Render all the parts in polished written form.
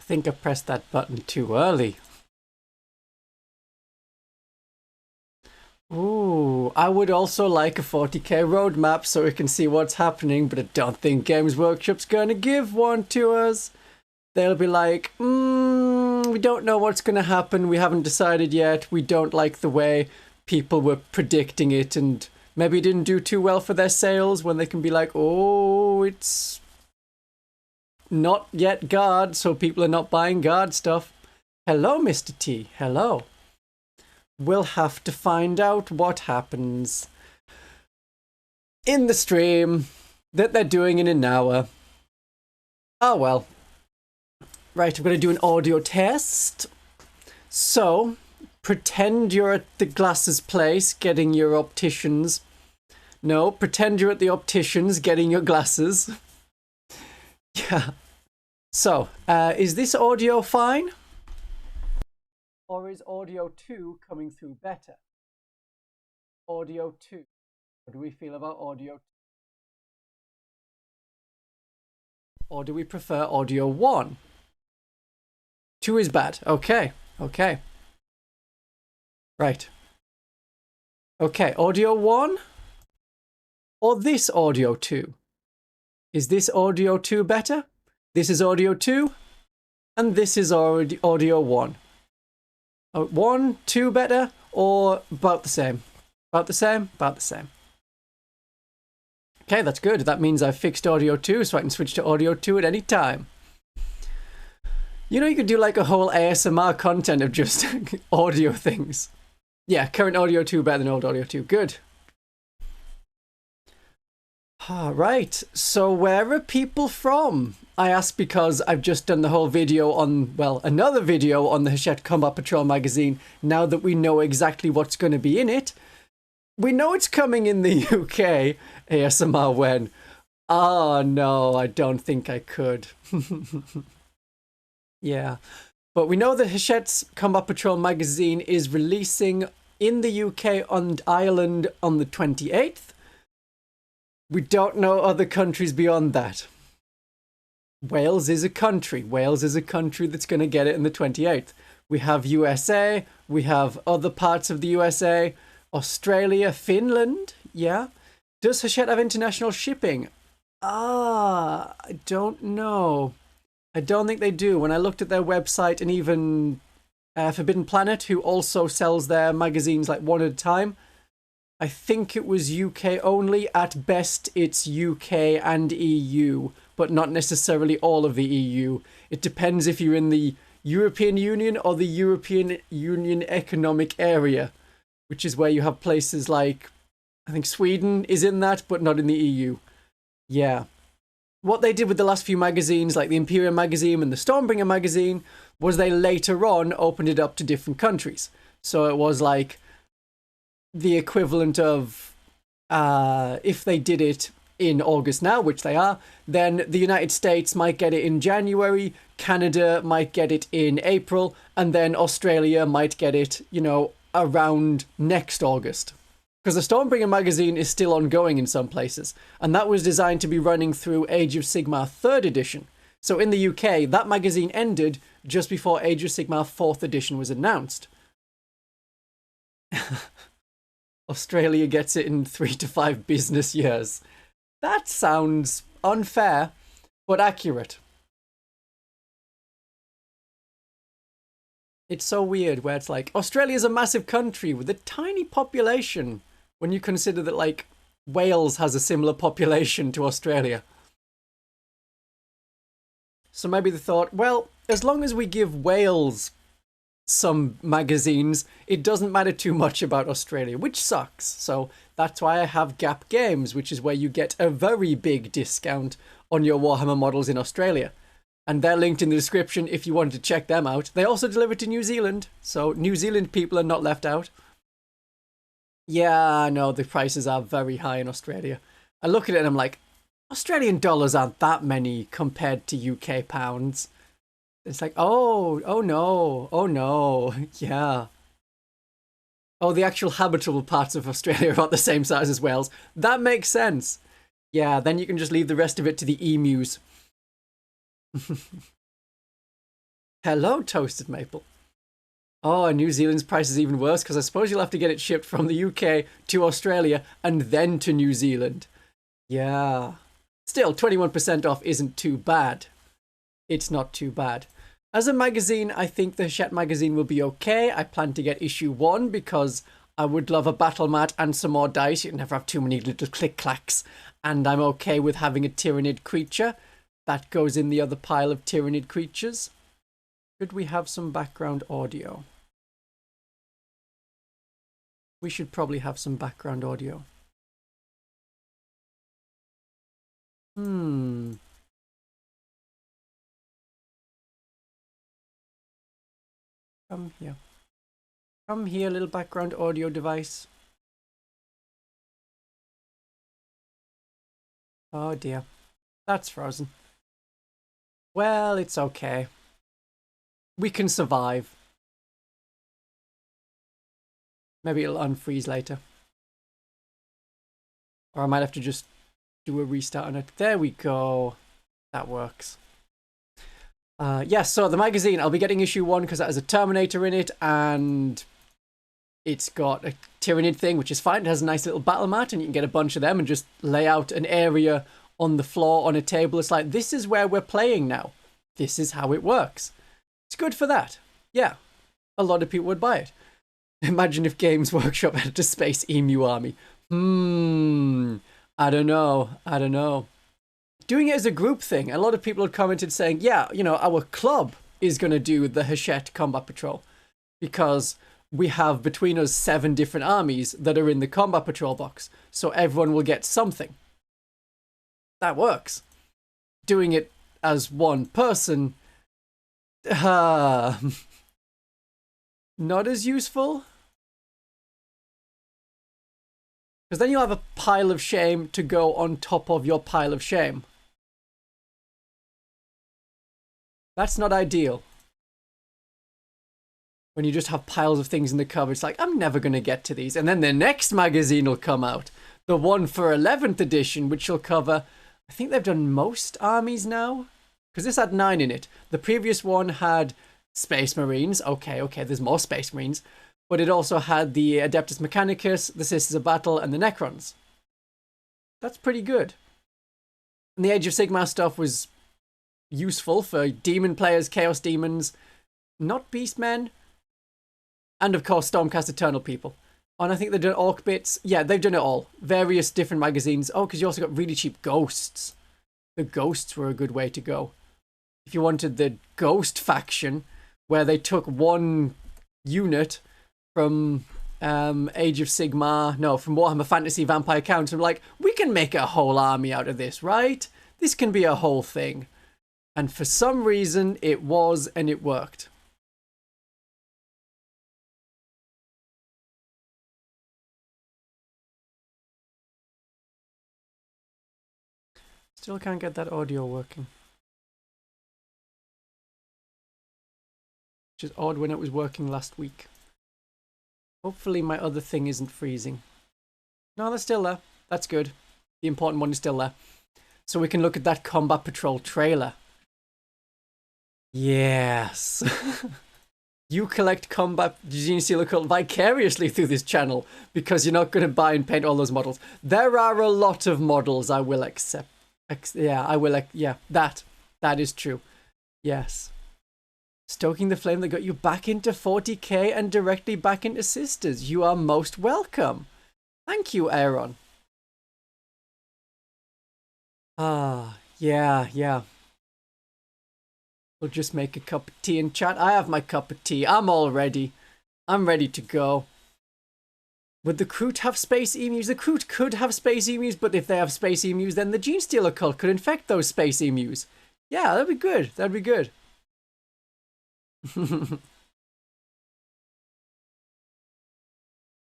I think I pressed that button too early. Ooh, I would also like a 40k roadmap so we can see what's happening, but I don't think Games Workshop's gonna give one to us. They'll be like, we don't know what's gonna happen, we haven't decided yet, we don't like the way people were predicting it, and maybe it didn't do too well for their sales, when they can be like, oh, it's not yet Guard, so people are not buying Guard stuff. Hello, Mr. T. Hello. We'll have to find out what happens in the stream that they're doing in an hour. Oh well. Right, I'm going to do an audio test. So, pretend you're at the glasses place getting your opticians. No, pretend you're at the opticians getting your glasses. Yeah. So, is this audio fine? Or is audio 2 coming through better? Audio 2. What do we feel about audio 2? Or do we prefer audio 1? 2 is bad. Okay. Okay. Right. Okay, audio 1? Or this audio 2? Is this audio 2 better? This is audio 2, and this is already audio 1. 1, 2 better, or about the same? About the same? About the same. Okay, that's good. That means I've fixed audio 2, so I can switch to audio 2 at any time. You know, you could do like a whole ASMR content of just audio things. Yeah, current audio 2 better than old audio 2. Good. Right, so where are people from? I ask because I've just done the whole video on, well, another video on the Hachette Combat Patrol magazine. Now that we know exactly what's going to be in it, we know it's coming in the UK. ASMR when? Oh no, I don't think I could. Yeah, but we know that Hachette's Combat Patrol magazine is releasing in the UK and Ireland on the 28th. We don't know other countries beyond that. Wales is a country. Wales is a country that's going to get it in the 28th. We have USA. We have other parts of the USA. Australia, Finland. Yeah. Does Hachette have international shipping? I don't know. I don't think they do. When I looked at their website, and even Forbidden Planet, who also sells their magazines like one at a time, I think it was UK only. At best, it's UK and EU, but not necessarily all of the EU. It depends if you're in the European Union or the European Union Economic Area, which is where you have places like, I think Sweden is in that, but not in the EU. Yeah. What they did with the last few magazines, like the Imperial magazine and the Stormbringer magazine, was they later on opened it up to different countries. So it was like the equivalent of, if they did it in August now, which they are, then the United States might get it in January, Canada might get it in April, and then Australia might get it, you know, around next August. Because the Stormbringer magazine is still ongoing in some places, and that was designed to be running through Age of Sigmar 3rd edition. So in the UK, that magazine ended just before Age of Sigmar 4th edition was announced. Australia gets it in 3 to 5 business years. That sounds unfair, but accurate. It's so weird where it's like, Australia's a massive country with a tiny population, when you consider that, like, Wales has a similar population to Australia. So maybe they thought, well, as long as we give Wales some magazines, it doesn't matter too much about Australia, which sucks. So that's why I have Gap Games, which is where you get a very big discount on your Warhammer models in Australia. And they're linked in the description if you wanted to check them out. They also deliver to New Zealand, so New Zealand people are not left out. Yeah, I know, the prices are very high in Australia. I look at it and I'm like, Australian dollars aren't that many compared to UK pounds. It's like, oh no, yeah. Oh, the actual habitable parts of Australia are about the same size as Wales. That makes sense. Yeah, then you can just leave the rest of it to the emus. Hello, Toasted Maple. Oh, and New Zealand's price is even worse because I suppose you'll have to get it shipped from the UK to Australia and then to New Zealand. Yeah. Still, 21% off isn't too bad. It's not too bad. As a magazine, I think the Hachette magazine will be okay. I plan to get issue 1 because I would love a battle mat and some more dice. You can never have too many little click-clacks. And I'm okay with having a Tyrannid creature. That goes in the other pile of Tyrannid creatures. Should we have some background audio? We should probably have some background audio. Come here. Come here, little background audio device. Oh dear. That's frozen. Well, it's okay. We can survive. Maybe it'll unfreeze later. Or I might have to just do a restart on it. There we go. That works. Yes, so the magazine, I'll be getting issue 1 because that has a Terminator in it, and it's got a Tyrannid thing, which is fine. It has a nice little battle mat, and you can get a bunch of them and just lay out an area on the floor on a table. It's like, this is where we're playing now. This is how it works. It's good for that. Yeah, a lot of people would buy it. Imagine if Games Workshop had a Space Emu army. I don't know. Doing it as a group thing, a lot of people had commented saying, yeah, you know, our club is going to do the Hachette Combat Patrol because we have between us 7 different armies that are in the Combat Patrol box, so everyone will get something. That works. Doing it as one person, not as useful. Because then you'll have a pile of shame to go on top of your pile of shame. That's not ideal. When you just have piles of things in the cupboard, it's like, I'm never going to get to these. And then the next magazine will come out. The one for 11th edition, which will cover, I think they've done most armies now. Because this had 9 in it. The previous one had Space Marines. Okay, there's more Space Marines. But it also had the Adeptus Mechanicus, the Sisters of Battle, and the Necrons. That's pretty good. And the Age of Sigmar stuff was useful for demon players, Chaos Demons, not Beastmen, and of course Stormcast Eternal people. And I think they've done Orc bits. Yeah, they've done it all. Various different magazines. Oh, because you also got really cheap Ghosts. The Ghosts were a good way to go. If you wanted the Ghost faction, where they took one unit from Age of Sigmar, no, from Warhammer Fantasy Vampire Council, like, we can make a whole army out of this, right? This can be a whole thing. And for some reason, it was, and it worked. Still can't get that audio working. Which is odd when it was working last week. Hopefully my other thing isn't freezing. No, they're still there. That's good. The important one is still there. So we can look at that Combat Patrol trailer. Yes. You collect Combat Genius Steel Occult vicariously through this channel because you're not going to buy and paint all those models. There are a lot of models I will accept. Yeah, I will. Yeah, that is true. Yes. Stoking the flame that got you back into 40k and directly back into Sisters. You are most welcome. Thank you, Aaron. Yeah. We'll just make a cup of tea and chat. I have my cup of tea. I'm all ready. I'm ready to go. Would the Kroot have Space Emus? The Kroot could have Space Emus, but if they have Space Emus, then the Genestealer Cult could infect those Space Emus. Yeah, that'd be good. That'd be good. The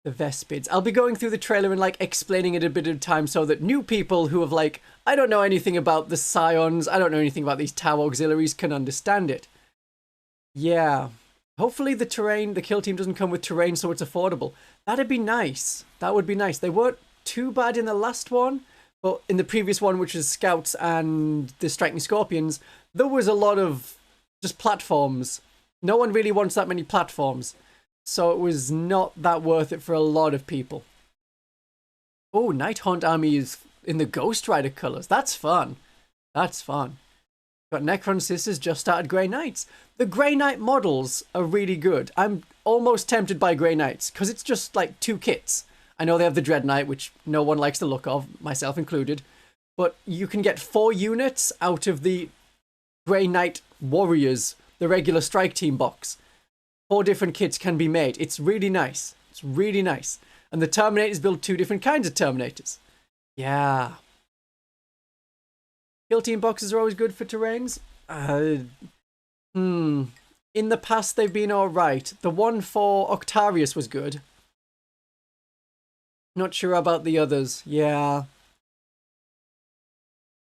Vespids. I'll be going through the trailer and like explaining it a bit at a time so that new people who have like, I don't know anything about the Scions, I don't know anything about these Tau auxiliaries can understand it. Yeah. Hopefully the terrain, the kill team doesn't come with terrain so it's affordable. That'd be nice. That would be nice. They weren't too bad in the last one, but in the previous one, which is Scouts and the Striking Scorpions, there was a lot of just platforms No one really wants that many platforms. So it was not that worth it for a lot of people. Oh, Night Haunt army is in the Ghost Rider colours. That's fun. That's fun. Got Necron Sisters, just started Grey Knights. The Grey Knight models are really good. I'm almost tempted by Grey Knights, because it's just like 2 kits. I know they have the Dread Knight, which no one likes the look of, myself included. But you can get 4 units out of the Grey Knight Warriors, the regular Strike Team box. 4 different kits can be made. It's really nice. It's really nice. And the Terminators build 2 different kinds of Terminators. Yeah. Kill Team boxes are always good for terrains. In the past, they've been alright. The one for Octarius was good. Not sure about the others. Yeah.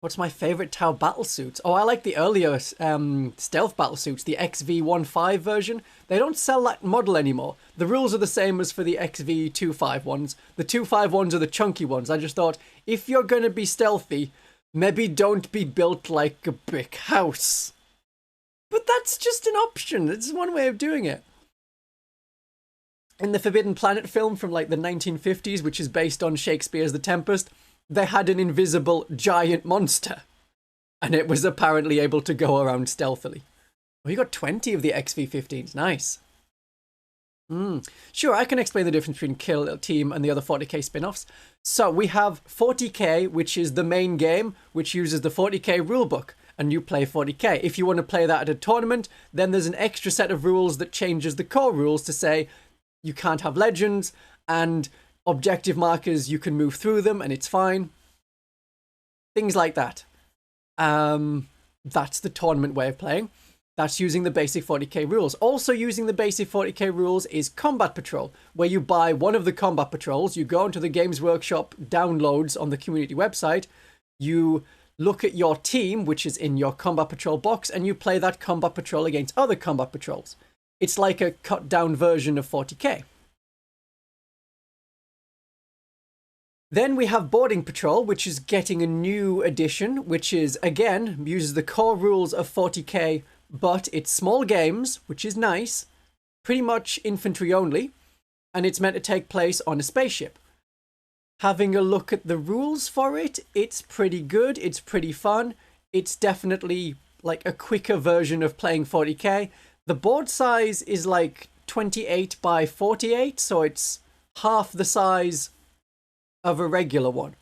What's my favourite Tau battlesuits? Oh, I like the earlier stealth battlesuits, the XV15 version. They don't sell that model anymore. The rules are the same as for the XV25 ones. The 25 ones are the chunky ones. I just thought, if you're going to be stealthy, maybe don't be built like a brick house. But that's just an option. It's one way of doing it. In the Forbidden Planet film from like the 1950s, which is based on Shakespeare's The Tempest, they had an invisible giant monster. And it was apparently able to go around stealthily. Well, you got 20 of the XV15s. Nice. Sure, I can explain the difference between Kill Team and the other 40k spin-offs. So we have 40k, which is the main game, which uses the 40k rulebook, and you play 40k. If you want to play that at a tournament, then there's an extra set of rules that changes the core rules to say you can't have legends, and objective markers, you can move through them, and it's fine. Things like that. That's the tournament way of playing. That's using the basic 40k rules. Also using the basic 40k rules is Combat Patrol, where you buy one of the Combat Patrols, you go into the Games Workshop downloads on the community website, you look at your team, which is in your Combat Patrol box, and you play that Combat Patrol against other Combat Patrols. It's like a cut-down version of 40k. Then we have Boarding Patrol, which is getting a new edition, which is, again, uses the core rules of 40k, but it's small games, which is nice, pretty much infantry only, and it's meant to take place on a spaceship. Having a look at the rules for it, it's pretty good, it's pretty fun, it's definitely like a quicker version of playing 40k. The board size is like 28 by 48, so it's half the size of a regular one.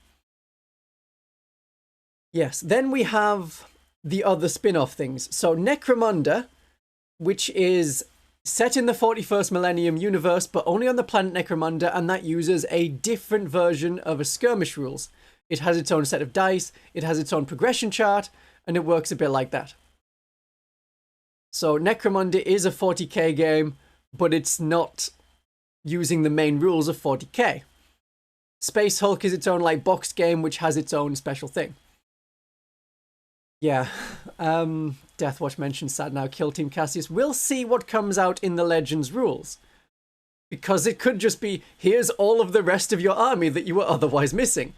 Yes, then we have the other spin-off things. So Necromunda, which is set in the 41st Millennium universe, but only on the planet Necromunda, and that uses a different version of a skirmish rules. It has its own set of dice, it has its own progression chart, and it works a bit like that. So Necromunda is a 40k game, but it's not using the main rules of 40k. Space Hulk is its own like boxed game, which has its own special thing. Yeah, Deathwatch mentions sad now, Kill Team Cassius. We'll see what comes out in the Legends rules. Because it could just be, here's all of the rest of your army that you were otherwise missing.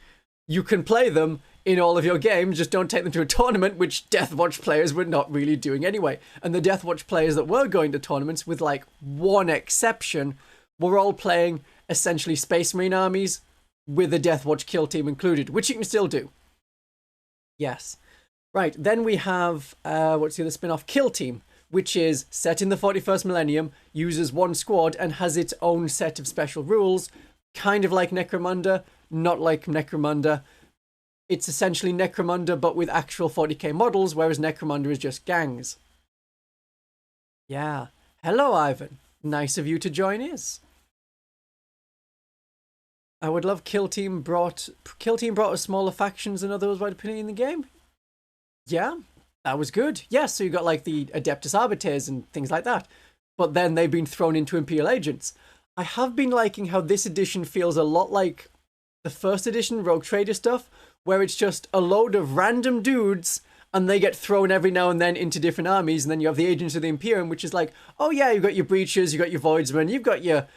You can play them in all of your games, just don't take them to a tournament, which Deathwatch players were not really doing anyway. And the Deathwatch players that were going to tournaments, with like one exception, were all playing essentially Space Marine armies with a Deathwatch kill team included, which you can still do. Yes. Right, then we have, what's the other spin-off? Kill Team, which is set in the 41st Millennium, uses one squad, and has its own set of special rules, kind of like Necromunda, not like Necromunda. It's essentially Necromunda, but with actual 40k models, whereas Necromunda is just gangs. Yeah. Hello, Ivan. Nice of you to join us. I would love Kill Team brought us smaller factions than others by putting in the game. Yeah, that was good. Yes, so you got like the Adeptus Arbiters and things like that. But then they've been thrown into Imperial Agents. I have been liking how this edition feels a lot like the first edition Rogue Trader stuff, where it's just a load of random dudes and they get thrown every now and then into different armies, and then you have the Agents of the Imperium, which is like, oh yeah, you've got your Breachers, you've got your Voidsmen, you've got your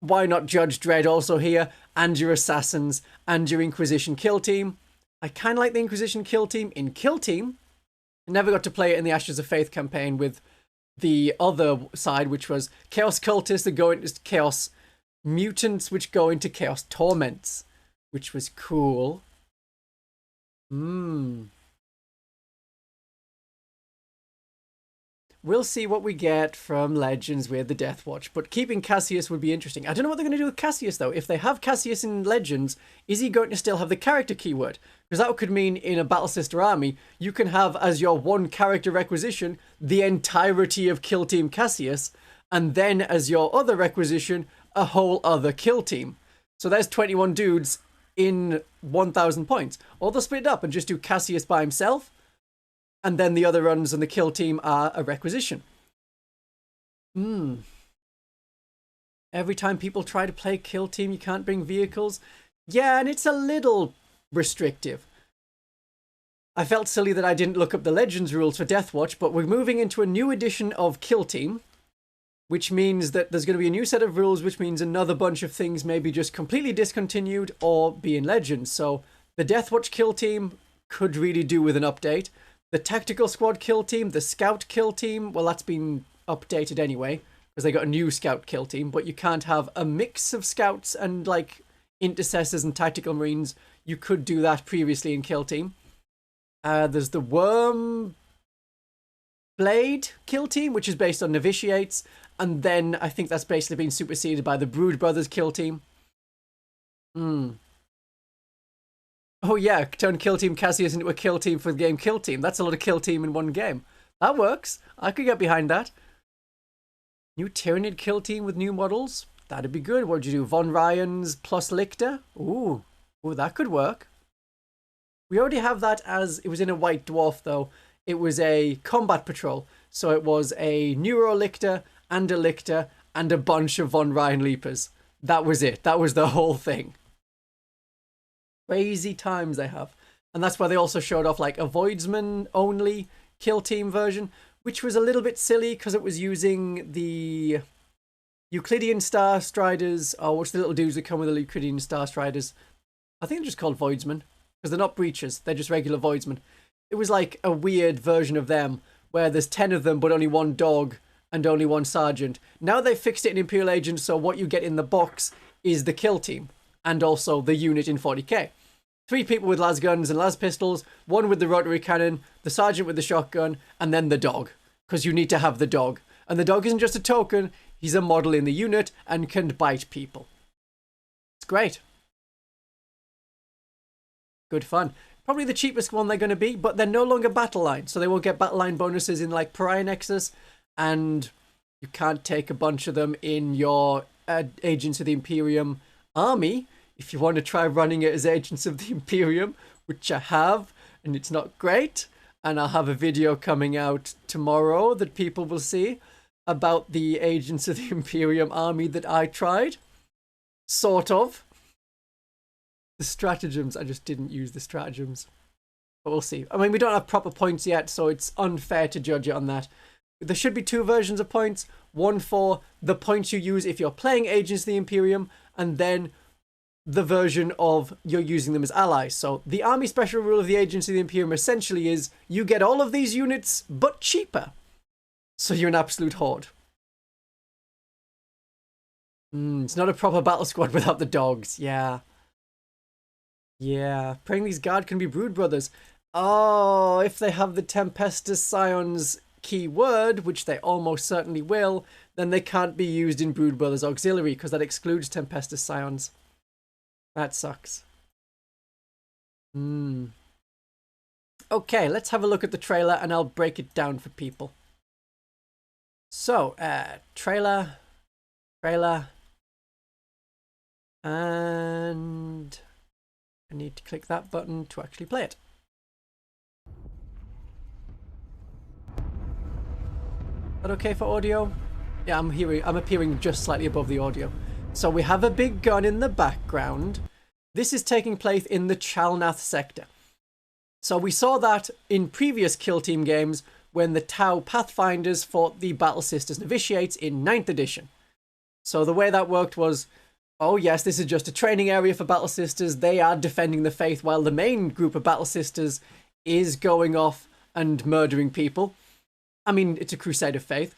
Why Not Judge Dredd also here, and your Assassins, and your Inquisition Kill Team. I kind of like the Inquisition Kill Team in Kill Team. I never got to play it in the Ashes of Faith campaign with the other side, which was Chaos Cultists that go into Chaos Mutants, which go into Chaos Torments, which was cool. We'll see what we get from Legends with the Death Watch, but keeping Cassius would be interesting. I don't know what they're going to do with Cassius, though. If they have Cassius in Legends, is he going to still have the character keyword? Because that could mean in a Battle Sister army, you can have as your one character requisition the entirety of Kill Team Cassius, and then as your other requisition, a whole other kill team. So there's 21 dudes in 1,000 points. Or they'll split it up and just do Cassius by himself, and then the other runs and the kill team are a requisition. Every time people try to play kill team, you can't bring vehicles. Yeah, and it's a little restrictive. I felt silly that I didn't look up the Legends rules for Deathwatch, but we're moving into a new edition of Kill Team, which means that there's going to be a new set of rules, which means another bunch of things may be just completely discontinued or be in Legends. So the Deathwatch Kill Team could really do with an update. The Tactical Squad Kill Team, the Scout Kill Team, well, that's been updated anyway, because they got a new Scout Kill Team, but you can't have a mix of Scouts and, like, Intercessors and Tactical Marines. You could do that previously in Kill Team. There's the Worm Blade Kill Team, which is based on Novitiates, and then I think that's basically been superseded by the Brood Brothers Kill Team. Oh yeah, turn Kill Team Cassius into a kill team for the game Kill Team. That's a lot of kill team in one game. That works. I could get behind that. New Tyranid Kill Team with new models. That'd be good. What would you do? Von Ryans plus Lictor? Ooh, that could work. We already have that as... It was in a White Dwarf, though. It was a combat patrol. So it was a Neuro Lictor and a Lictor and a bunch of Von Ryan Leapers. That was it. That was the whole thing. Crazy times they have. And that's why they also showed off like a Voidsman only kill team version, which was a little bit silly because it was using the Euclidean Star Striders, or what's the little dudes that come with the Euclidean Star Striders? I think they're just called Voidsmen, because they're not breachers, they're just regular Voidsmen. It was like a weird version of them, where there's 10 of them but only one dog and only one sergeant. Now they've fixed it in Imperial Agents, so what you get in the box is the kill team, and also the unit in 40k. 3 people with las guns and las pistols, 1 with the rotary cannon, the sergeant with the shotgun, and then the dog. Because you need to have the dog. And the dog isn't just a token, he's a model in the unit and can bite people. It's great. Good fun. Probably the cheapest one they're going to be, but they're no longer battle line. So they won't get battle line bonuses in like Pariah Nexus, and you can't take a bunch of them in your Agents of the Imperium army. If you want to try running it as Agents of the Imperium, which I have, and it's not great, and I'll have a video coming out tomorrow that people will see about the Agents of the Imperium army that I tried. Sort of. The stratagems, I just didn't use the stratagems. But we'll see. I mean, we don't have proper points yet, so it's unfair to judge it on that. There should be 2 versions of points. One for the points you use if you're playing Agents of the Imperium, and then the version of you're using them as allies. So the army special rule of the Agents of the Imperium essentially is you get all of these units, but cheaper. So you're an absolute horde. It's not a proper battle squad without the dogs. Yeah. Yeah. Praying these guard can be Brood Brothers. Oh, if they have the Tempestus Scions keyword, which they almost certainly will, then they can't be used in Brood Brothers Auxiliary because that excludes Tempestus Scions. That sucks. Okay, let's have a look at the trailer and I'll break it down for people. So, trailer, and I need to click that button to actually play it. Is that okay for audio? Yeah, I'm appearing just slightly above the audio. So we have a big gun in the background. This is taking place in the Chalnath sector. So we saw that in previous Kill Team games when the Tau Pathfinders fought the Battle Sisters Novitiates in 9th edition. So the way that worked was, oh yes, this is just a training area for Battle Sisters. They are defending the faith while the main group of Battle Sisters is going off and murdering people. I mean, it's a crusade of faith.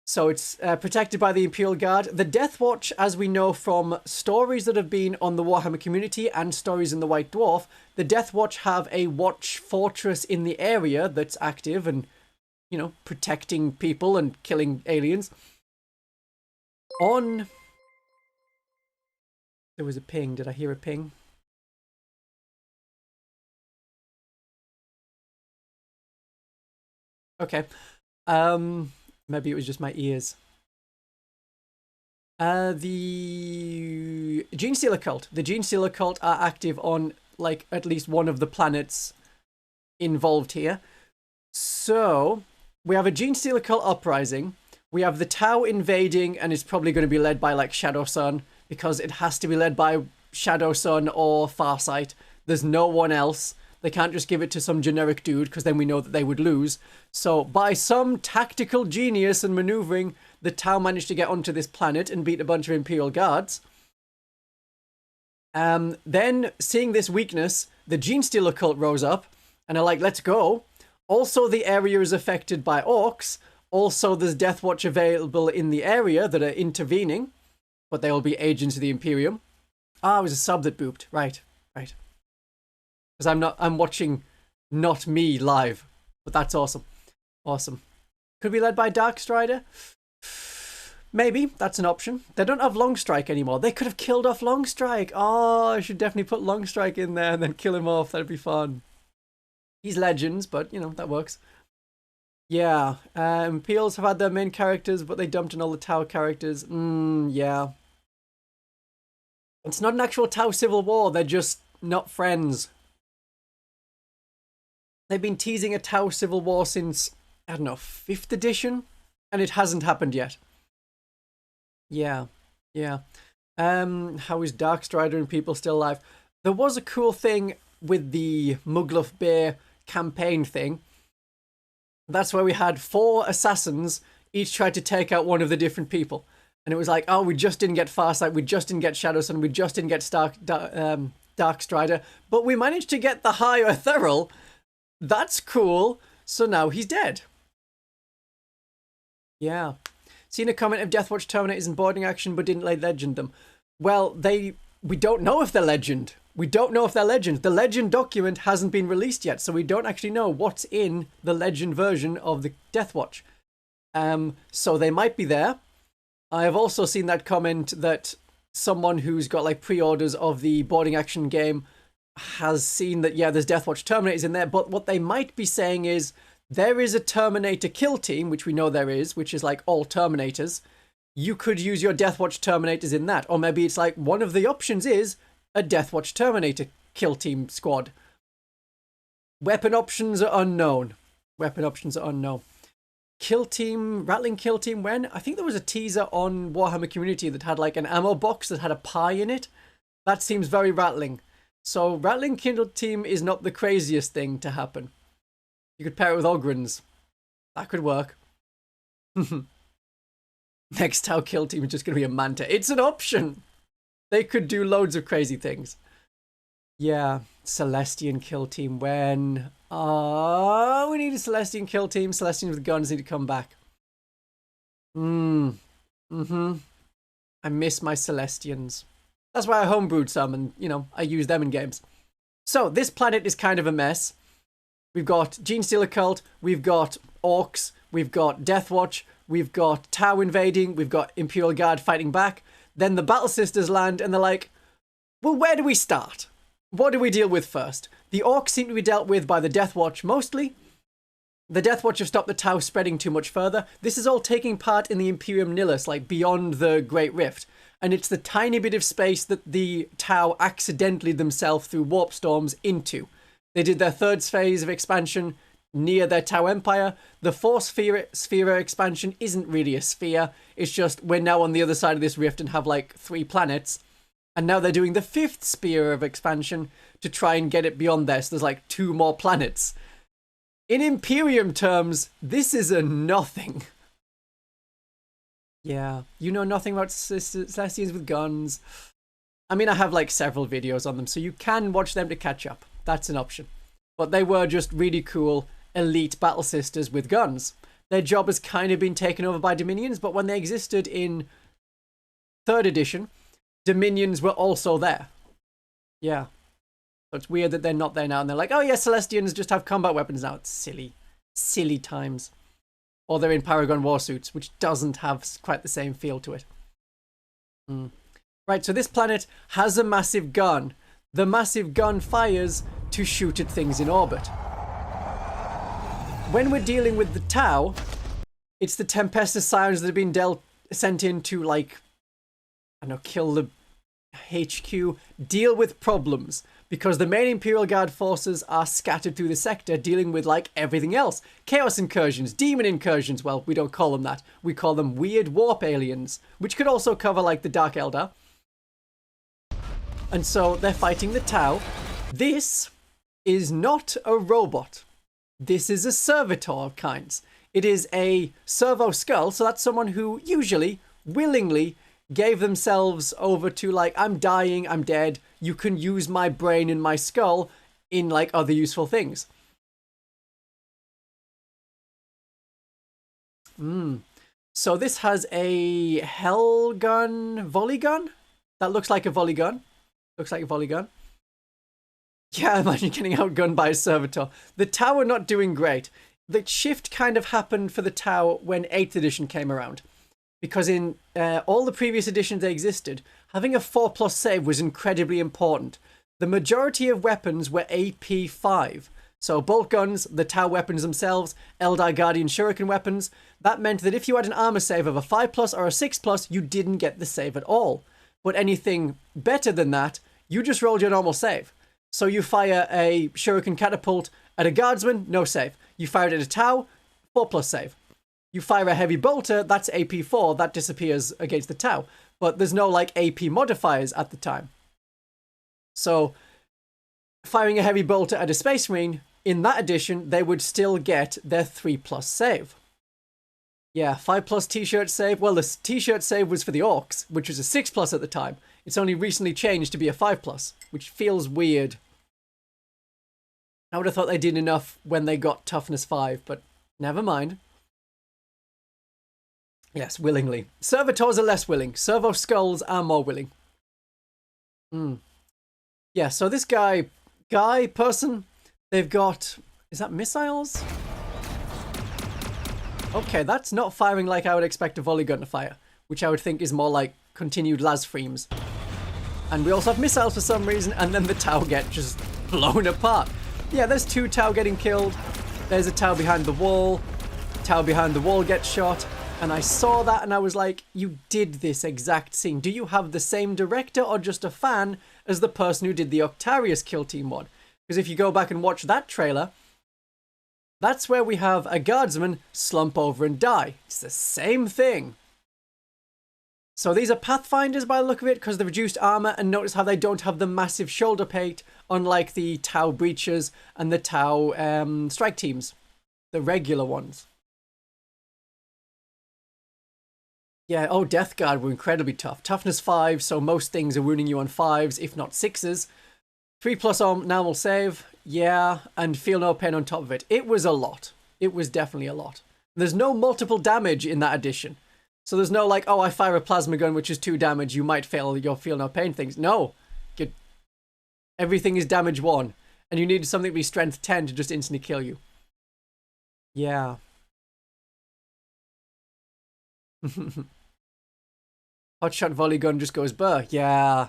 So it's protected by the Imperial Guard. The Death Watch, as we know from stories that have been on the Warhammer community and stories in the White Dwarf, the Death Watch have a watch fortress in the area that's active and, you know, protecting people and killing aliens. There was a ping. Did I hear a ping? Okay. Maybe it was just my ears. The Gene Stealer cult. The Gene Stealer cult are active on, like, at least one of the planets involved here. So, we have a Gene Stealer cult uprising. We have the Tau invading, and it's probably going to be led by, like, Shadow Sun, because it has to be led by Shadow Sun or Farsight. There's no one else. They can't just give it to some generic dude, because then we know that they would lose. So, by some tactical genius and maneuvering, the Tau managed to get onto this planet and beat a bunch of Imperial Guards. Then, seeing this weakness, the Gene Stealer cult rose up, and are like, let's go. Also, the area is affected by orcs. Also, there's Death Watch available in the area that are intervening, but they will be agents of the Imperium. Ah, it was a sub that booped. Right. Because I'm watching not me live, but that's awesome. Awesome. Could be led by Darkstrider? Maybe, that's an option. They don't have Longstrike anymore. They could have killed off Longstrike. Oh, I should definitely put Longstrike in there and then kill him off. That'd be fun. He's Legends, but, you know, that works. Yeah, Imperials have had their main characters, but they dumped in all the Tau characters. Yeah. It's not an actual Tau civil war. They're just not friends. They've been teasing a Tau civil war since, I don't know, 5th edition? And it hasn't happened yet. Yeah. How is Darkstrider and people still alive? There was a cool thing with the Mugluff Bay campaign thing. That's where we had 4 assassins, each tried to take out one of the different people. And it was like, oh, we just didn't get Farsight, we just didn't get Shadowsun, we just didn't get Darkstrider, but we managed to get the High Ethereal. That's cool. So now he's dead. Yeah. Seen a comment of Deathwatch Terminators in boarding action, but didn't legend them. Well, we don't know if they're legend. We don't know if they're legend. The legend document hasn't been released yet, so we don't actually know what's in the legend version of the Deathwatch. So they might be there. I have also seen that comment that someone who's got like pre-orders of the boarding action game has seen that, yeah, there's Deathwatch Terminators in there, but what they might be saying is there is a Terminator kill team, which we know there is, which is like all Terminators. You could use your Deathwatch Terminators in that, or maybe it's like one of the options is a Deathwatch Terminator kill team squad. Weapon options are unknown. Kill team, Rattling kill team when? I think there was a teaser on Warhammer Community that had like an ammo box that had a pie in it. That seems very Rattling. So Rattling kill team is not the craziest thing to happen. You could pair it with Ogrins. That could work. Next Tau kill team is just going to be a Manta. It's an option. They could do loads of crazy things. Yeah, Celestian kill team when? We need a Celestian kill team. Celestians with guns need to come back. I miss my Celestians. That's why I homebrewed some and, you know, I use them in games. So, this planet is kind of a mess. We've got Gene Stealer Cult, we've got Orcs, we've got Deathwatch, we've got Tau invading, we've got Imperial Guard fighting back. Then the Battle Sisters land and they're like, well, where do we start? What do we deal with first? The Orcs seem to be dealt with by the Deathwatch mostly. The Deathwatch have stopped the Tau spreading too much further. This is all taking part in the Imperium Nihilus, like beyond the Great Rift. And it's the tiny bit of space that the Tau accidentally themselves threw warp storms into. They did their 3rd phase of expansion near their Tau Empire. The 4th sphere expansion isn't really a sphere. It's just we're now on the other side of this rift and have like 3 planets. And now they're doing the 5th sphere of expansion to try and get it beyond there. So there's like 2 more planets. In Imperium terms, this is a nothing. Yeah, you know nothing about Celestians with guns. I mean, I have like several videos on them, so you can watch them to catch up. That's an option. But they were just really cool elite battle sisters with guns. their job has kind of been taken over by Dominions, but when they existed in 3rd edition, Dominions were also there. Yeah. So it's weird that they're not there now, and they're like, oh yeah, Celestians just have combat weapons now. It's silly. Silly times. Or they're in Paragon warsuits, which doesn't have quite the same feel to it. Right, so this planet has a massive gun. The massive gun fires to shoot at things in orbit. When we're dealing with the Tau, it's the Tempestus Scions that have been sent in to, like, I don't know, kill the HQ, deal with problems. Because the main Imperial Guard forces are scattered through the sector, dealing with, like, everything else. Chaos incursions, demon incursions. Well, we don't call them that. We call them weird warp aliens, which could also cover, like, the Dark Eldar. And so they're fighting the Tau. This is not a robot. This is a servitor of kinds. It is a servo skull, so that's someone who usually, willingly, gave themselves over to, like, I'm dying, I'm dead, you can use my brain and my skull in, like, other useful things. So this has a hell gun, volley gun? That looks like a volley gun. Looks like a volley gun. Yeah, imagine getting outgunned by a servitor. The Tau are not doing great. The shift kind of happened for the Tau when 8th edition came around. Because in all the previous editions they existed, having a 4+ save was incredibly important. The majority of weapons were AP 5. So bolt guns, the Tau weapons themselves, Eldar Guardian Shuriken weapons. That meant that if you had an armor save of a 5+ or a 6+, you didn't get the save at all. But anything better than that, you just rolled your normal save. So you fire a Shuriken Catapult at a Guardsman, no save. You fire it at a Tau, 4+ save. You fire a Heavy Bolter, that's AP 4, that disappears against the Tau. But there's no, like, AP modifiers at the time. So, firing a Heavy Bolter at a Space Marine, in that edition, they would still get their 3+ save. Yeah, 5+ T-shirt save. Well, the T-shirt save was for the Orcs, which was a 6+ at the time. It's only recently changed to be a 5+, which feels weird. I would have thought they did enough when they got Toughness 5, but never mind. Yes, willingly. Servitors are less willing. Servo skulls are more willing. Yeah, so this person, they've got... Is that missiles? Okay, that's not firing like I would expect a volley gun to fire, which I would think is more like continued lasfreams. And we also have missiles for some reason, and then the Tau get just blown apart. Yeah, there's 2 Tau getting killed. There's a Tau behind the wall. Tau behind the wall gets shot. And I saw that and I was like, you did this exact scene. Do you have the same director or just a fan as the person who did the Octarius Kill Team mod? Because if you go back and watch that trailer, that's where we have a guardsman slump over and die. It's the same thing. So these are Pathfinders by the look of it because the reduced armor, and notice how they don't have the massive shoulder plate, unlike the Tau Breachers and the Tau strike teams, the regular ones. Yeah, oh, Death Guard were incredibly tough. Toughness 5, so most things are wounding you on 5s, if not 6s. 3+ on normal save, yeah, and feel no pain on top of it. It was a lot. It was definitely a lot. There's no multiple damage in that edition. So there's no like, oh, I fire a plasma gun, which is 2 damage, you might fail your feel no pain things. No. Everything is damage 1. And you need something to be strength 10 to just instantly kill you. Yeah. Hotshot volley gun just goes burr. Yeah.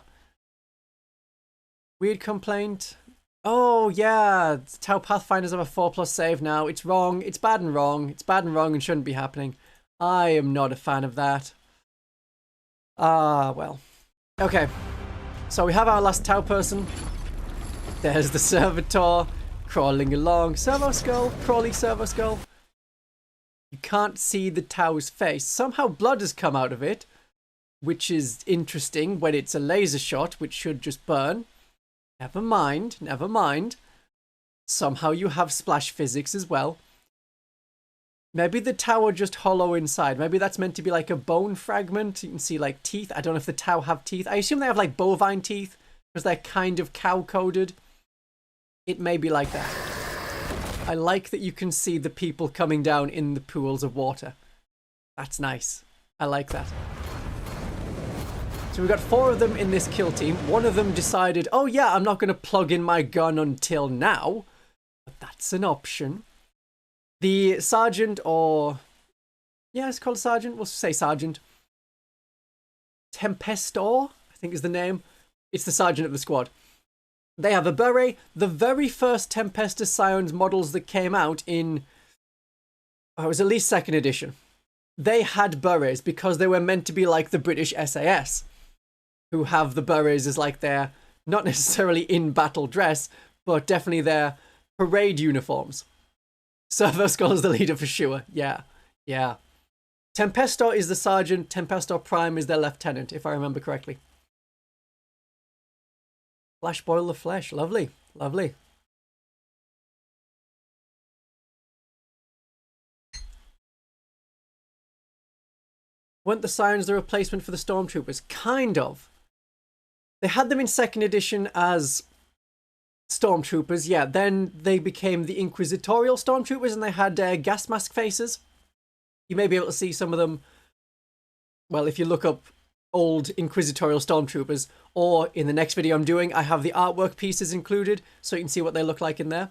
Weird complaint. Oh, yeah. Tau Pathfinders have a 4+ save now. It's wrong. It's bad and wrong. It's bad and wrong and shouldn't be happening. I am not a fan of that. Well. Okay. So we have our last Tau person. There's the servitor crawling along. Servo skull. Crawly servo skull. You can't see the Tau's face. Somehow blood has come out of it, which is interesting when it's a laser shot, which should just burn. Never mind, never mind. Somehow you have splash physics as well. Maybe the Tau are just hollow inside. Maybe that's meant to be like a bone fragment. You can see like teeth. I don't know if the Tau have teeth. I assume they have like bovine teeth because they're kind of cow-coded. It may be like that. I like that you can see the people coming down in the pools of water. That's nice. I like that. So we've got 4 of them in this kill team. One of them decided, oh yeah, I'm not going to plug in my gun until now. But that's an option. The sergeant, or... yeah, it's called sergeant. We'll say sergeant. Tempestor, I think is the name. It's the sergeant of the squad. They have a beret. The very first Tempestus Scions models that came out in... oh, it was at least 2nd edition. They had berets because they were meant to be like the British SAS, who have the berets as like their, not necessarily in battle dress, but definitely their parade uniforms. Servo Skull is the leader for sure. Yeah, yeah. Tempestor is the sergeant. Tempestor Prime is their lieutenant, if I remember correctly. Flash boil the flesh. Lovely, lovely. Weren't the Scions the replacement for the Stormtroopers? Kind of. They had them in 2nd edition as Stormtroopers, yeah. Then they became the Inquisitorial Stormtroopers and they had gas mask faces. You may be able to see some of them, well, if you look up old Inquisitorial Stormtroopers, or in the next video I'm doing, I have the artwork pieces included, so you can see what they look like in there.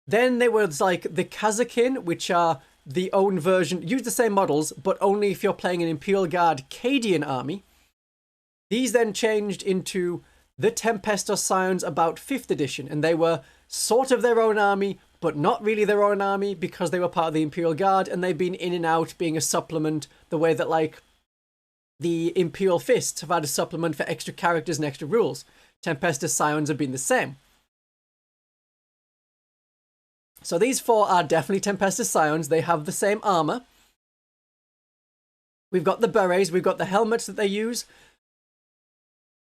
Then there was like the Kazakin, which are the own version, use the same models, but only if you're playing an Imperial Guard Cadian army. These then changed into the Tempestus Scions about 5th edition, and they were sort of their own army, but not really their own army because they were part of the Imperial Guard, and they've been in and out being a supplement the way that, like, the Imperial Fists have had a supplement for extra characters and extra rules. Tempestus Scions have been the same. So these 4 are definitely Tempestus Scions. They have the same armor. We've got the berets, we've got the helmets that they use.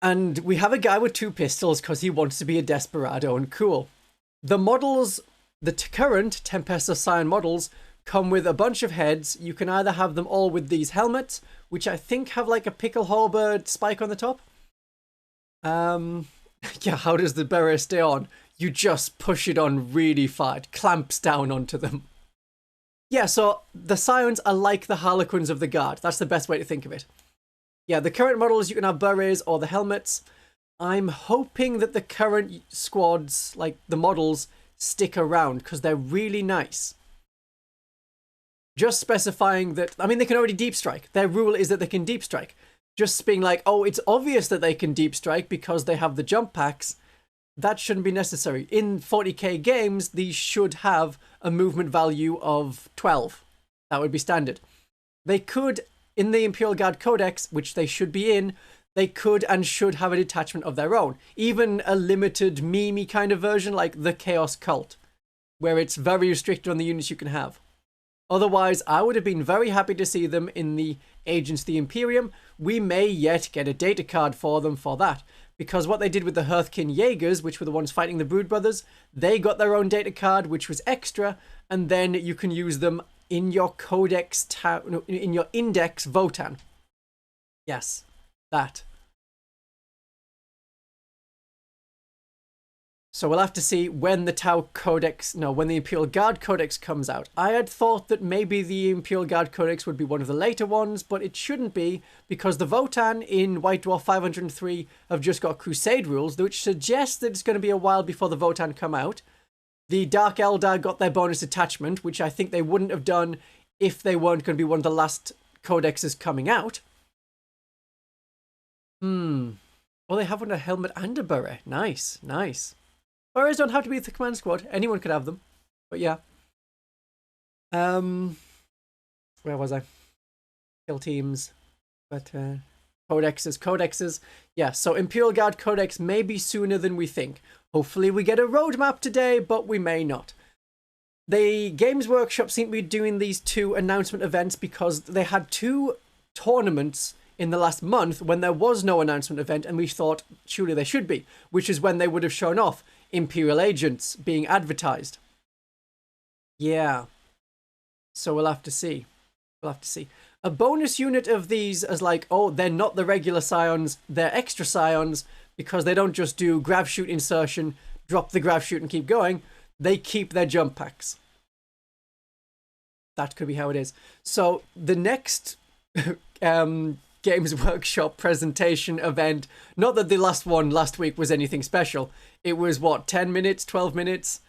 And we have a guy with 2 pistols because he wants to be a desperado and cool. The models, the current Tempestus Scion models, come with a bunch of heads. You can either have them all with these helmets, which I think have like a pickle halberd spike on the top. Yeah, how does the beret stay on? You just push it on really far. It clamps down onto them. Yeah, so the Scions are like the Harlequins of the Guard. That's the best way to think of it. Yeah, the current models, you can have berets or the helmets. I'm hoping that the current squads, like the models, stick around because they're really nice. Just specifying that, I mean, they can already deep strike. Their rule is that they can deep strike. Just being like, oh, it's obvious that they can deep strike because they have the jump packs. That shouldn't be necessary. In 40k games, these should have a movement value of 12. That would be standard. They could, in the Imperial Guard Codex, which they should be in, they could and should have a detachment of their own. Even a limited meme kind of version like the Chaos Cult, where it's very restricted on the units you can have. Otherwise, I would have been very happy to see them in the Agents of the Imperium. We may yet get a data card for them for that. Because what they did with the Hearthkin Jaegers, which were the ones fighting the Brood Brothers, they got their own data card, which was extra, and then you can use them in your Codex, in your Index Votan. Yes, that. So we'll have to see when the Tau Codex, no, when the Imperial Guard Codex comes out. I had thought that maybe the Imperial Guard Codex would be one of the later ones, but it shouldn't be, because the Votan in White Dwarf 503 have just got Crusade rules, which suggests that it's going to be a while before the Votan come out. The Dark Eldar got their bonus attachment, which I think they wouldn't have done if they weren't going to be one of the last codexes coming out. Well, they have a helmet and a beret. Nice, nice. Berets don't have to be the command squad. Anyone could have them. But yeah. Where was I? Kill teams. But codexes. Yeah, so Imperial Guard Codex may be sooner than we think. Hopefully we get a roadmap today, but we may not. The Games Workshop seem to be doing these 2 announcement events because they had 2 tournaments in the last month when there was no announcement event, and we thought surely there should be, which is when they would have shown off Imperial Agents being advertised. Yeah. So we'll have to see. We'll have to see. A bonus unit of these as like, oh, they're not the regular Scions, they're extra Scions, because they don't just do grav shoot insertion, drop the grav shoot and keep going. they keep their jump packs. That could be how it is. So the next Games Workshop presentation event, not that the last one last week was anything special. It was, what, 10 minutes, 12 minutes?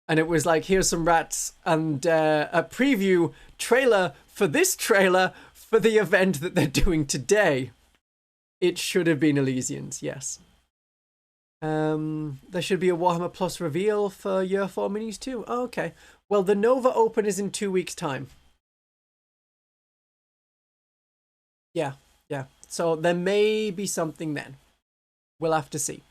And it was like, here's some rats and a preview trailer for this trailer for the event that they're doing today. It should have been Elysians, yes. There should be a Warhammer Plus reveal for Year 4 minis too. Oh, okay. Well, the Nova Open is in 2 weeks' time. Yeah. So there may be something then. We'll have to see.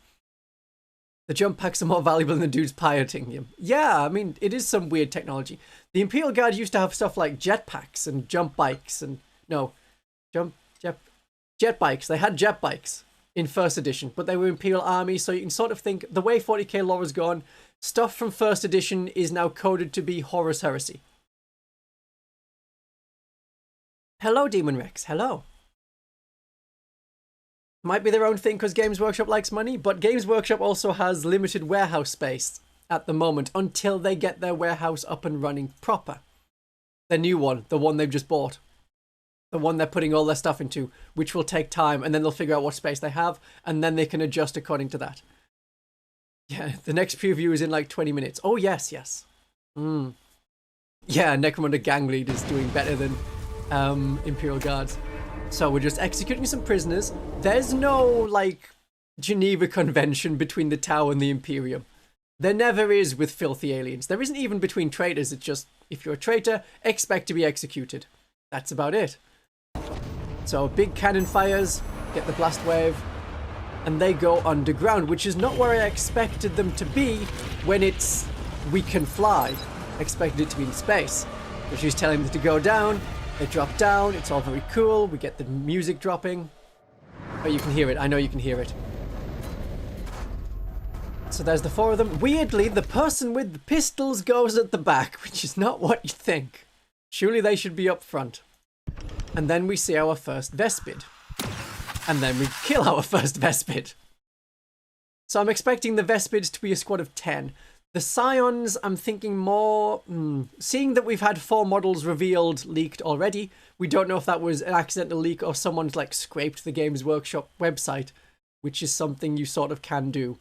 The jump packs are more valuable than the dudes piloting them. Yeah, I mean, it is some weird technology. The Imperial Guard used to have stuff like jetpacks and jump bikes and... No. Jet bikes. They had jet bikes in first edition, but they were Imperial Army, so you can sort of think the way 40k lore has gone, stuff from first edition is now coded to be Horus Heresy. Hello, Demon Rex. Hello. Might be their own thing because Games Workshop likes money, but Games Workshop also has limited warehouse space at the moment until they get their warehouse up and running proper. The new one, the one they've just bought. The one they're putting all their stuff into, which will take time, and then they'll figure out what space they have, and then they can adjust according to that. Yeah, the next preview is in like 20 minutes. Oh, yes. Yeah, Necromunda Gang Lead is doing better than Imperial Guards. So we're just executing some prisoners. There's no, like, Geneva Convention between the Tau and the Imperium. There never is with filthy aliens. There isn't even between traitors. It's just, if you're a traitor, expect to be executed. That's about it. So big cannon fires, get the blast wave, and they go underground, which is not where I expected them to be when it's we can fly. I expected it to be in space. So she's telling them to go down, they drop down, it's all very cool, we get the music dropping. Oh, you can hear it, I know you can hear it. So there's the 4 of them. Weirdly, the person with the pistols goes at the back, which is not what you think. Surely they should be up front. And then we see our first Vespid. And then we kill our first Vespid. So I'm expecting the Vespids to be a squad of 10. The Scions, I'm thinking more... seeing that we've had 4 models revealed, leaked already, we don't know if that was an accidental leak or someone's like scraped the Games Workshop website, which is something you sort of can do.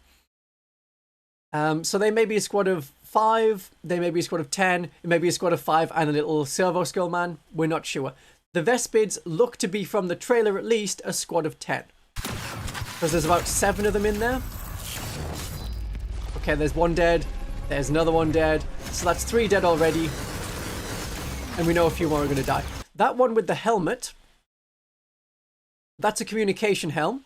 So they may be a squad of 5, they may be a squad of 10, it may be a squad of 5 and a little Servo Skull Man, we're not sure. The Vespids look to be, from the trailer at least, a squad of 10. Because there's about 7 of them in there. Okay, there's 1 dead, there's another 1 dead, so that's 3 dead already. And we know a few more are going to die. That one with the helmet, that's a communication helm.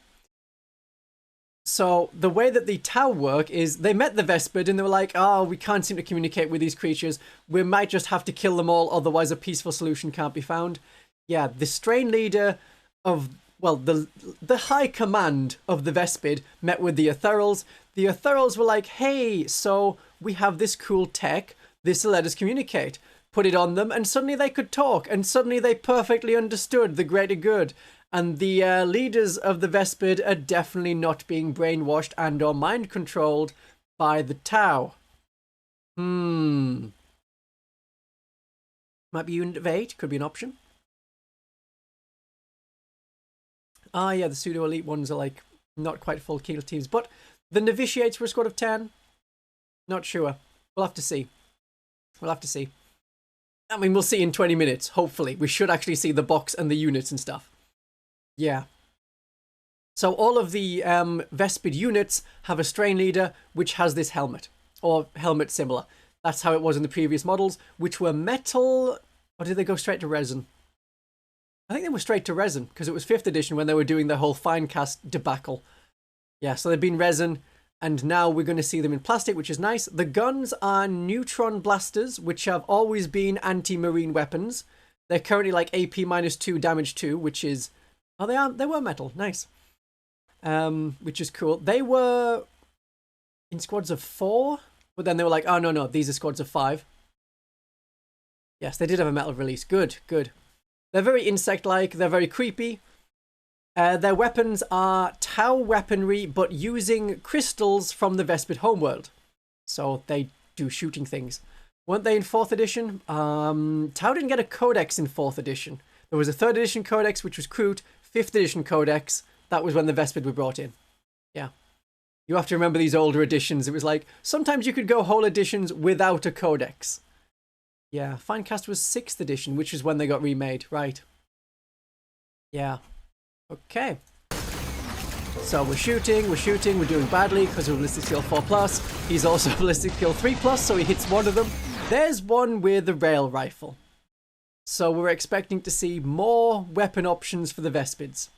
So the way that the Tau work is they met the Vespid and they were like, oh, we can't seem to communicate with these creatures. We might just have to kill them all, otherwise a peaceful solution can't be found. Yeah, the strain leader of, well, the high command of the Vespid met with the Ethereals. The Ethereals were like, hey, so we have this cool tech. This will let us communicate. Put it on them and suddenly they could talk. And suddenly they perfectly understood the greater good. And the leaders of the Vespid are definitely not being brainwashed and or mind controlled by the Tau. Might be unit of 8, could be an option. Ah, yeah, the pseudo-elite ones are like not quite full kill teams. But the novitiates were a squad of 10. Not sure. We'll have to see. We'll have to see. I mean, we'll see in 20 minutes, hopefully. We should actually see the box and the units and stuff. Yeah. So all of the Vespid units have a strain leader, which has this helmet. Or helmet similar. That's how it was in the previous models, which were metal... Or did they go straight to resin? I think they were straight to resin, because it was 5th edition when they were doing the whole fine cast debacle. Yeah, so they've been resin, and now we're going to see them in plastic, which is nice. The guns are neutron blasters, which have always been anti-marine weapons. They're currently like AP-2, damage 2, which is... Oh, they were metal. Nice. Which is cool. They were in squads of 4, but then they were like, oh, no, these are squads of 5. Yes, they did have a metal release. Good, good. They're very insect-like. They're very creepy. Their weapons are Tau weaponry, but using crystals from the Vespid homeworld. So they do shooting things. Weren't they in 4th edition? Tau didn't get a codex in 4th edition. There was a 3rd edition codex, which was Kroot. 5th edition codex, that was when the Vespid were brought in. Yeah. You have to remember these older editions. It was like, sometimes you could go whole editions without a codex. Yeah, Finecast was 6th edition, which is when they got remade. Right. Yeah. Okay. So we're shooting, we're doing badly because we're ballistic skill 4+. He's also ballistic skill 3+, so he hits one of them. There's one with the rail rifle. So we're expecting to see more weapon options for the Vespids.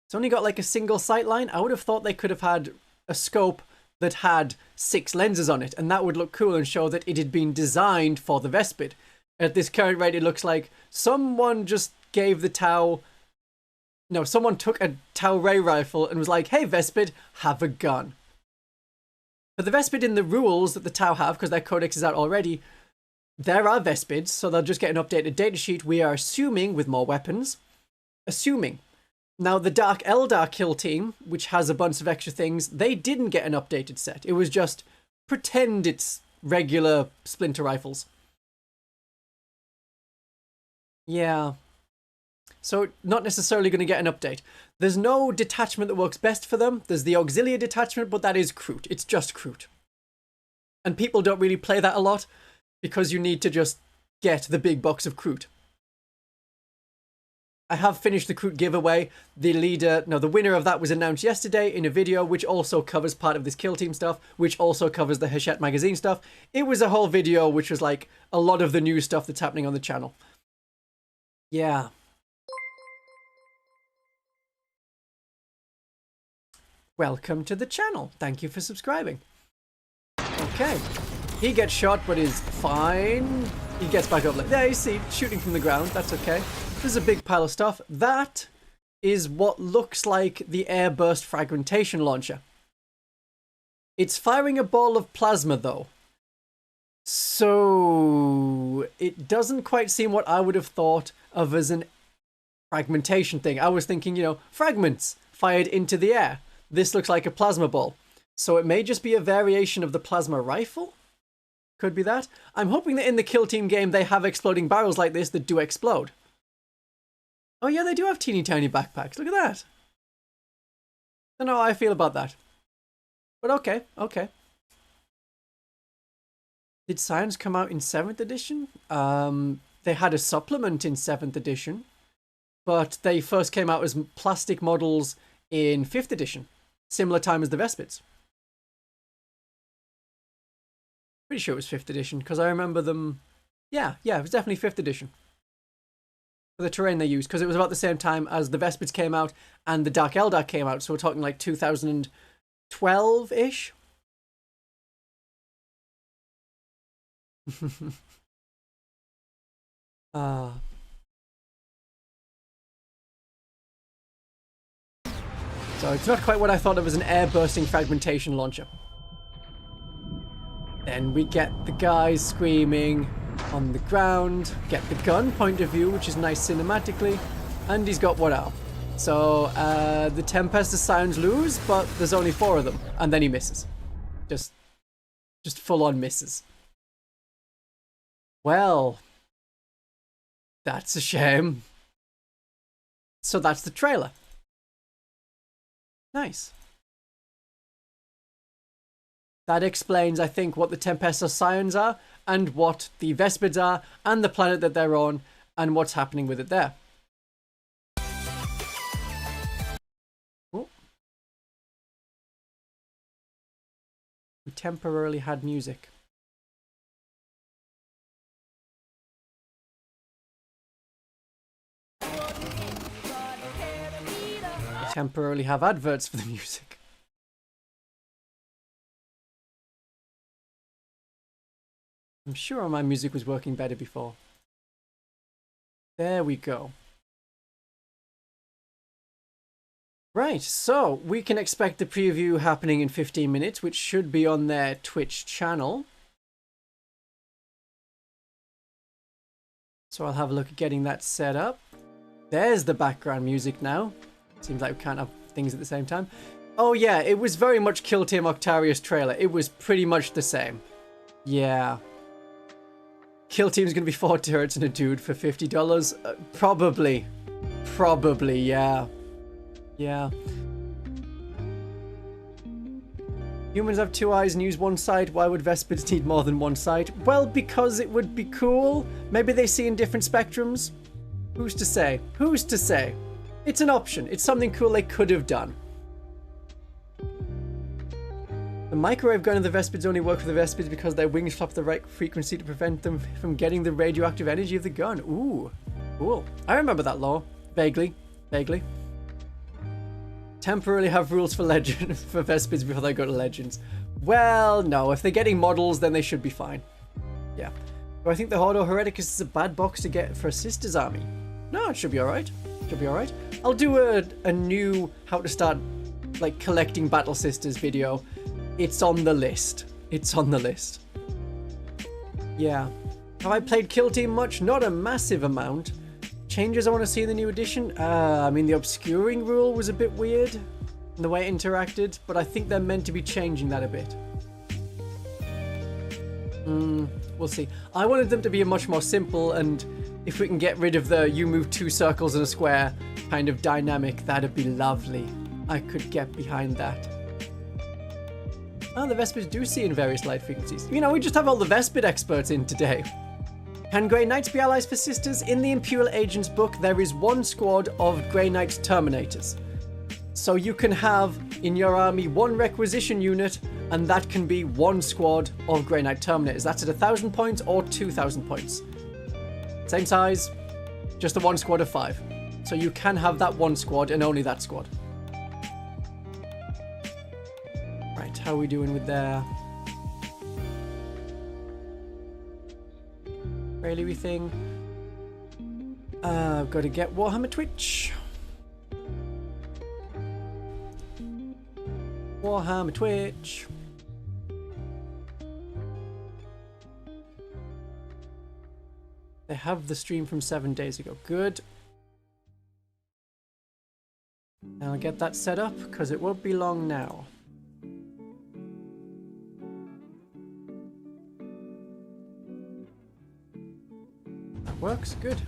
It's only got like a single sightline. I would have thought they could have had a scope that had 6 lenses on it, and that would look cool and show that it had been designed for the Vespid. At this current rate, it looks like someone just gave the Tau... No, someone took a Tau ray rifle and was like, hey, Vespid, have a gun. For the Vespid in the rules that the Tau have, because their codex is out already, there are Vespids, so they'll just get an updated datasheet. We are assuming with more weapons. Assuming. Now, the Dark Eldar kill team, which has a bunch of extra things, they didn't get an updated set. It was just pretend it's regular splinter rifles. Yeah. So, not necessarily going to get an update. There's no detachment that works best for them. There's the auxiliary detachment, but that is Kroot. It's just Kroot. And people don't really play that a lot because you need to just get the big box of Kroot. I have finished the Kroot giveaway. The winner of that was announced yesterday in a video, which also covers part of this kill team stuff, which also covers the Hachette magazine stuff. It was a whole video, which was like a lot of the new stuff that's happening on the channel. Yeah. Welcome to the channel. Thank you for subscribing. Okay. He gets shot, but is fine. He gets back up like, there you see, shooting from the ground. That's okay. There's a big pile of stuff. That is what looks like the airburst fragmentation launcher. It's firing a ball of plasma, though. So it doesn't quite seem what I would have thought of as an fragmentation thing. I was thinking, you know, fragments fired into the air. This looks like a plasma ball. So it may just be a variation of the plasma rifle? Could be that. I'm hoping that in the kill team game they have exploding barrels like this that do explode. Oh yeah, they do have teeny tiny backpacks. Look at that. I don't know how I feel about that. But okay, okay. Did Scions come out in 7th edition? They had a supplement in 7th edition. But they first came out as plastic models in 5th edition. Similar time as the Vespids. Pretty sure it was 5th edition, because I remember them... Yeah, it was definitely 5th edition. For the terrain they used, because it was about the same time as the Vespids came out and the Dark Eldar came out, so we're talking like 2012-ish? So it's not quite what I thought of as an air-bursting fragmentation launcher. Then we get the guys screaming on the ground, get the gun point of view, which is nice cinematically, and he's got one arm. So the Tempestus Scions lose, but there's only 4 of them, and then he misses. Just full-on misses. Well, that's a shame. So that's the trailer. Nice. That explains, I think, what the Tempestus Scions are, and what the Vespids are, and the planet that they're on, and what's happening with it there. Oh. We temporarily had music. Temporarily have adverts for the music. I'm sure my music was working better before. There we go. Right, so we can expect the preview happening in 15 minutes, which should be on their Twitch channel. So I'll have a look at getting that set up. There's the background music now. Seems like we can't have things at the same time. Oh yeah, it was very much Kill Team Octarius trailer. It was pretty much the same. Yeah. Kill team's gonna be 4 turrets and a dude for $50. Probably. Probably, yeah. Yeah. Humans have 2 eyes and use one sight. Why would Vespids need more than one sight? Well, because it would be cool. Maybe they see in different spectrums. Who's to say? Who's to say? It's an option. It's something cool they could have done. The microwave gun of the Vespids only work for the Vespids because their wings flop the right frequency to prevent them from getting the radioactive energy of the gun. Ooh, cool. I remember that law. Vaguely. Vaguely. Temporarily have rules for legend for Vespids before they go to legends. Well, no. If they're getting models, then they should be fine. Yeah. Do I think the Horde or Hereticus is a bad box to get for a sister's army? No, it should be alright. Should be alright. I'll do a new how to start like collecting battle sisters video. It's on the list. It's on the list. Yeah. Have I played Kill Team much? Not a massive amount. Changes I want to see in the new edition? I mean, the obscuring rule was a bit weird in the way it interacted, but I think they're meant to be changing that a bit. We'll see. I wanted them to be much more simple, and if we can get rid of the you move 2 circles in a square kind of dynamic, that'd be lovely. I could get behind that. Oh, the Vespids do see in various light frequencies. You know, we just have all the Vespid experts in today. Can Grey Knights be allies for sisters? In the Imperial Agents book, there is 1 squad of Grey Knights Terminators. So you can have in your army 1 requisition unit, and that can be 1 squad of Grey Knight Terminators. That's at 1,000 points or 2,000 points. Same size, just the 1 squad of 5. So you can have that 1 squad and only that squad. Right, how are we doing with their Rayleigh thing? I've got to get Warhammer Twitch. Warhammer Twitch. They have the stream from 7 days ago. Good. I'll get that set up because it won't be long now. That works. Good.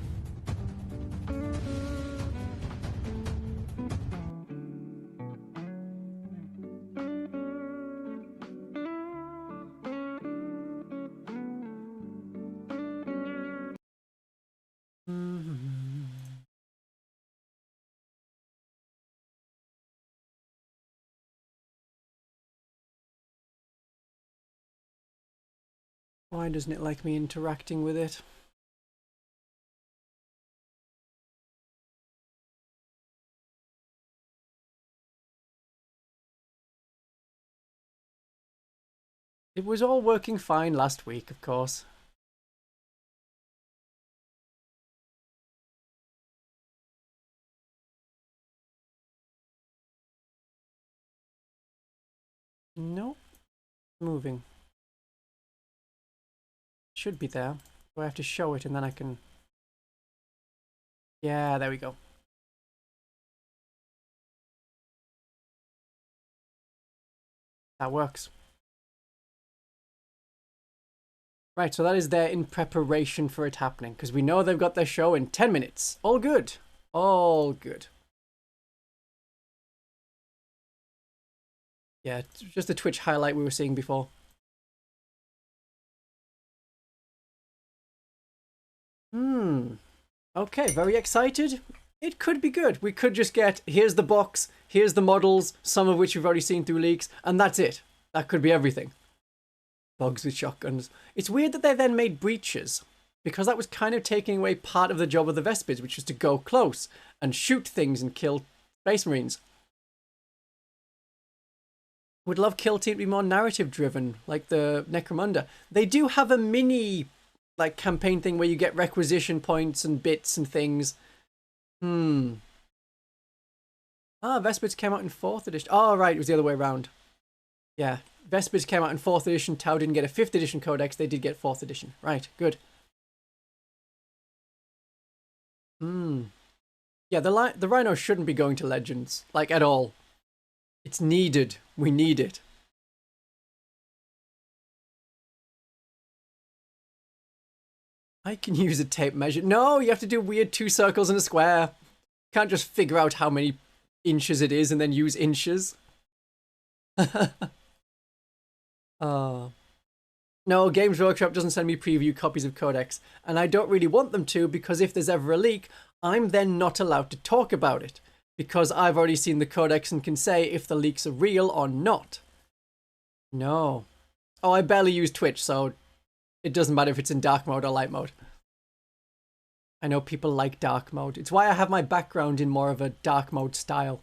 Why doesn't it like me interacting with it? It was all working fine last week, of course. Nope. Moving. Should be there. Do I have to show it and then I can... Yeah, there we go. That works. Right, so that is there in preparation for it happening, because we know they've got their show in 10 minutes. All good. All good. Yeah, just the Twitch highlight we were seeing before. Okay, very excited. It could be good. We could just get, here's the box, here's the models, some of which we've already seen through leaks, and that's it. That could be everything. Bugs with shotguns. It's weird that they then made breaches, because that was kind of taking away part of the job of the Vespids, which was to go close and shoot things and kill Space Marines. Would love Kill Team to be more narrative driven, like the Necromunda. They do have a mini like campaign thing where you get requisition points and bits and things. Ah, Vespids came out in 4th edition. Oh, right, it was the other way around. Yeah, Vespids came out in 4th edition. Tau didn't get a 5th edition codex. They did get 4th edition. Right, good. Yeah, the Rhino shouldn't be going to Legends, like, at all. It's needed. We need it. I can use a tape measure. No, you have to do weird 2 circles and a square. Can't just figure out how many inches it is and then use inches. Oh. No, Games Workshop doesn't send me preview copies of codecs, and I don't really want them to, because if there's ever a leak, I'm then not allowed to talk about it, because I've already seen the codecs and can say if the leaks are real or not. No. Oh, I barely use Twitch, so it doesn't matter if it's in dark mode or light mode. I know people like dark mode. It's why I have my background in more of a dark mode style.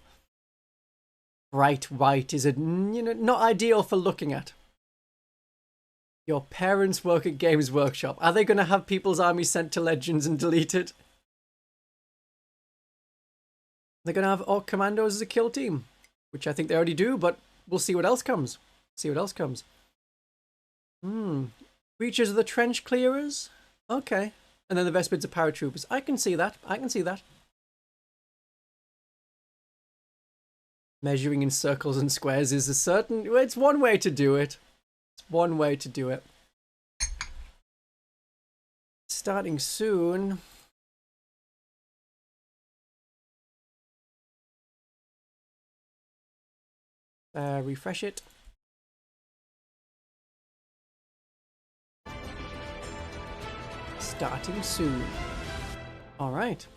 Bright white is not ideal for looking at. Your parents work at Games Workshop. Are they going to have People's Army sent to Legends and deleted? They're going to have Orc Commandos as a kill team, which I think they already do, but we'll see what else comes. Creatures of the Trench Clearers? Okay. And then the Vespids are paratroopers. I can see that. Measuring in circles and squares is it's one way to do it. Starting soon. Refresh it. Starting soon. All right.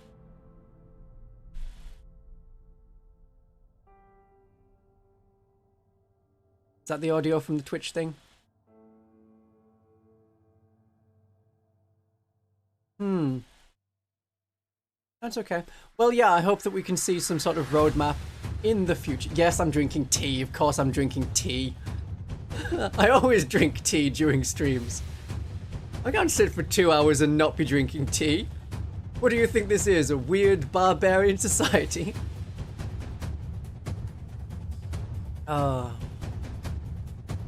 Is that the audio from the Twitch thing? That's okay. Well, yeah, I hope that we can see some sort of roadmap in the future. Yes, I'm drinking tea. Of course I'm drinking tea. I always drink tea during streams. I can't sit for 2 hours and not be drinking tea. What do you think this is? A weird barbarian society?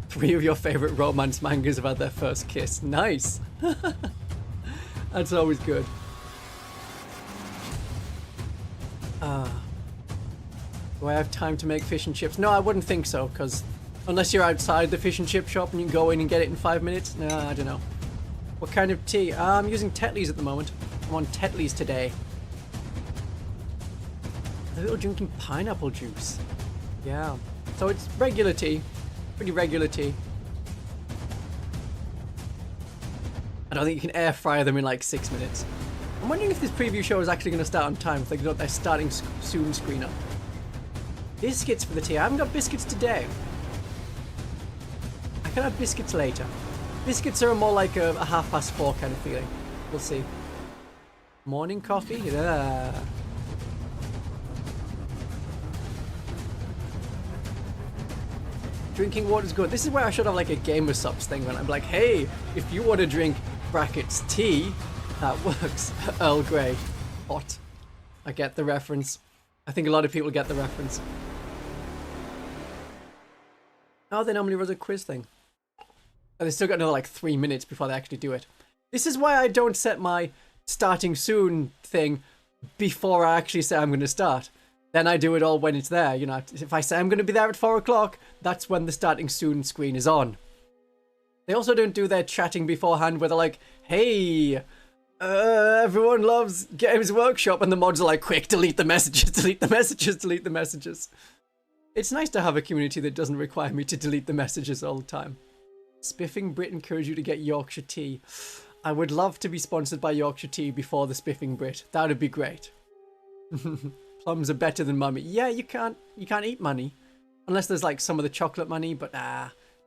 Three of your favorite romance mangas have had their first kiss. Nice. That's always good. Do I have time to make fish and chips? No, I wouldn't think so, because unless you're outside the fish and chip shop and you can go in and get it in 5 minutes. No, I don't know. What kind of tea? I'm using Tetley's at the moment. I'm on Tetley's today. A little drinking pineapple juice. Yeah. So it's regular tea. Pretty regular tea. I don't think you can air fry them in like 6 minutes. I'm wondering if this preview show is actually going to start on time, if they got their starting soon screen up. Biscuits for the tea. I haven't got biscuits today. I can have biscuits later. Biscuits are more like a 4:30 kind of feeling. We'll see. Morning coffee? Yeah. Drinking water is good. This is where I should have like a Gamer Subs thing when I'm like, hey, if you want to drink brackets tea, that works. Earl Grey. Hot. I get the reference. I think a lot of people get the reference. Oh, they normally run a quiz thing. And they still got another like 3 minutes before they actually do it. This is why I don't set my starting soon thing before I actually say I'm going to start. Then I do it all when it's there. You know, if I say I'm going to be there at 4 o'clock, that's when the starting soon screen is on. They also don't do their chatting beforehand where they're like, hey, everyone loves Games Workshop, and the mods are like, quick, delete the messages, delete the messages, delete the messages. It's nice to have a community that doesn't require me to delete the messages all the time. Spiffing Brit encourage you to get Yorkshire tea. I would love to be sponsored by Yorkshire tea before the Spiffing Brit. That would be great. Plums are better than money. Yeah, you can't eat money. Unless there's like some of the chocolate money, but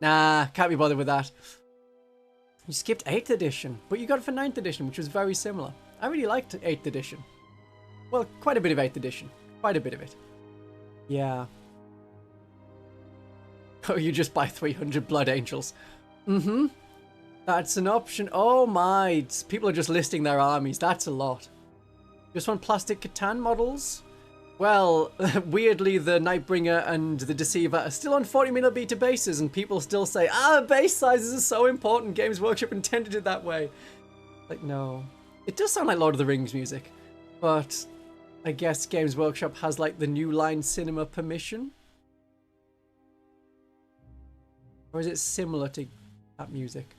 nah, can't be bothered with that. You skipped 8th edition, but you got it for 9th edition, which was very similar. I really liked 8th edition. Well, quite a bit of 8th edition. Quite a bit of it. Yeah. Oh, you just buy 300 Blood Angels. Mm-hmm. That's an option. Oh my, people are just listing their armies. That's a lot. Just want plastic Catan models? Well, weirdly, the Nightbringer and the Deceiver are still on 40mm beta bases, and people still say, base sizes are so important. Games Workshop intended it that way. Like, no. It does sound like Lord of the Rings music, but I guess Games Workshop has like the New Line Cinema permission? Or is it similar to that music?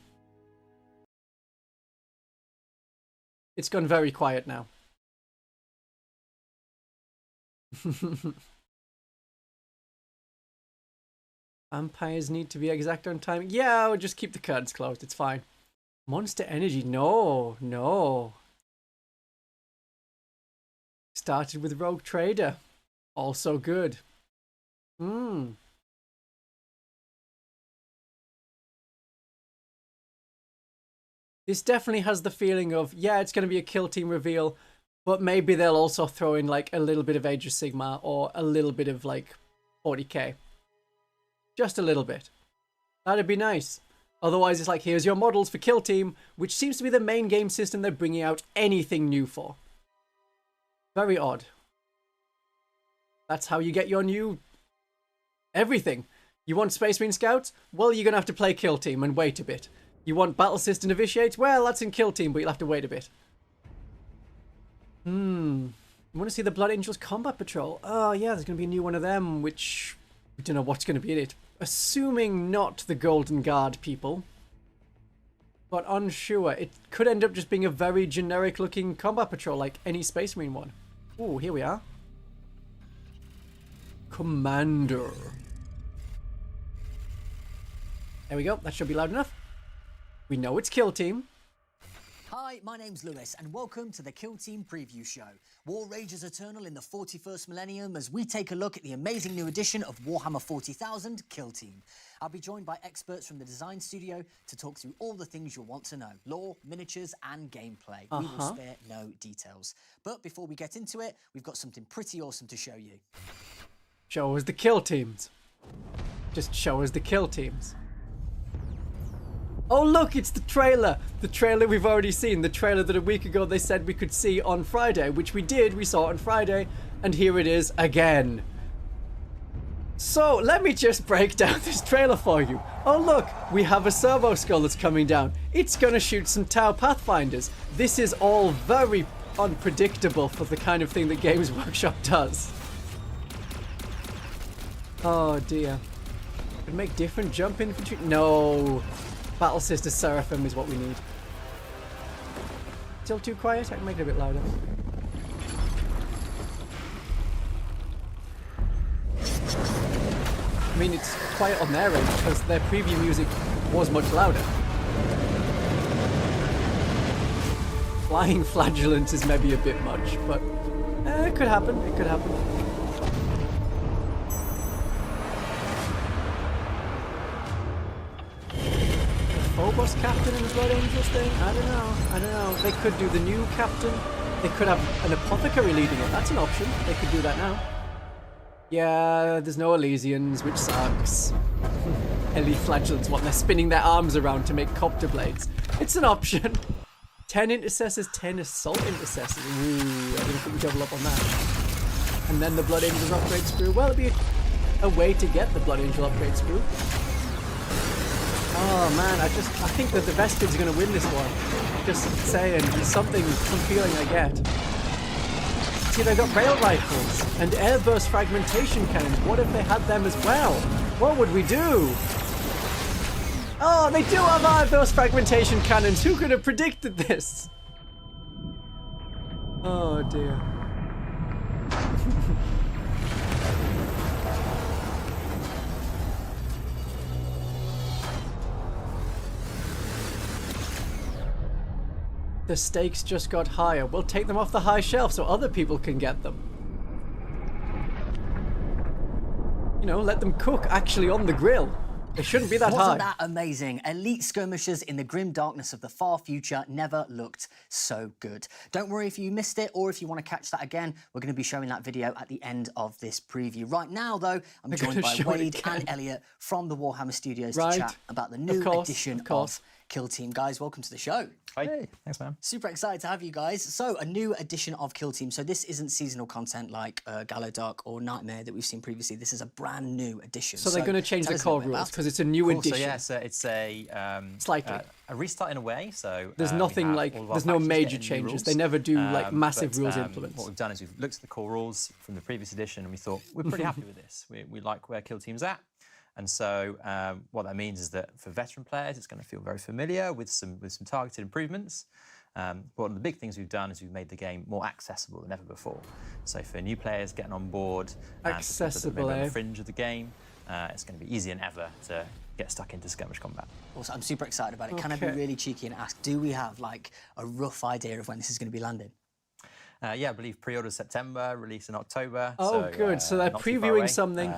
It's gone very quiet now. Vampires need to be exact on timing. Yeah, we'll just keep the curtains closed. It's fine. Monster Energy. No, no. Started with Rogue Trader. Also good. This definitely has the feeling of, yeah, it's going to be a kill team reveal, but maybe they'll also throw in like a little bit of Age of Sigmar or a little bit of like 40k. Just a little bit. That'd be nice. Otherwise, it's like, here's your models for kill team, which seems to be the main game system they're bringing out anything new for. Very odd. That's how you get your new everything. You want Space Marine Scouts? Well, you're going to have to play kill team and wait a bit. You want Battle System Novitiates? Well, that's in kill team, but you'll have to wait a bit. I want to see the Blood Angels Combat Patrol. Oh, yeah, there's going to be a new one of them, which we don't know what's going to be in it. Assuming not the Golden Guard people. But unsure. It could end up just being a very generic looking Combat Patrol, like any Space Marine one. Oh, here we are. Commander. There we go. That should be loud enough. We know it's kill team. Hi, my name's Lewis, and welcome to the Kill Team Preview Show. War rages eternal in the 41st millennium as we take a look at the amazing new edition of Warhammer 40,000 Kill Team. I'll be joined by experts from the design studio to talk through all the things you'll want to know. Lore, miniatures, and gameplay. We will spare no details. But before we get into it, we've got something pretty awesome to show you. Show us the kill teams. Just show us the kill teams. Oh look, it's the trailer! The trailer we've already seen. The trailer that a week ago they said we could see on Friday, which we did. We saw it on Friday, and here it is again. So, let me just break down this trailer for you. Oh look, we have a servo skull that's coming down. It's gonna shoot some Tau Pathfinders. This is all very unpredictable for the kind of thing that Games Workshop does. Oh dear. Could make different jump infantry? No. Battle Sister Seraphim is what we need. Still too quiet? I can make it a bit louder. I mean, it's quiet on their end because their preview music was much louder. Flying Flagellant is maybe a bit much, but it could happen. It could happen. Phobos captain in the Blood Angels thing? I don't know. They could do the new captain. They could have an apothecary leading it. That's an option. They could do that now. Yeah, there's no Elysians, which sucks. Elite Flagellants, what? They're spinning their arms around to make copter blades. It's an option. 10 intercessors, 10 assault intercessors. Ooh, I don't think we double up on that. And then the Blood Angels upgrade sprue. Well, it'd be a way to get the Blood Angel upgrade sprue. Oh man, I think that the Vespids are going to win this one. Just saying, some feeling I get. See, they've got rail rifles and airburst fragmentation cannons. What if they had them as well? What would we do? Oh, they do have airburst fragmentation cannons. Who could have predicted this? Oh dear. The stakes just got higher. We'll take them off the high shelf so other people can get them. You know, let them cook actually on the grill. They shouldn't be that high. Wasn't that amazing? Elite skirmishers in the grim darkness of the far future never looked so good. Don't worry if you missed it or if you want to catch that again. We're going to be showing that video at the end of this preview. Right now, though, I'm joined by Wade and Elliot from the Warhammer Studios to chat about the new edition of Kill Team. Guys, welcome to the show. Hi. Hey, thanks, man. Super excited to have you guys. So, a new edition of Kill Team. So this isn't seasonal content like Gallo Dark or Nightmare that we've seen previously. This is a brand new edition. So they're going to change the core rules because it's a new edition. So yeah, so it's a restart in a way. So there's nothing like there's no major changes. They never do like massive rules implements. What we've done is we've looked at the core rules from the previous edition and we thought we're pretty happy with this. We like where Kill Team's at. And so what that means is that for veteran players, it's going to feel very familiar with some targeted improvements. But one of the big things we've done is we've made the game more accessible than ever before. So for new players getting on board, accessible, on the fringe of the game, it's going to be easier than ever to get stuck into skirmish combat. Also, I'm super excited about it. Can I be really cheeky and ask, do we have like a rough idea of when this is going to be landing? Yeah, I believe pre-order September, release in October. Oh, so, good. So they're not too far previewing away. something.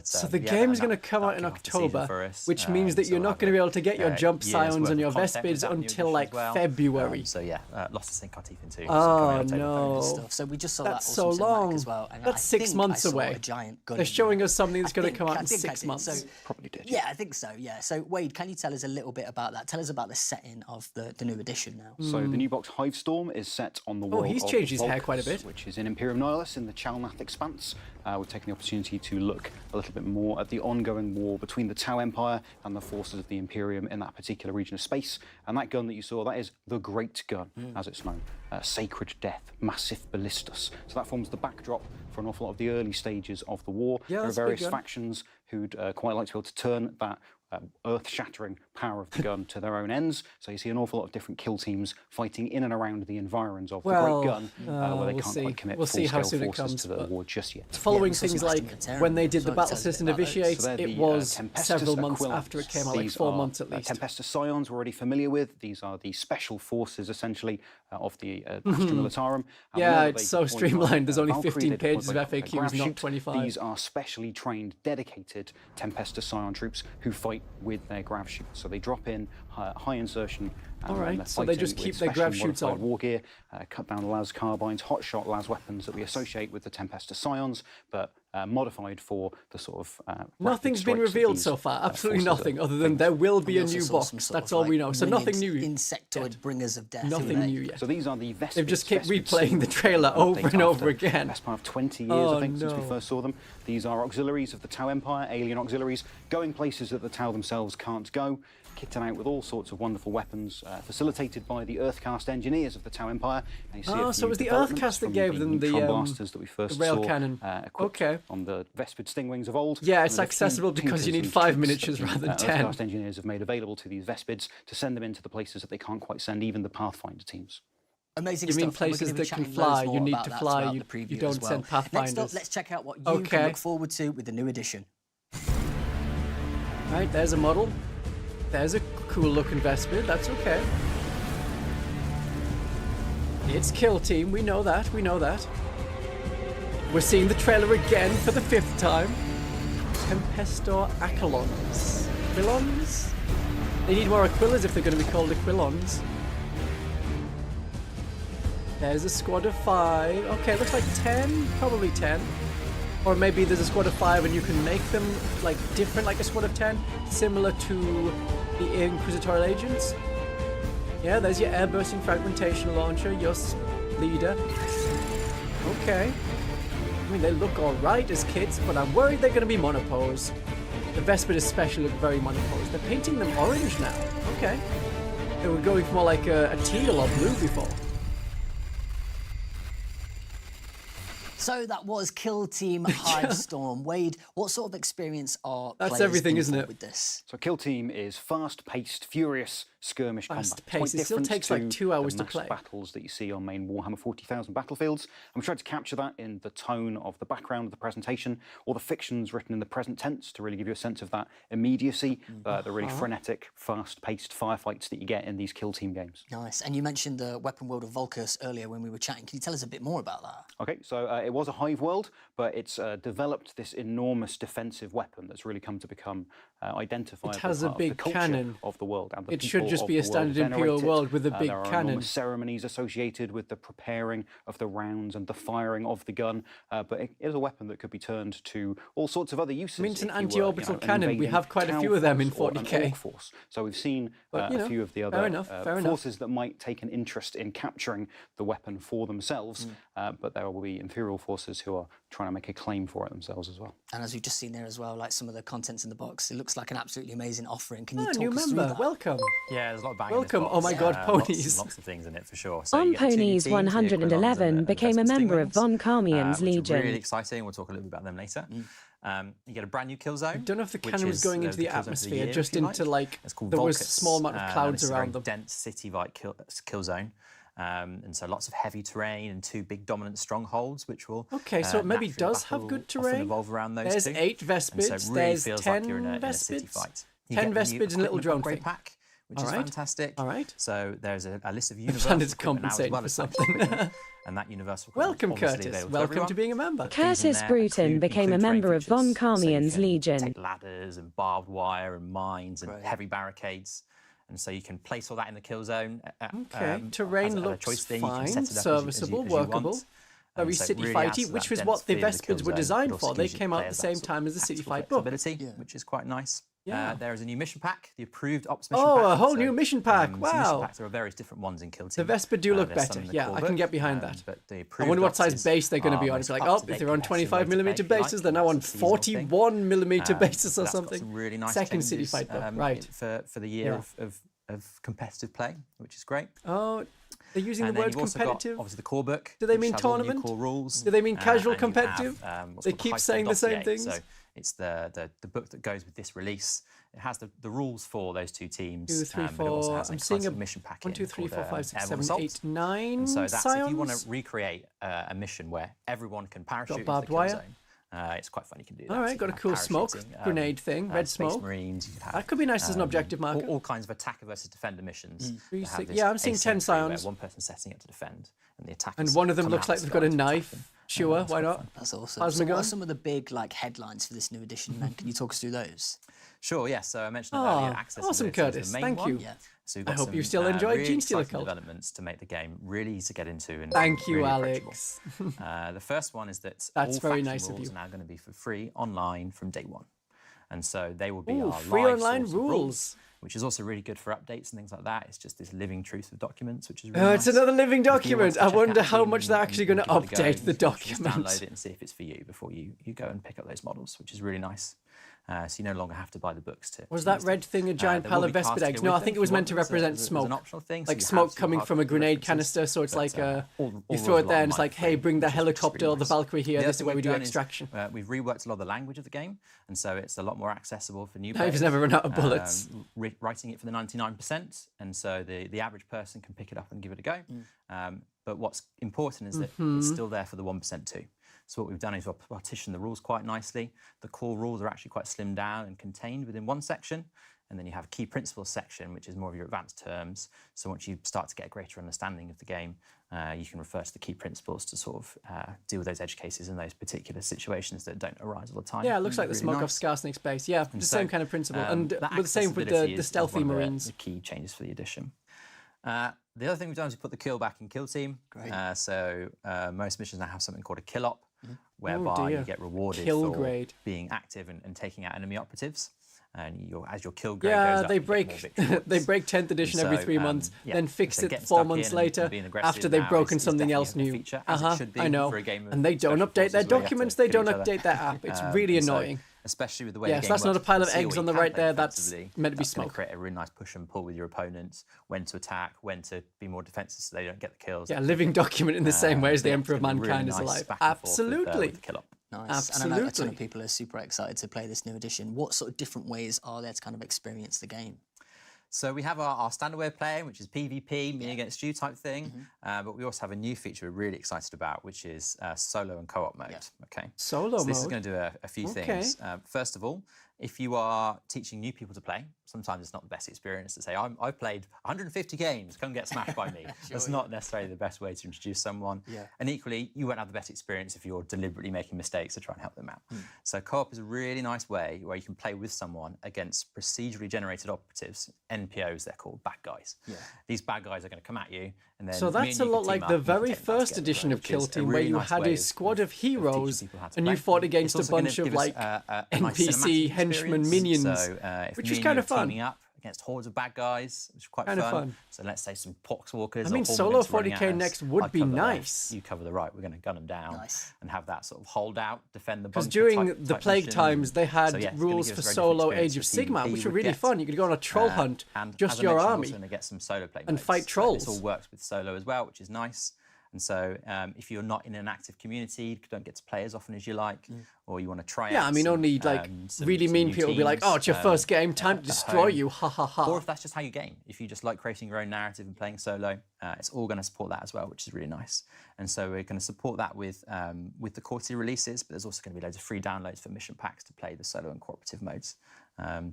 So the yeah, game's that- going to come that'll out in kick off the season October, for us. which means that So you're we'll not going to be able to get your jump year's scions worth and your of content with Vespids that new until edition like as well. February. So yeah, lots to sink our teeth into. Oh, no. Stuff. So we just saw That's that so awesome cinematic long. as well. And That's I 6 think months I saw away. A giant gun They're in showing there. us something that's I going to think- come out I in think I 6 did. months. So, Probably did. yeah, I think so, yeah. So, Wade, can you tell us a little bit about that? Tell us about the setting of the new edition now. So the new box Hivestorm is set on the world he's of changed his hair Volkus, quite a bit. which is in Imperial Nihilus in the Chalnath Expanse. We've taken the opportunity to look a little bit more at the ongoing war between the Tau Empire and the forces of the Imperium in that particular region of space. And that gun that you saw, that is the Great Gun, as it's known. Sacred Death, Massif Ballistus. So that forms the backdrop for an awful lot of the early stages of the war. Yeah, there are that's a big various gun. factions who'd quite like to be able to turn that earth-shattering power of the gun to their own ends. So you see an awful lot of different kill teams fighting in and around the environs of the Well, Great Gun, where they we'll can't see. quite commit We'll see how full-scale soon it forces comes, to the but- war just yet. Following we saw things some like Estimate when they did Terran. the battle Tell us a bit system about those. Initiates, So they're it the, was Tempestus several months Aquillon. after it came out, like These 4 are, months at least. Tempestus Scions we're already familiar with. These are the special forces, essentially, of the Astra Militarum. And we know Yeah, that it's they so deploy by, streamlined. There's only Valkyrie, 15 they deploy pages of by FAQs, grav not chute. 25. These are specially trained, dedicated Tempestus Scion troops who fight with their grav shoots. So they drop in, high insertion. And All right, they're so they fighting just with keep their grav specially shoots modified on. war gear, cut down las carbines, hot shot las weapons that we associate with the Tempestus Scions, but modified for the sort of rapid Nothing's been strikes that revealed these, so far. Absolutely forces are nothing, other than famous there for. will be We a also new saw box. some sort That's of, all we like, know. So winged nothing new. Insectoid bringers of death. Nothing who they- new yet. So these are the Vespids. They've just kept Vespids replaying the Stingwings. trailer over Update and over after again. Best part of 20 years, Oh, I think, since we no. first saw them. These are auxiliaries of the Tau Empire, alien auxiliaries, going places that the Tau themselves can't go, kitted out with all sorts of wonderful weapons, facilitated by the Earthcast engineers of the Tau Empire. And you see Oh, a so few it was the developments Earthcast that from gave them the, neutron blasters that we first rail saw, cannon. equipped Okay. on the Vespid Stingwings of old. Yeah, And it's there's a few accessible because you tinkers need and 5 tweaks miniatures that the, rather than 10. Earthcast engineers have made available to these Vespids to send them into the places that they can't quite send even the Pathfinder teams. Amazing You mean stuff. and we're places gonna be that can chatting fly, loads you more need about to that fly, throughout you- the preview you don't as well. send Next Pathfinders. up, let's check out what you Okay. can look forward to with the new edition. Right, there's a model. There's a cool looking Vespid. That's okay. It's Kill Team. We know that. We know that. We're seeing the trailer again for the 5th time. Tempestus Aquillons. Aquillons? They need more Aquillas if they're going to be called Aquillons. There's a squad of 5. Okay, looks like 10. Probably 10. Or maybe there's a squad of 5 and you can make them like different, like a squad of 10, similar to the Inquisitorial Agents. Yeah, there's your air-bursting fragmentation launcher, your leader. Okay. I mean, they look alright as kits, but I'm worried they're going to be monopose. The Vespid especially look very monopose. They're painting them orange now. Okay. They were going for more like a teal or blue before. So that was Kill Team Hivestorm. Wade, what sort of experience are That's players everything, in isn't for it? with this? So Kill Team is fast-paced, furious skirmish combat. It's quite Fast-paced. It still different takes, like, to 2 hours the to mass play. battles that you see on main Warhammer 40,000 battlefields. And we tried to capture that in the tone of the background of the presentation, or the fictions written in the present tense to really give you a sense of that immediacy, the really frenetic, fast-paced firefights that you get in these Kill Team games. Nice. And you mentioned the weapon world of Volkus earlier when we were chatting. Can you tell us a bit more about that? Okay, so it was a hive world, but it's developed this enormous defensive weapon that's really come to become identifiable It has a part of big the culture cannon. of the world. And the It should people just of be a the world standard venerate Imperial it. world with a big There are cannon. enormous ceremonies associated with the preparing of the rounds and the firing of the gun, but it is a weapon that could be turned to all sorts of other uses. I mean, it's an if you were, anti-orbital an cannon. We invading have quite a Tau few of them in force or an 40K. Orc force. So we've seen But, you a know, few of the fair other enough, fair enough. forces that might take an interest in capturing the weapon for themselves, but there will be Imperial forces who are trying to make a claim for it themselves as well. And as we've just seen there as well, like some of the contents in the box, it looks like an absolutely amazing offering. Can you talk New us through member, that? welcome. Yeah, there's a lot of banging. Welcome, oh my god, ponies. Lots of things in it for sure. So On you get 2 new Ponies teams, the Aquillons 111 and became a Vespid member of Stingwings, von Carmian's which are Legion. really exciting. We'll talk a little bit about them later. You get a brand new kill zone. I don't know if the which cannon was is going into the kill zone for the atmosphere, year, just if you into It's called there was a Vulcus, small amount of and clouds it's a around very them. dense city-like kill zone. And so lots of heavy terrain and 2 big dominant strongholds, which will Okay, so it maybe naturally does have battle, good often terrain. evolve around those There's 2. 8 And so Vespids, it really there's feels 10 like you're in a city Vespids. fight. You 10 get the new Vespids and a little equipment drone upgrade thing. pack, which is Alright. fantastic. Alright. So there's a list of universal Planet's equipment now as compensating well for as types of something. equipment, and that universal equipment Welcome, obviously Curtis. available Welcome to everyone. being a member. Things in Curtis there Bruton became a include terrain member of von features, so you Carmian's can Legion. Take ladders and barbed wire and mines and Great. heavy barricades. And so you can place all that in the kill zone. Okay, terrain as a looks choice thing. You can fine, set it up as serviceable, you want. workable. Very So it city really adds fighty, to which that was dense what the feel of the kill Vespids were zone, designed but also for. They gives you came out at the players that same sort of time as the city tactical fight book. flexibility, Yeah. which is quite nice. Yeah. There is a new mission pack, the approved ops mission pack. Oh, a whole So, new mission pack! so Wow. mission packs, there are various different ones in Kill The Team. Vespid do look There's some better. in the Yeah, core I can book, get behind that. but the I approved wonder what size ops base they're going to are be on. most It's like, oh, if up-to-date they're on competitive 25 way to millimeter play, if you bases, like. they're now on That's a seasonal thing. 41 millimeter bases or That's got something. some really nice Second city changes, fight book, right? For the year Yeah. of competitive play, which is great. Oh, they're using And the then word you've also competitive. got, obviously, the core book. Do they which mean has all new tournament? core rules. Do they mean casual and you have, competitive? what's They called keep Hivestorm saying the same dossier. things. So it's the book that goes with this release. It has the rules for those 2 teams. 2, 3, but it also 4. has an I'm seeing a exciting mission pack 1, 2, 3, called, 4, 5, 6, Airborne 7, Assault. 8, 9 And so that's if you want Scions. to recreate a mission where everyone can parachute into the barbed kill wire. zone. It's quite fun. You can do that. All right, So you got a can cool have smoke parachuting, grenade thing, red Space smoke. Marines. You could have, That could be nice as an objective marker. all kinds of attacker versus defender missions. Three, that have six- this yeah, I'm seeing 10 asymmetry where Scions. one person's setting up to defend, and the attackers. And one of them come looks out like and they've got a start knife. attacking. Sure, That's why quite not? fun. That's awesome. Plasma So what gun? are some of the big headlines for this new edition? Then can you talk us through those? Sure, yes. So I mentioned Ah, earlier accessibility awesome, is Curtis. the main Thank one. you. Yeah. So we've I got hope some, you still enjoyed really Gene Stealer exciting Cult. developments to make the game really easy to get into and Thank you, really approachable. Alex. The first one is that That's all very faction nice of rules you. are now going to be for free online from day 1. And so they will be Ooh, our free live online source of rules. which is also really good for updates and things like that. It's just this living truth of documents, which is really Oh, nice. it's another living If you want document. to I check wonder out how Team much they're and- actually and going to give it a go, update the you can just document. download it and see if it's for you before you go and pick up those models, which is really nice. So you no longer have to buy the books to. Was to that use red them. thing a giant There pile will of be Vespid cards to eggs? go No, with I think them it was if you meant to want them. represent There's smoke. an optional thing, so Like you have smoke some coming hard from a grenade references, canister, so it's but, like all you rules throw are it there and it's online like, for hey, free, bring the which is really helicopter or the nice. Valkyrie here. The This is other where thing we do we've done is, extraction. we've reworked a lot of the language of the game, and so it's a lot more accessible for new Now he's players. never run out of bullets. Writing it for the 99%, and so the average person can pick it up and give it a go. But what's important is that Mm-hmm. it's still there for the 1% too. So what we've done is we've partitioned the rules quite nicely. The core rules are actually quite slimmed down and contained within one section. And then you have a key principles section, which is more of your advanced terms. So once you start to get a greater understanding of the game, you can refer to the key principles to sort of deal with those edge cases and those particular situations that don't arise all the time. Yeah, it looks like the Really smoke off nice. Skarsnik base. Yeah, the So, same kind of principle. And that with the same with accessibility the is stealthy one of Marines. the key changes for the edition. The other thing we've done is we put the kill back in Kill Team. Great. So most missions now have something called a kill op, whereby dear. you get rewarded Kill for grade. being active and taking out enemy operatives. And as your kill grade goes Yeah, up, they you get more break victory they points. break 10th edition every So, 3 months, yeah, then fix so it getting 4 stuck months in and later being aggressive after they've now broken is something definitely else a new. feature, as it should be I know. for a game of And they don't special update their forces where you have to documents, they kill don't each other. update their app. It's really And so, annoying. especially with the way Yes, the game that's not works a pile with of the eggs COE on the can right play there, that's effectively. meant to be That's gonna smoke. create a really nice push and pull with your opponents, when to attack, when to be more defensive so they don't get the kills. Yeah, living document in the same way as the Yeah, Emperor of it's gonna be really Mankind is nice alive. back and forth with, Absolutely. with the kill up. Nice. And I know a ton Absolutely. of people are super excited to play this new edition. What sort of different ways are there to kind of experience the game? So we have our standard way of playing, which is PvP, me against you type thing. But we also have a new feature we're really excited about, which is solo and co-op mode. Yeah. Okay. Solo So this is mode. going to do a few Okay. things. First of all, if you are teaching new people to play, sometimes it's not the best experience to say, I've played 150 games, come get smashed by me. That's not necessarily the best way to introduce someone. Yeah. And equally, you won't have the best experience if you're deliberately making mistakes to try and help them out. So co-op is a really nice way where you can play with someone against procedurally generated operatives, NPOs they're called, bad guys. These bad guys are going to come at you, and then So me that's a and you lot can like team the up and very take them first together, edition of which Kill is a Team, where really you nice had way a of squad of teaching heroes people how to and you play. fought It's against a also gonna bunch of give us like a nice NPC cinematic henchmen experience. minions, So, if which me was and kind you of are fun. teaming up against hordes of bad guys, which is quite Kinda fun. So let's say some poxwalkers. I mean, or solo Hornets running at 40k us. next would I be cover the left, nice. you cover the right. We're going to gun them down Nice. and have that sort of hold out, defend the bunker. Because during type- the type Plague mission. times, they had So, yeah, it's gonna rules give for us a very solo different Age of experience Sigmar, that which PvP are really would fun. get. You could go on a troll hunt, And just as I your mentioned, army. also going to get some solo play and modes. fight So trolls. this all works with solo as well, which is nice. And so if you're not in an active community, you don't get to play as often as you like, or you want to try out. Yeah, I mean, some, only like some really mean new people will be like, teams, "Oh, it's your first game, time to at destroy home. you, ha ha ha." Or if that's just how you game. If you just like creating your own narrative and playing solo, it's all going to support that as well, which is really nice. And so we're going to support that with the quarterly releases, but there's also going to be loads of free downloads for mission packs to play the solo and cooperative modes.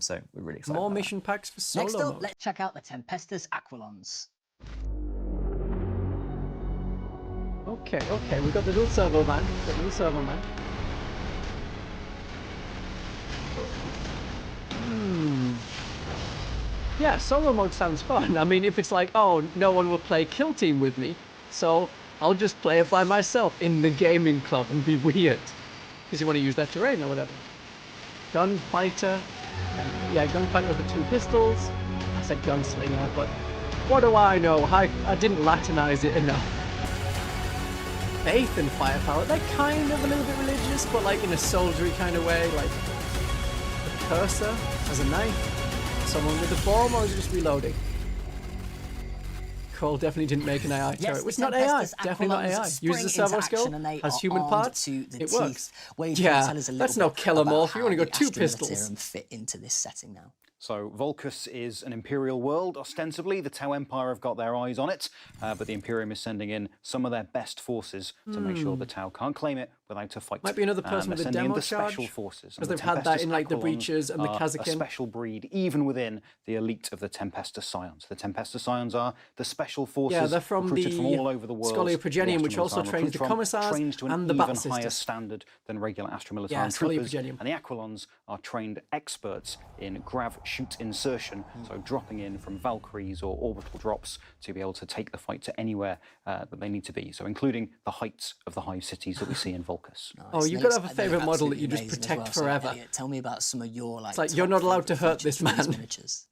So we're really excited. More about mission packs for solo Next up, mode. let's check out the Tempestus Aquillons. Okay, we got the little servo man. Yeah, solo mode sounds fun. I mean, if it's like, oh, no one will play Kill Team with me, so I'll just play it by myself in the gaming club and be weird. Because you want to use that terrain or whatever. Gunfighter. Yeah, gunfighter with the 2 pistols. I said gunslinger, but what do I know? I didn't Latinize it enough. Faith and firepower, they're kind of a little bit religious, but like in a soldiery kind of way, like the cursor as a knife. Someone with a bomb, or is it just reloading? Cole definitely didn't make an AI turret. It's not AI. Definitely not AI. Uses a servo skill, has human parts. It works. Yeah, that's no kill 'em all. If you want to go 2 pistols. Fit into this setting now. So Volcus is an imperial world, ostensibly. The Tau Empire have got their eyes on it, but the Imperium is sending in some of their best forces to make sure the Tau can't claim it without a fight. Might be another person with a They're sending in demo the charge, special forces. because and the they've had that in Tempestus like the Aquillons Breaches and the are Kazakin. a special breed, even within the elite of the Tempestus Scions. The Tempestus Scions are the special forces Yeah, they're from recruited the from all over the world. Scholia Progenium, which the also Astromilitarum trains the recruit from, Commissars trained to an and the even Battle higher Sisters. standard than regular Astromilitarum Yeah, Scholia troopers. Progenium. And the Aquilons are trained experts in grav shoot insertion, so dropping in from Valkyries or orbital drops to be able to take the fight to anywhere that they need to be, so including the heights of the hive cities that we see in Volcus. Oh, you've got to have a favourite model that you just protect forever. Elliot, tell me about some of your like. It's like, you're not allowed to hurt this man. Miniatures.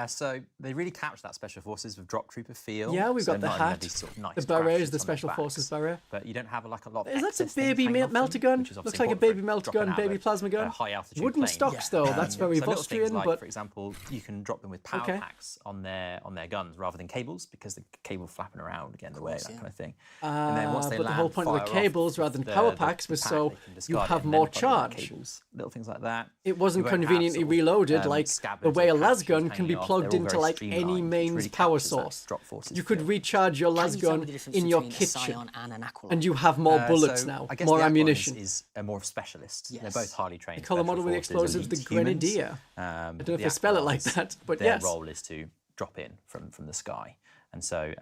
So they really capture that special forces with drop trooper feel. Yeah, we've So got the not only are hat, these sort of nice the beret is crashes the on their Special backs, Forces beret. but you don't have like a lot of. Is that a excess things baby hanging off them, melter gun? which is Looks obviously like a important baby for melter dropping gun, out baby of plasma gun. high altitude Wooden plane. stocks though, that's very so little things Vostrian, like, but for example, you can drop them with power Okay. packs on their guns rather than cables because the cable flapping around getting in the way, that kind of thing. but the whole point of the cables rather than power packs was so you have more charge. Cables, little things like that. It wasn't You won't have conveniently sort of, reloaded like scabbards the way or a las patches gun can be hanging off. plugged They're all into very like any streamlined, which mains really power captures that source. drop forces You could feel. recharge your Can las you tell me gun the difference in your between a kitchen, Scion and an Aquilon? and you have more bullets So now, I guess more the Aquilon ammunition. is a more specialist. Yes. They're both highly trained. They call the model with the special forces, explosives the elite humans. Grenadier. I don't know if The they spell it like Aquilons, that, but their yes. role is to drop in from the sky. And so,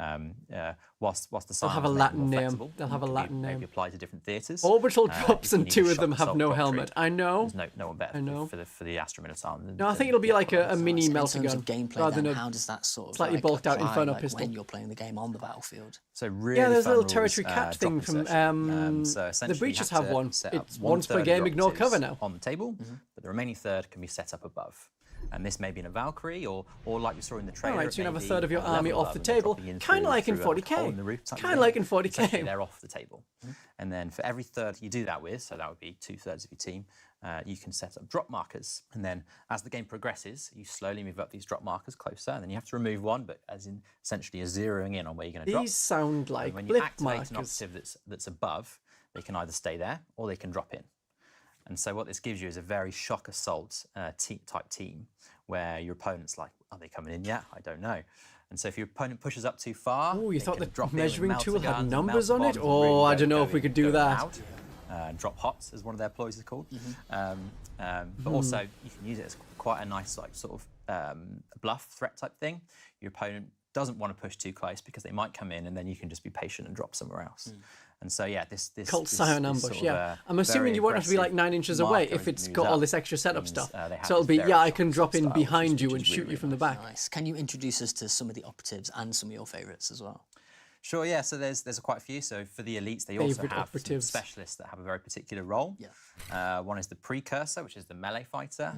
whilst the They'll Scions have a make them Latin more name. flexible, They'll have a can be Latin maybe name. applied to different theatres. Orbital drops if you and need 2 a of them shock have assault no drop helmet. troop, I know. There's no one better I know. for the Astromilitarum. No, I think it'll be like a mini So melter in terms gun of gameplay, rather then, than how a does that sort of slightly like, bulked out apply, Inferno like, pistol. when you're playing the game on the battlefield? So really Yeah, there's a fun little territory rules, cat drop thing from insertion. So the essentially you Breaches have have to one. set up It's once per 1/3 game, of ignore drop cover twos now. on the table, but the remaining third can be set up above. And this may be in a Valkyrie, or like you saw in the trailer. Alright, so you it have may a be third of your on a army level off the above and they're table, dropping in kind of through- like in through a 40k. hole in the roof type Kind of thing. like in 40k. Essentially, they're off the table. And then for every third you do that with, so that would be 2/3 of your team, you can set up drop markers. And then as the game progresses, you slowly move up these drop markers closer, and then you have to remove one, but as in essentially you're zeroing in on where you're going to drop. These sound And like when you blip activate an markers. operative that's above, they can either stay there or they can drop in. And so what this gives you is a very shock assault type team, where your opponent's like, are they coming in yet? I don't know. And so if your opponent pushes up too far, Oh, you they thought can the drop in with measuring melter tool had guns and numbers melter on it? bombs and Oh, really I go- don't know go if we in- could do go in that. out. Drop hots, as one of their ploys is called. But also you can use it as quite a nice like sort of bluff threat type thing. Your opponent doesn't want to push too close because they might come in, and then you can just be patient and drop somewhere else. And so yeah, this Cult Scion this ambush, sort of, yeah. I'm assuming very you won't have to be like aggressive 9 inches away marker if it's moves got all up this extra setup means, stuff. they have So it'll this be, very yeah, I shock can drop in style, which behind is you really, and shoot really you from the nice. back. Nice. Can you introduce us to some of the operatives and some of your favourites as well? Sure, yeah. So there's quite a few. So for the elites, they also Favourite have some operatives. specialists that have a very particular role. Yeah. One is the precursor, which is the melee fighter.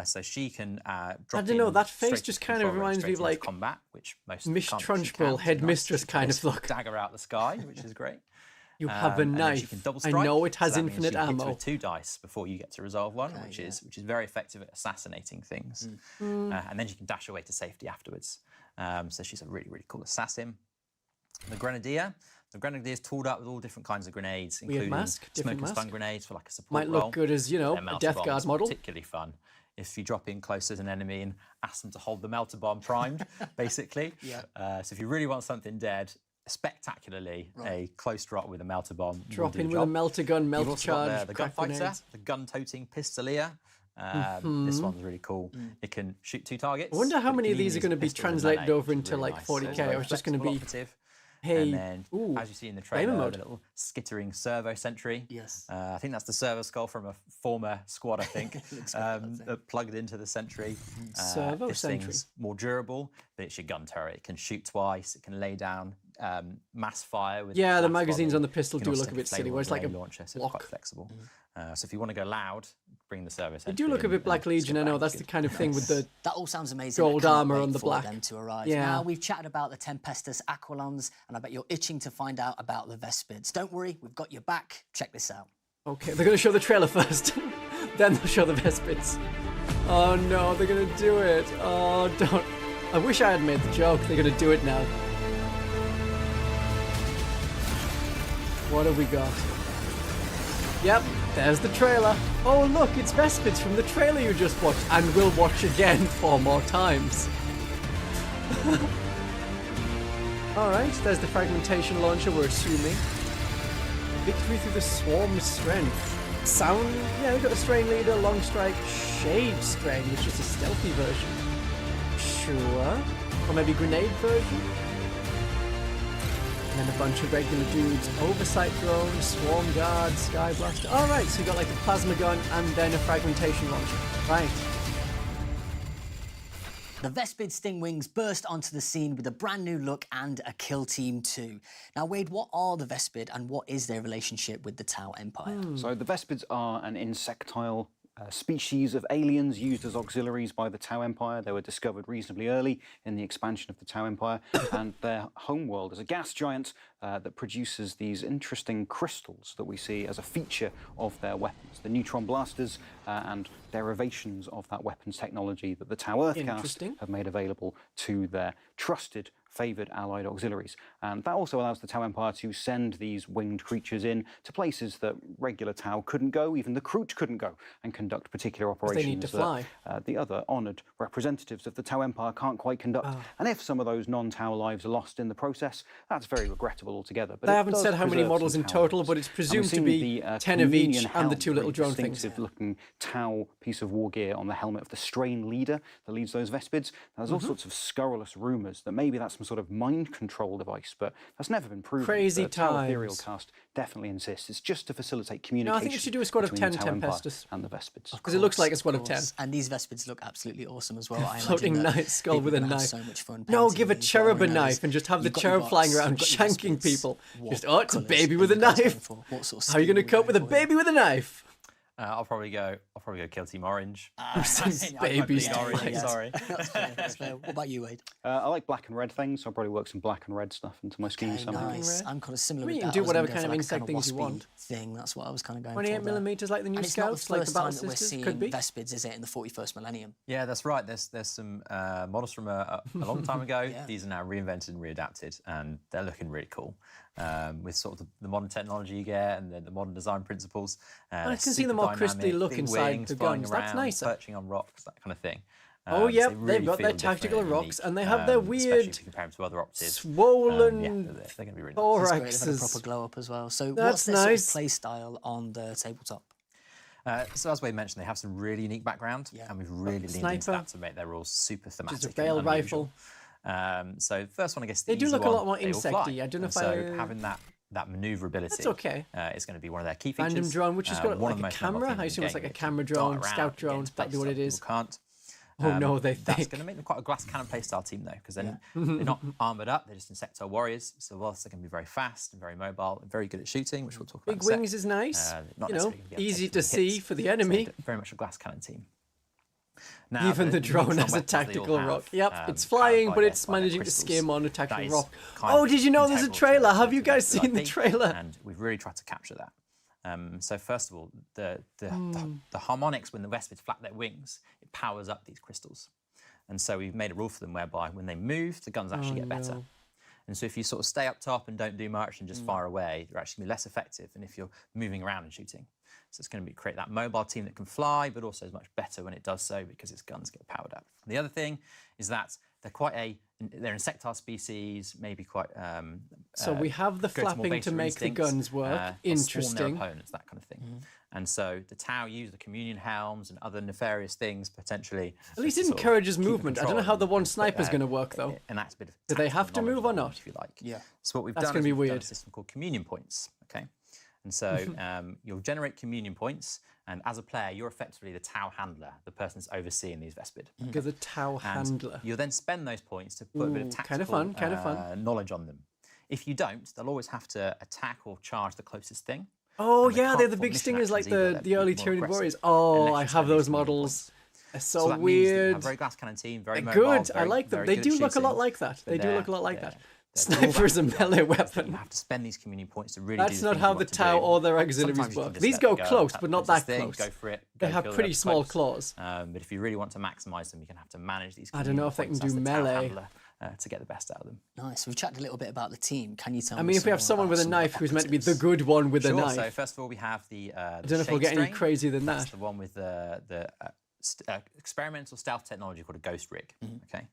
So she can drop I don't know, in that face straight just into kind of control, reminds me straight of, into like, combat, which most Miss can't, she Trunchbull, can. headmistress Nice, kind of look. dagger out the sky, which is great. You have a And then she knife. can double I strike, know it has so that means infinite she hits ammo. with 2 dice before you get to resolve one, Okay, which is very effective at assassinating things. And then she can dash away to safety afterwards. So she's a really, really cool assassin. The Grenadier. The Grenadier's tooled up with all different kinds of grenades, including mask, smoke different and stun mask. grenades for like a support Might role. look good as, you know, Their a melter Death bombs Guard are model. particularly fun if you drop in close to an enemy and ask them to hold the melter bomb primed, basically. So if you really want something dead, spectacularly, a close drop with a melter bomb. Drop will do in the with a job. melter gun, You've melter also got charge, the crack gunfighter, grenades. the gun-toting pistolier. This one's really cool. It can shoot 2 targets. I wonder how but many it of can these are use going to be pistols and translated melee, over which is into really like nice. 40k, very or it's just going to be, flexible operative. hey, And then, ooh, as you see in the gamer trailer, mode. the little skittering servo sentry. Yes. I think that's the servo skull from a former squad, I think, plugged into the sentry. Servo this sentry. thing's more durable, but it's your gun turret. It can shoot twice. It can lay down mass fire. With Yeah, the blast magazines volley. on the pistol You do can also look a take bit silly, flammable where it's like a ray launcher, so it's block. quite flexible. So if you want to go loud, bring the servo sentry. They do look a bit Black and Legion, I skip know, back. that's the kind of thing with the... That all sounds amazing. Gold I can't armour wait on the for black. them to arrive. Yeah. Now, we've chatted about the Tempestus Aquillons, and I bet you're itching to find out about the Vespids. Don't worry, we've got your back. Check this out. Okay, they're going to show the trailer first. Then they'll show the Vespids. Oh no, they're going to do it. Oh, don't... I wish I had made the joke. They're going to do it now. What have we got? Yep, there's the trailer. Oh look, it's Vespids from the trailer you just watched, and we'll watch again 4 more times. Alright, there's the fragmentation launcher, we're assuming. Victory through the swarm's strength. Sound, yeah, we've got a strain leader, long strike, shade strain, which is a stealthy version. Sure. Or maybe grenade version? And then a bunch of regular dudes, oversight drone, swarm guard, sky blaster. All right, so you got like a plasma gun and then a fragmentation launcher. Right. The Vespid Stingwings burst onto the scene with a brand new look and a kill team too. Now, Wade, what are the Vespid and what is their relationship with the Tau Empire? So the Vespids are an insectile species of aliens used as auxiliaries by the Tau Empire. They were discovered reasonably early in the expansion of the Tau Empire, and their homeworld is a gas giant that produces these interesting crystals that we see as a feature of their weapons. The neutron blasters and derivations of that weapons technology that the Tau Earthcast have made available to their trusted, favoured allied auxiliaries. And that also allows the Tau Empire to send these winged creatures in to places that regular Tau couldn't go, even the Kroot couldn't go, and conduct particular operations they need to fly. that the other honoured representatives of the Tau Empire can't quite conduct. And if some of those non-Tau lives are lost in the process, that's very regrettable altogether. But They it haven't does said how many preserve models some in Tau total, lives. but it's And we're presumed to seeing be the 10 of Comedian each and the helm, 2 little very drone things. distinctive-looking Tau piece of war gear on the helmet of the Strain leader that leads those Vespids. There's all sorts of scurrilous rumours that maybe that's some sort of mind control device, but that's never been proven. Crazy The Tau times. Ethereal Cast definitely insists it's just to facilitate communication. No, I think you should do a squad of between 10 the Tau Empire Tempestus. and the Vespids. Because it looks like a squad of 10. And these Vespids look absolutely awesome as well. I imagine Floating that night skull people with a are gonna have knife. So much fun No, painting give a these. cherub What a I know is knife and just have the you've got your cherub flying bots, around you've got your shanking Vespids. people. What Just, oh, it's a colours baby are with a you guys going knife. for? What sort of How are you going to scheme cope with a going for? baby with a knife? I'll probably go kill Team Orange. Babies. Orange, sorry. That's fair, that's fair. What about you, Wade? I like black and red things, so I'll probably work some black and red stuff into my scheme Okay, somehow. nice. I'm kind of similar I mean, with you that. can do I was whatever gonna kind go of for insect like things you kind of want. waspy thing. That's what I was kind of going 28 for. there. millimeters like the new And it's not the Scouts, like the first time Battle that we're Sisters, seeing could be. Vespids, is it, in the 41st millennium? Yeah, that's right. There's some models from a long time ago. Yeah. These are now reinvented and readapted, and they're looking really cool. With sort of the modern technology you get and the modern design principles. I can see the more crispy look big inside wings, the flying guns. That's around, nicer. Perching on rocks, that kind of thing. Oh, So yep, they they've really got their feel different tactical and rocks, unique, and they have their especially weird if you compare them to other optives. swollen Yeah, they're going to be really nice. It's great. They've had a thoraxes. proper glow up as well. So That's what's their nice. sort of play style on the tabletop? So as Wade mentioned, they have some really unique background, Yeah. and we've really leaned into Sniper. that to make their rules super thematic. Just a and bail unusual. rifle. So the first one, I guess, They the do easy look a one, lot more they all fly. insecty. I don't know And if so I- having that maneuverability That's okay. is going to be one of their key features. Random drone, which has got one like of the a most memorable camera. things I in assume the it's like game. a You can camera dart drone, around, scout you get drone. into That'd be what it playstyle, is. people can't. Oh no, they That's think. going to make them quite a glass cannon playstyle team, though, because they're not armoured up, they're just insectoid warriors. So whilst they can be very fast and very mobile and very good at shooting, which we'll talk about Big in a sec, wings is nice. not You know, necessarily gonna be able easy take to too many see hits. for the So enemy. very much a glass cannon team. Now, Even the drone neutron has a weapons, they all tactical have, rock. Yep, it's powered flying, by but their- it's by their managing to crystals. skim on a That tactical is rock. kind Oh, of did you know there's a integral trailer? to Have you guys Vespid seen the IP, trailer? And we've really tried to capture that. So first of all, the harmonics, when the Vespids flap their wings, it powers up these crystals. And so we've made a rule for them whereby when they move, the guns actually get better. no. And so if you sort of stay up top and don't do much and just fire away, you're actually gonna be less effective than if you're moving around and shooting. So it's going to create that mobile team that can fly, but also is much better when it does so because its guns get powered up. The other thing is that they're insectile species, maybe quite. So we have the go to more flapping to baser make the instincts, guns work. they'll swarm Interesting. their opponents, that kind of thing. And so the Tau use the communion helms and other nefarious things potentially. At least it to sort of encourages keep in movement. I don't control know how the and- one sniper's going to work though. enact a bit of Do they tactical have to knowledge move or on them, not? if you like. Yeah. So what we've That's done gonna is be we've done weird. a system called communion points. Okay, and so you'll generate communion points, and as a player, you're effectively the Tau handler, the person that's overseeing these Vespid. You're the Tau And handler. you'll then spend those points to put a bit of Ooh, tactical kind of fun. knowledge on them. If you don't, they'll always have to attack or charge the closest thing. Oh and they yeah, can't they're the perform big mission stingers like actions either, the they're early more Tyranid aggressive warriors. Oh, unless I you have spend those these communion models. points. They're So so that means that you weird. have very glass cannon team, very They're mobile, good. I very- like them. very They good do at look a lot shooting, like that. but They do look a lot like they're- that. they're Sniper is a drawback melee is that weapon. You have to spend these communion points to really That's do the not things how you the want to Tau do. or their Sometimes auxiliaries you can work. just These let go them close, tap but not into this that thing, close. Go for it. They go have kill pretty whoever's small close. claws. But if you really want to maximise them, you're going to have to manage these. I don't know communion if they can points do as the Tau melee. handler, to get the best out of them. Nice. We've chatted a little bit about the team. Can you tell I me mean, if we have some someone more with a about some of knife the who's meant to be the operatives? good one with a Sure. knife. So first of all, we have the. I don't know if we'll get any crazier than That's that. the one with the experimental stealth technology called a ghost rig. Okay,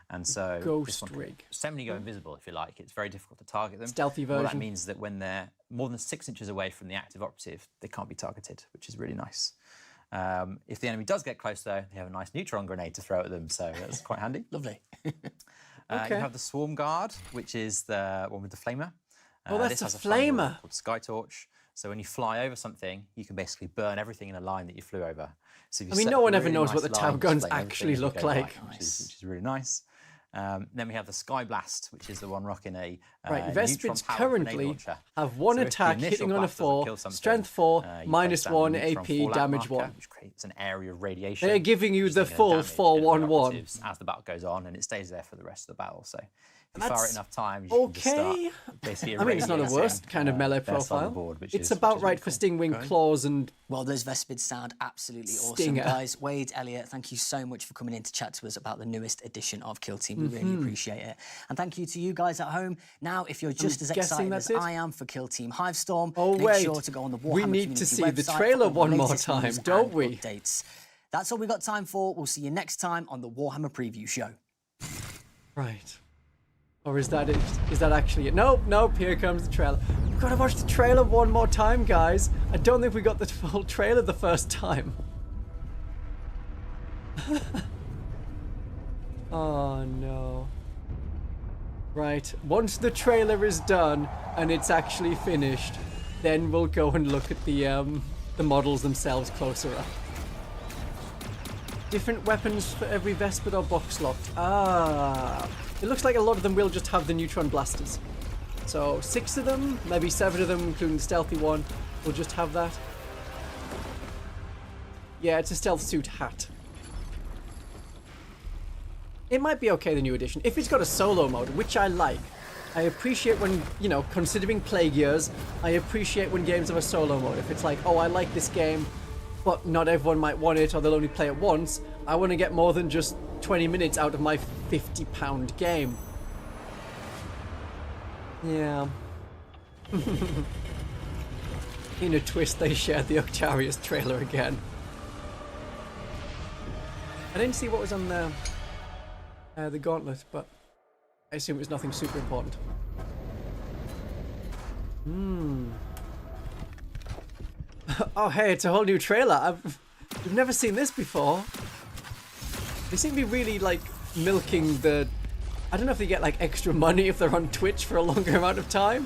and so Ghost this one can rig. semi-go invisible if you like. It's very difficult to target them. Stealthy Well, that version. means that when they're more than 6 inches away from the active operative, they can't be targeted, which is really nice. If the enemy does get close, though, they have a nice neutron grenade to throw at them, so that's quite handy. Lovely. Okay. You have the Swarm Guard, which is the one with the flamer. Oh, that's this a has fun rule flamer. called Sky Torch. So when you fly over something, you can basically burn everything in a line that you flew over. So if you I mean, set no up one a ever really knows nice what the Tau line, guns just flame actually everything look as you go like. by, which is really nice. Then we have the Sky Blast, which is the one rocking a Right, neutron Vespids powered currently grenade launcher. have one So if the attack initial hitting on a blast doesn't 4, kill something, strength 4, you minus place down the 1 neutron AP, fallout damage marker, 1. which creates an area of radiation. They're giving you which is the gonna full damage enemy 4-1-1. operatives as the battle goes on, and it stays there for the rest of the battle. So if you fire That's it enough times, you can just okay. start basically I mean, it's not the irradiating, worst kind of melee their side of the profile. board, which It's is about really right for cool. Stingwing claws and Well, those Vespids sound absolutely Stinger. awesome, guys. Wade, Elliot, thank you so much for coming in to chat to us about the newest edition of Kill Team. We really appreciate it. And thank you to you guys at home. Now, if you're just as guessing excited that's as it? I am for Kill Team Hivestorm, Oh, make wait. sure to go on the Warhammer We need community to see the website trailer for all the one more latest time, news don't and we? Updates. That's all we got time for. We'll see you next time on the Warhammer Preview Show. right. Or is that it? Is that actually it? Nope, nope, here comes the trailer. We've got to watch the trailer one more time, guys. I don't think we got the full trailer the first time. Oh no. Right, once the trailer is done and it's actually finished, then we'll go and look at the models themselves closer up. Different weapons for every Vespid or box locked. Ah, it looks like a lot of them will just have the neutron blasters. So 6 of them, maybe 7 of them, including the stealthy one, will just have that. Yeah, it's a stealth suit hat. It might be okay, the new edition, if it's got a solo mode, which I like. I appreciate when, you know, considering Plague Years, I appreciate when games have a solo mode. If it's like, oh, I like this game, but not everyone might want it, or they'll only play it once, I want to get more than just 20 minutes out of my £50 game. Yeah. In a twist, they shared the Octarius trailer again. I didn't see what was on the gauntlet, but I assume it was nothing super important. Oh, hey, it's a whole new trailer. We've never seen this before. They seem to be really, like, milking the... I don't know if they get, like, extra money if they're on Twitch for a longer amount of time.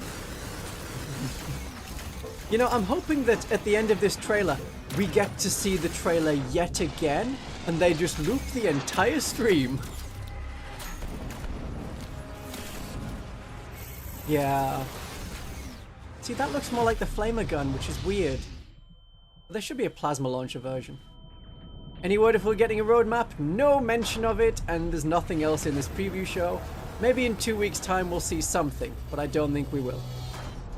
You know, I'm hoping that at the end of this trailer, we get to see the trailer yet again, and they just loop the entire stream. Yeah. See, that looks more like the flamer gun, which is weird. There should be a plasma launcher version. Any word if we're getting a roadmap? No mention of it, and there's nothing else in this preview show. Maybe in 2 weeks' time we'll see something, but I don't think we will.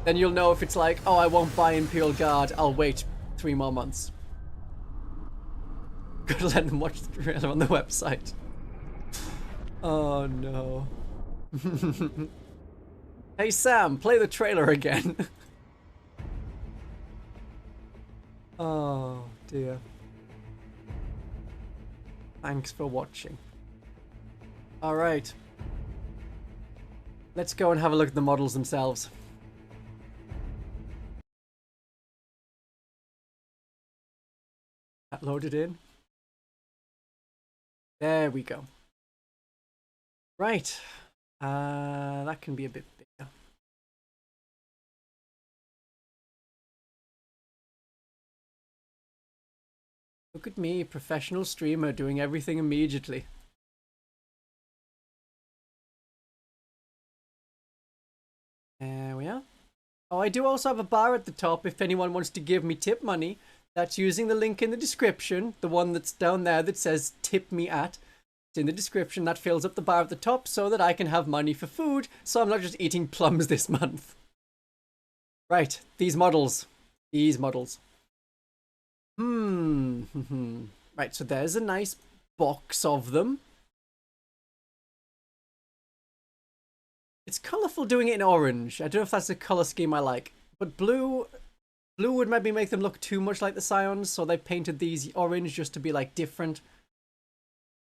Then you'll know if it's like, oh, I won't buy Imperial Guard, I'll wait 3 more months. Gotta let them watch the trailer on the website. Oh no. Hey Sam, play the trailer again. Oh dear. Thanks for watching. Alright. Let's go and have a look at the models themselves. That loaded in. There we go. Right. That can be a bit bigger. Look at me, professional streamer, doing everything immediately. There we are. Oh, I do also have a bar at the top if anyone wants to give me tip money. That's using the link in the description, the one that's down there that says tip me at. It's in the description. That fills up the bar at the top so that I can have money for food, so I'm not just eating plums this month. Right, these models. These models. Right, so there's a nice box of them. It's colourful doing it in orange. I don't know if that's a colour scheme I like. But blue would maybe make them look too much like the Scions, so they painted these orange just to be like different.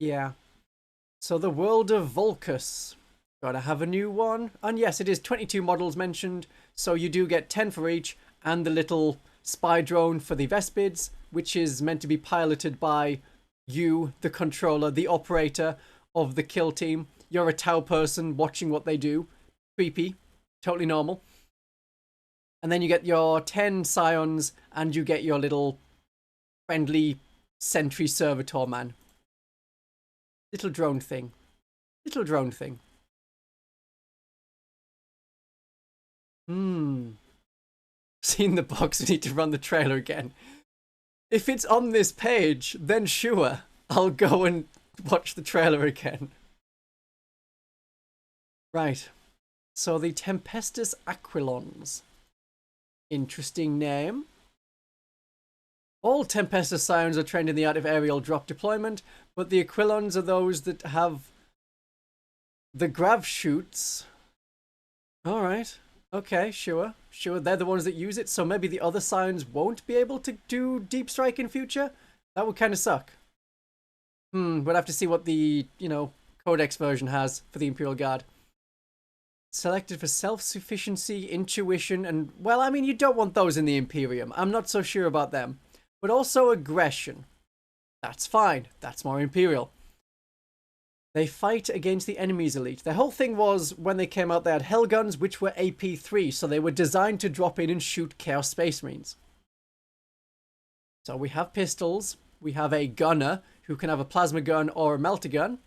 Yeah. So the world of Volcus. Gotta have a new one. And yes, it is 22 models mentioned, so you do get 10 for each, and the little spy drone for the Vespids, which is meant to be piloted by you, the controller, the operator of the kill team. You're a Tau person watching what they do. Creepy. Totally normal. And then you get your 10 Scions, and you get your little friendly sentry servitor man. Little drone thing. Little drone thing. Seen the box, we need to run the trailer again. If it's on this page, then sure, I'll go and watch the trailer again. Right. So the Tempestus Aquillons. Interesting name. All Tempestus Scions are trained in the art of aerial drop deployment, but the Aquillons are those that have the grav shoots. Alright. Okay, sure. Sure, they're the ones that use it, so maybe the other Scions won't be able to do deep strike in future? That would kind of suck. We'll have to see what the, Codex version has for the Imperial Guard. Selected for self-sufficiency, intuition, and, well, I mean, you don't want those in the Imperium. I'm not so sure about them. But also aggression. That's fine. That's more Imperial. They fight against the enemy's elite. Their whole thing was, when they came out, they had Hell Guns, which were AP3, so they were designed to drop in and shoot Chaos Space Marines. So we have pistols. We have a gunner, who can have a plasma gun or a melter gun.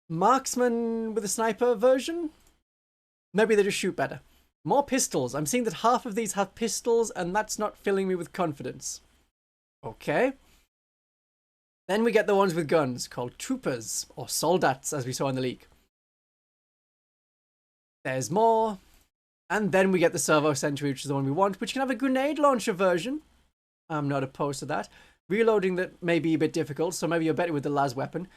Marksman with a sniper version? Maybe they just shoot better. More pistols. I'm seeing that half of these have pistols, and that's not filling me with confidence. Okay. Then we get the ones with guns, called troopers, or soldats, as we saw in the leak. There's more. And then we get the servo sentry, which is the one we want, which can have a grenade launcher version. I'm not opposed to that. Reloading that may be a bit difficult, so maybe you're better with the las weapon.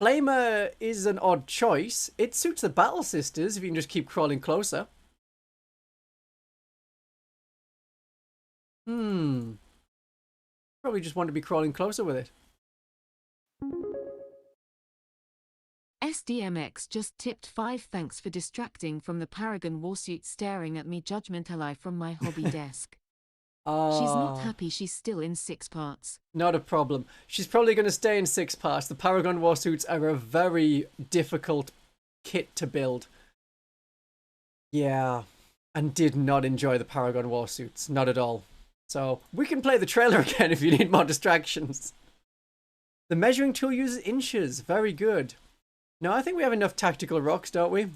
Flamer is an odd choice. It suits the Battle Sisters if you can just keep crawling closer. Probably just want to be crawling closer with it. SDMX just tipped 5 thanks for distracting from the Paragon warsuit staring at me judgment ally from my hobby desk. She's not happy she's still in 6 parts. Not a problem. She's probably going to stay in 6 parts. The Paragon warsuits are a very difficult kit to build. Yeah. And did not enjoy the Paragon warsuits. Not at all. So, we can play the trailer again if you need more distractions. The measuring tool uses inches. Very good. No, I think we have enough tactical rocks, don't we?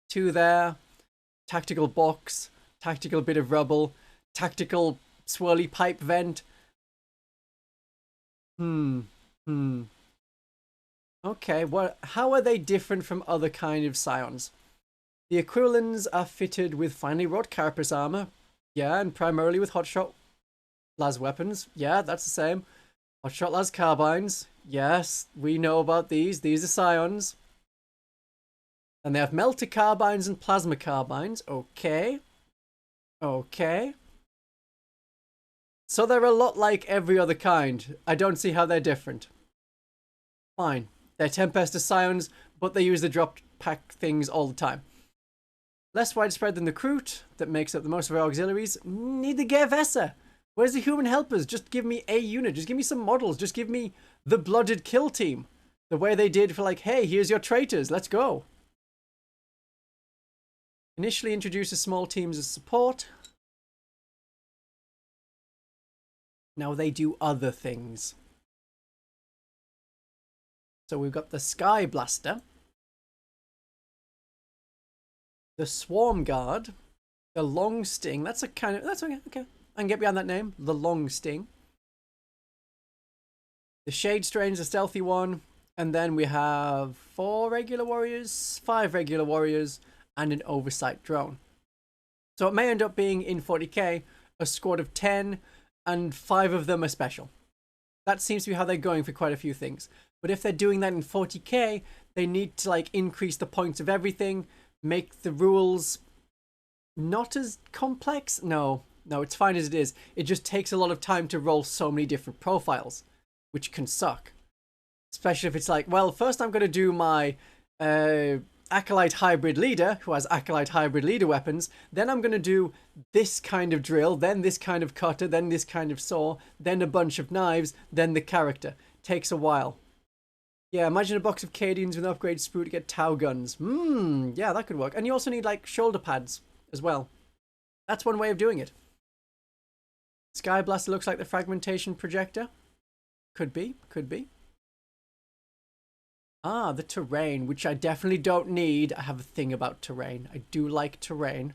2 there. Tactical box. Tactical bit of rubble. Tactical swirly pipe vent. Hmm. Hmm. Okay, how are they different from other kind of Scions? The Aquillons are fitted with finely wrought carapace armor. Yeah, and primarily with hotshot las weapons. Yeah, that's the same. Hotshot las carbines. Yes, we know about these. These are Scions. And they have melter carbines and plasma carbines. Okay. Okay. So they're a lot like every other kind. I don't see how they're different. Fine. They're Tempestus Scions, but they use the drop pack things all the time. Less widespread than the Kroot, that makes up the most of our auxiliaries. Neither Gervessa. Where's the human helpers? Just give me a unit. Just give me some models. Just give me the blooded kill team. The way they did for like, hey, here's your traitors. Let's go. Initially introduces small teams as support. Now they do other things. So we've got the Sky Blaster, the Swarm Guard, the Long Sting. That's a kind of, that's okay. Okay, I can get behind that name. The Long Sting. The Shade Strange, the stealthy one, and then we have 5 regular warriors, and an oversight drone. So it may end up being in 40k a squad of 10, and 5 of them are special. That seems to be how they're going for quite a few things. But if they're doing that in 40k, they need to like increase the points of everything, make the rules not as complex. No, it's fine as it is. It just takes a lot of time to roll so many different profiles, which can suck. Especially if it's like, well, first I'm going to do my Acolyte Hybrid Leader, who has Acolyte Hybrid Leader weapons. Then I'm going to do this kind of drill, then this kind of cutter, then this kind of saw, then a bunch of knives, then the character. Takes a while. Yeah, imagine a box of Cadians with an upgrade sprue to get Tau guns. Yeah, that could work. And you also need, like, shoulder pads as well. That's one way of doing it. Sky Blaster looks like the fragmentation projector. Could be, could be. Ah, the terrain, which I definitely don't need. I have a thing about terrain. I do like terrain.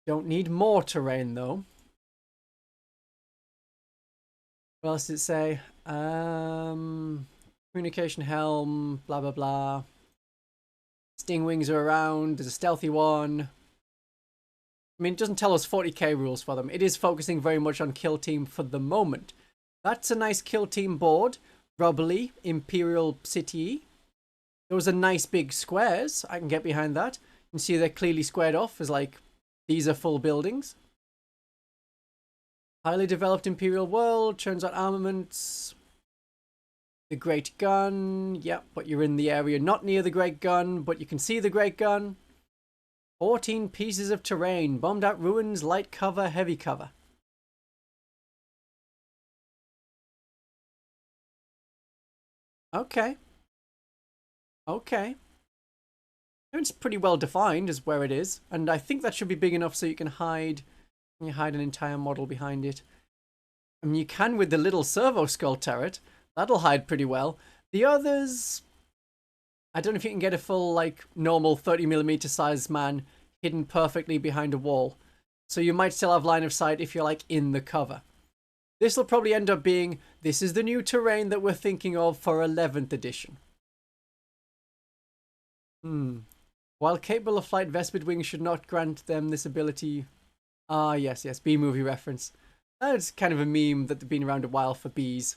Don't need more terrain, though. What else did it say? Communication helm, blah, blah, blah. Stingwings are around. There's a stealthy one. I mean, it doesn't tell us 40k rules for them. It is focusing very much on kill team for the moment. That's a nice kill team board. Rubbly, Imperial City. Those are nice big squares. I can get behind that. You can see they're clearly squared off as like, these are full buildings. Highly developed Imperial world, churns out armaments. The Great Gun, yep, but you're in the area not near the Great Gun, but you can see the Great Gun. 14 pieces of terrain, bombed out ruins, light cover, heavy cover. Okay. Okay. It's pretty well defined as where it is, and I think that should be big enough so you can hide an entire model behind it. I mean, you can with the little servo skull turret. That'll hide pretty well. The others, I don't know if you can get a full, like, normal 30mm size man hidden perfectly behind a wall. So you might still have line of sight if you're, like, in the cover. This will probably end up being, this is the new terrain that we're thinking of for 11th edition. While capable of flight, Vespid wings should not grant them this ability. Ah, yes, B-movie reference. That's kind of a meme that's been around a while for bees.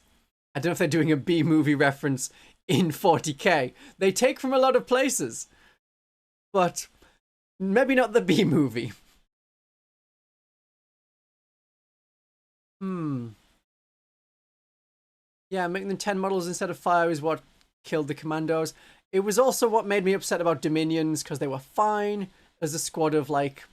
I don't know if they're doing a B-movie reference in 40k. They take from a lot of places. But maybe not the B-movie. Yeah, making them 10 models instead of 5 is what killed the commandos. It was also what made me upset about Dominions, because they were fine as a squad of, like,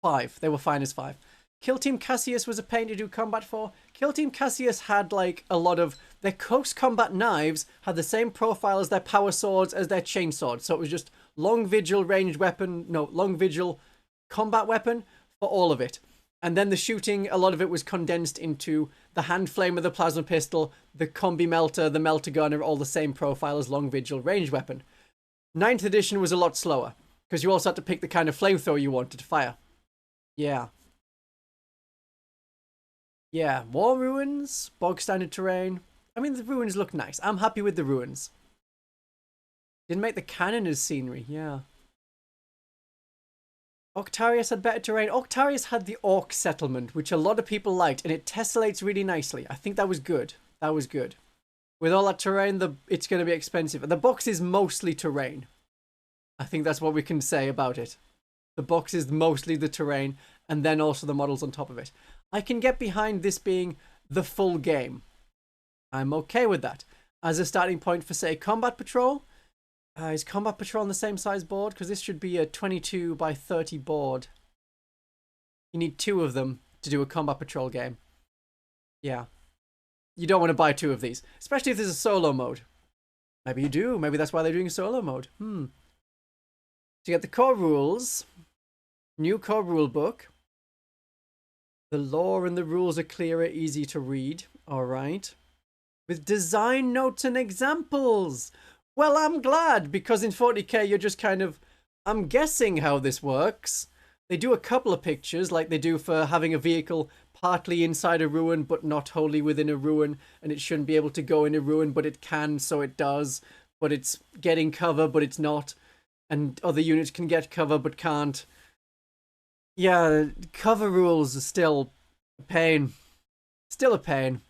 5. They were fine as 5. Kill Team Cassius was a pain to do combat for. Kill Team Cassius had, like, a lot of... Their close combat knives had the same profile as their power swords, as their chain swords. So it was just long vigil ranged weapon... No, long vigil combat weapon for all of it. And then the shooting, a lot of it was condensed into the hand flame of the plasma pistol, the combi melter, the melter gun are all the same profile as long vigil ranged weapon. 9th edition was a lot slower, because you also had to pick the kind of flamethrower you wanted to fire. Yeah. Yeah, war ruins, bog standard terrain. I mean, the ruins look nice. I'm happy with the ruins. Didn't make the cannon as scenery, yeah. Octarius had better terrain. Octarius had the orc settlement, which a lot of people liked, and it tessellates really nicely. I think that was good. That was good. With all that terrain, it's going to be expensive. And the box is mostly terrain. I think that's what we can say about it. The box is mostly the terrain, and then also the models on top of it. I can get behind this being the full game. I'm okay with that. As a starting point for, say, Combat Patrol, is Combat Patrol on the same size board? Because this should be a 22 by 30 board. You need 2 of them to do a Combat Patrol game. Yeah. You don't want to buy 2 of these, especially if there's a solo mode. Maybe you do. Maybe that's why they're doing a solo mode. To get the core rules, new core rule book. The lore and the rules are clearer, easy to read. All right. With design notes and examples. Well, I'm glad, because in 40k you're just kind of, I'm guessing how this works. They do a couple of pictures, like they do for having a vehicle partly inside a ruin, but not wholly within a ruin, and it shouldn't be able to go in a ruin, but it can, so it does. But it's getting cover, but it's not. And other units can get cover, but can't. Yeah, cover rules are still a pain. Still a pain.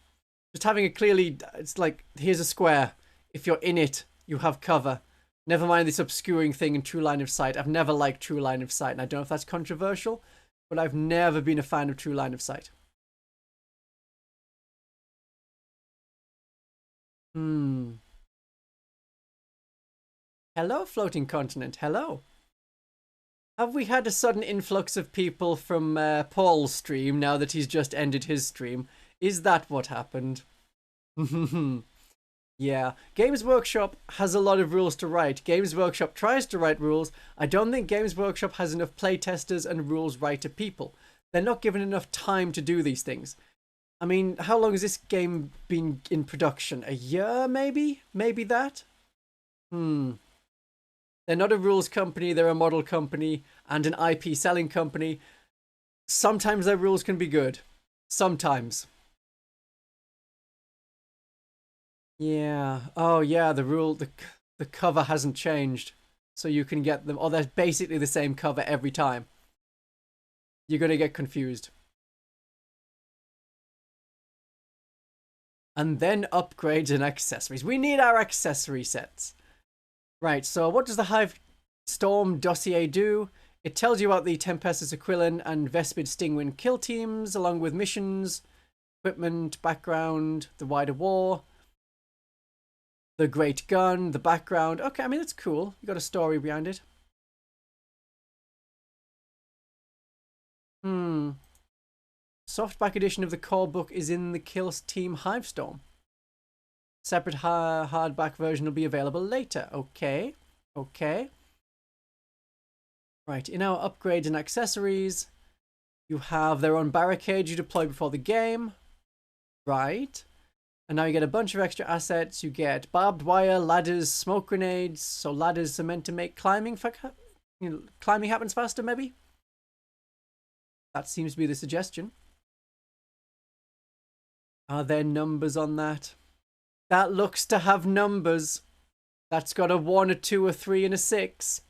Just having it clearly, it's like, here's a square. If you're in it, you have cover. Never mind this obscuring thing in true line of sight. I've never liked true line of sight, and I don't know if that's controversial, but I've never been a fan of true line of sight. Hello, floating continent. Hello. Have we had a sudden influx of people from Paul's stream now that he's just ended his stream? Is that what happened? Yeah. Games Workshop has a lot of rules to write. Games Workshop tries to write rules. I don't think Games Workshop has enough playtesters and rules writer people. They're not given enough time to do these things. I mean, how long has this game been in production? A year, maybe? Maybe that? They're not a rules company, they're a model company and an IP selling company. Sometimes their rules can be good. Sometimes. Yeah. Oh, yeah, the cover hasn't changed. So you can get them. Oh, they're basically the same cover every time. You're going to get confused. And then upgrades and accessories. We need our accessory sets. Right, so what does the Hivestorm dossier do? It tells you about the Tempestus Aquillon and Vespid Stingwings kill teams, along with missions, equipment, background, the wider war, the great gun, the background. Okay, I mean, that's cool. You got a story behind it. Softback edition of the core book is in the Kill Team Hivestorm. Separate hardback version will be available later. Okay. Okay. Right, in our upgrades and accessories, you have their own barricade you deploy before the game. Right. And now you get a bunch of extra assets. You get barbed wire, ladders, smoke grenades. So ladders are meant to make climbing climbing happens faster, maybe? That seems to be the suggestion. Are there numbers on that? That looks to have numbers. That's got a 1, a 2, a 3, and a 6.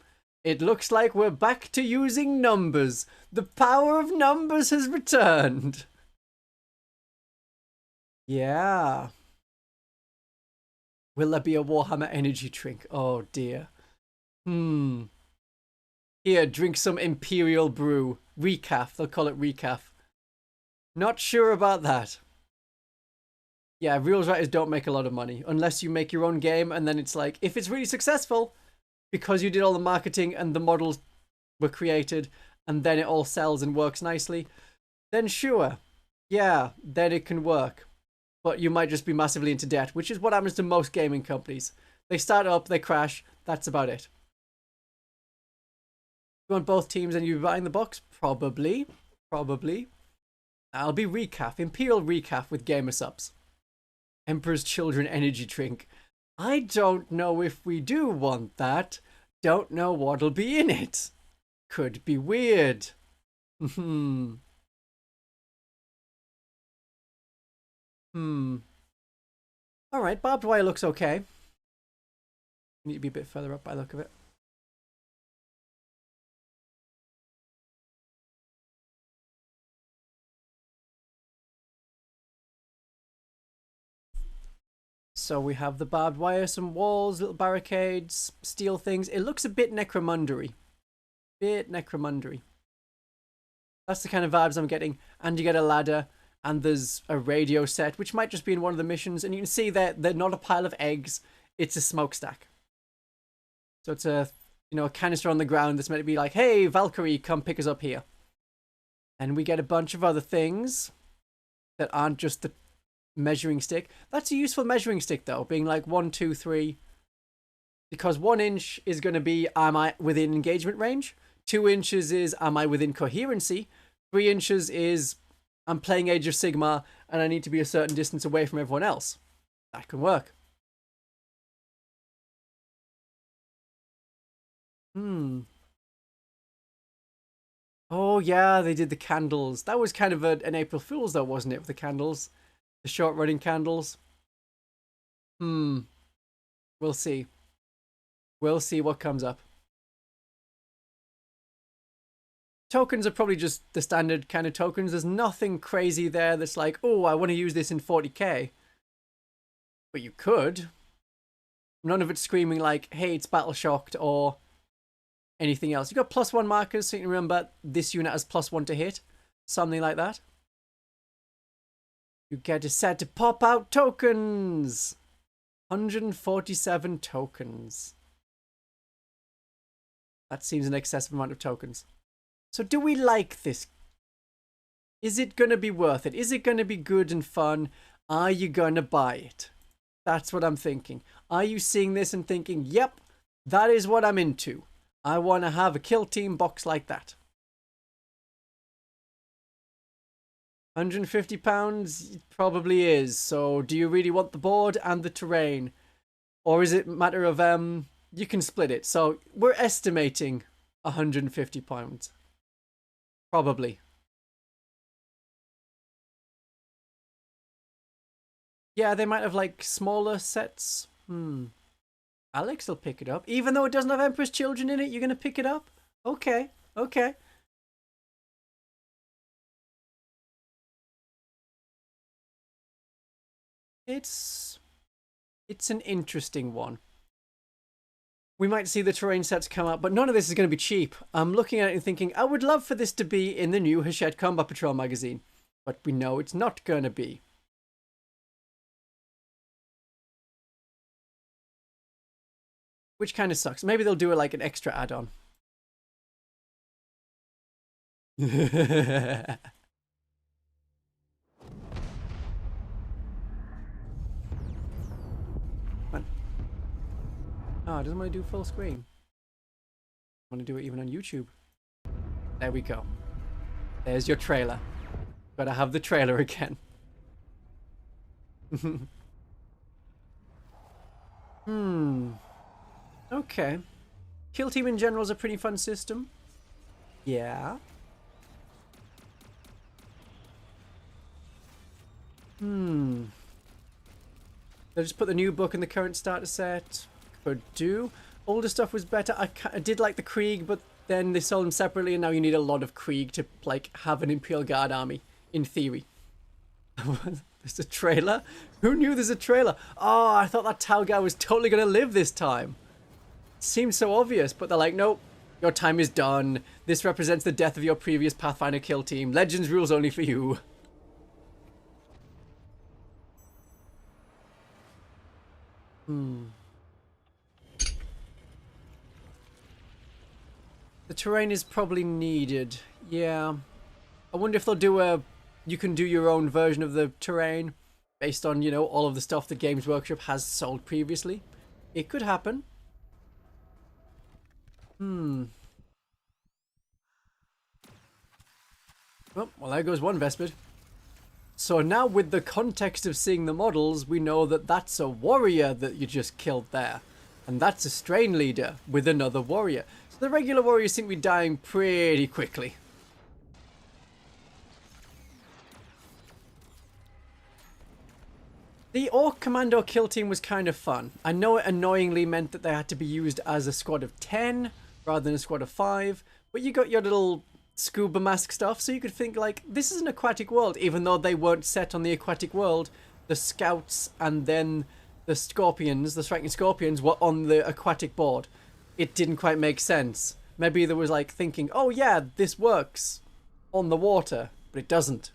It looks like we're back to using numbers. The power of numbers has returned. Yeah. Will there be a Warhammer energy drink? Oh dear. Here, drink some Imperial brew. Recaf. They'll call it Recaf. Not sure about that. Yeah, rules writers don't make a lot of money unless you make your own game, and then it's like, if it's really successful because you did all the marketing and the models were created and then it all sells and works nicely, then sure, yeah, then it can work. But you might just be massively into debt, which is what happens to most gaming companies. They start up, they crash, that's about it. You want both teams and you're buying the box? Probably. Probably. I'll be Recaf, Imperial Recaf with gamer subs. Emperor's Children energy drink. I don't know if we do want that. Don't know what'll be in it. Could be weird. Alright, barbed wire looks okay. Need to be a bit further up by the look of it. So we have the barbed wire, some walls, little barricades, steel things. It looks a bit necromundery. That's the kind of vibes I'm getting. And you get a ladder, and there's a radio set, which might just be in one of the missions. And you can see that they're not a pile of eggs, it's a smokestack. So it's a, you know, a canister on the ground that's meant to be like, hey, Valkyrie, come pick us up here. And we get a bunch of other things that aren't just the measuring stick. That's a useful measuring stick though, being like 1, 2, 3. Because 1 inch is going to be, am I within engagement range? 2 inches is, am I within coherency? 3 inches is, I'm playing Age of Sigmar and I need to be a certain distance away from everyone else. That can work. Oh yeah, they did the candles. That was kind of an April Fool's though, wasn't it, with the candles? The short-running candles. We'll see. We'll see what comes up. Tokens are probably just the standard kind of tokens. There's nothing crazy there that's like, oh, I want to use this in 40k. But you could. None of it's screaming like, hey, it's battle shocked or anything else. You got +1 markers, so you can remember this unit has +1 to hit. Something like that. You get a set to pop out tokens. 147 tokens. That seems an excessive amount of tokens. So do we like this? Is it going to be worth it? Is it going to be good and fun? Are you going to buy it? That's what I'm thinking. Are you seeing this and thinking, yep, that is what I'm into. I want to have a kill team box like that. £150? It probably is. So do you really want the board and the terrain? Or is it a matter of, you can split it. So we're estimating £150. Probably. Yeah, they might have like smaller sets. Alex will pick it up. Even though it doesn't have Emperor's Children in it, you're going to pick it up? Okay, okay. It's an interesting one. We might see the terrain sets come up, but none of this is going to be cheap. I'm looking at it and thinking, I would love for this to be in the new Hachette Combat Patrol magazine. But we know it's not going to be. Which kind of sucks. Maybe they'll do it like an extra add-on. Oh, it doesn't want to do full screen. I want to do it even on YouTube. There we go. There's your trailer. Gotta have the trailer again. Okay. Kill Team in general is a pretty fun system. Yeah. They'll just put the new book in the current starter set. Could do. Older stuff was better. I did like the Krieg, but then they sold them separately, and now you need a lot of Krieg to like have an Imperial Guard army, in theory. There's a trailer? Who knew there's a trailer? Oh, I thought that Tau guy was totally going to live this time. Seems so obvious, but they're like, nope, your time is done. This represents the death of your previous Pathfinder kill team. Legends rules only for you. The terrain is probably needed. Yeah. I wonder if they'll do a... You can do your own version of the terrain based on, you know, all of the stuff that Games Workshop has sold previously. It could happen. Oh, well, there goes one Vespid. So now with the context of seeing the models, we know that that's a warrior that you just killed there. And that's a strain leader with another warrior. So the regular warriors seem to be dying pretty quickly. The Orc Commando kill team was kind of fun. I know it annoyingly meant that they had to be used as a squad of 10 rather than a squad of 5, but you got your little scuba mask stuff, so you could think like, this is an aquatic world, even though they weren't set on the aquatic world. The scouts and then the scorpions, the striking scorpions, were on the aquatic board. It didn't quite make sense. Maybe there was like thinking, oh yeah, this works on the water, but it doesn't.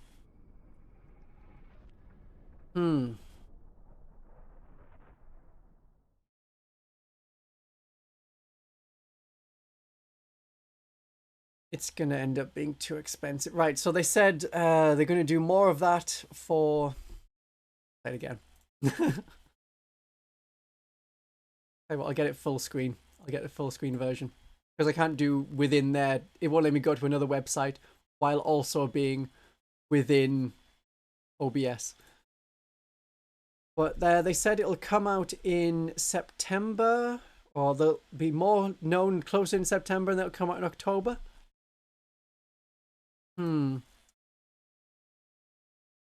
It's going to end up being too expensive. Right, so they said they're going to do more of that for... Say it again. Hey, well, I'll get it full screen. I'll get the full screen version. Because I can't do within there. It won't let me go to another website while also being within OBS. But they said it'll come out in September. Or they'll be more known closer in September and it'll come out in October.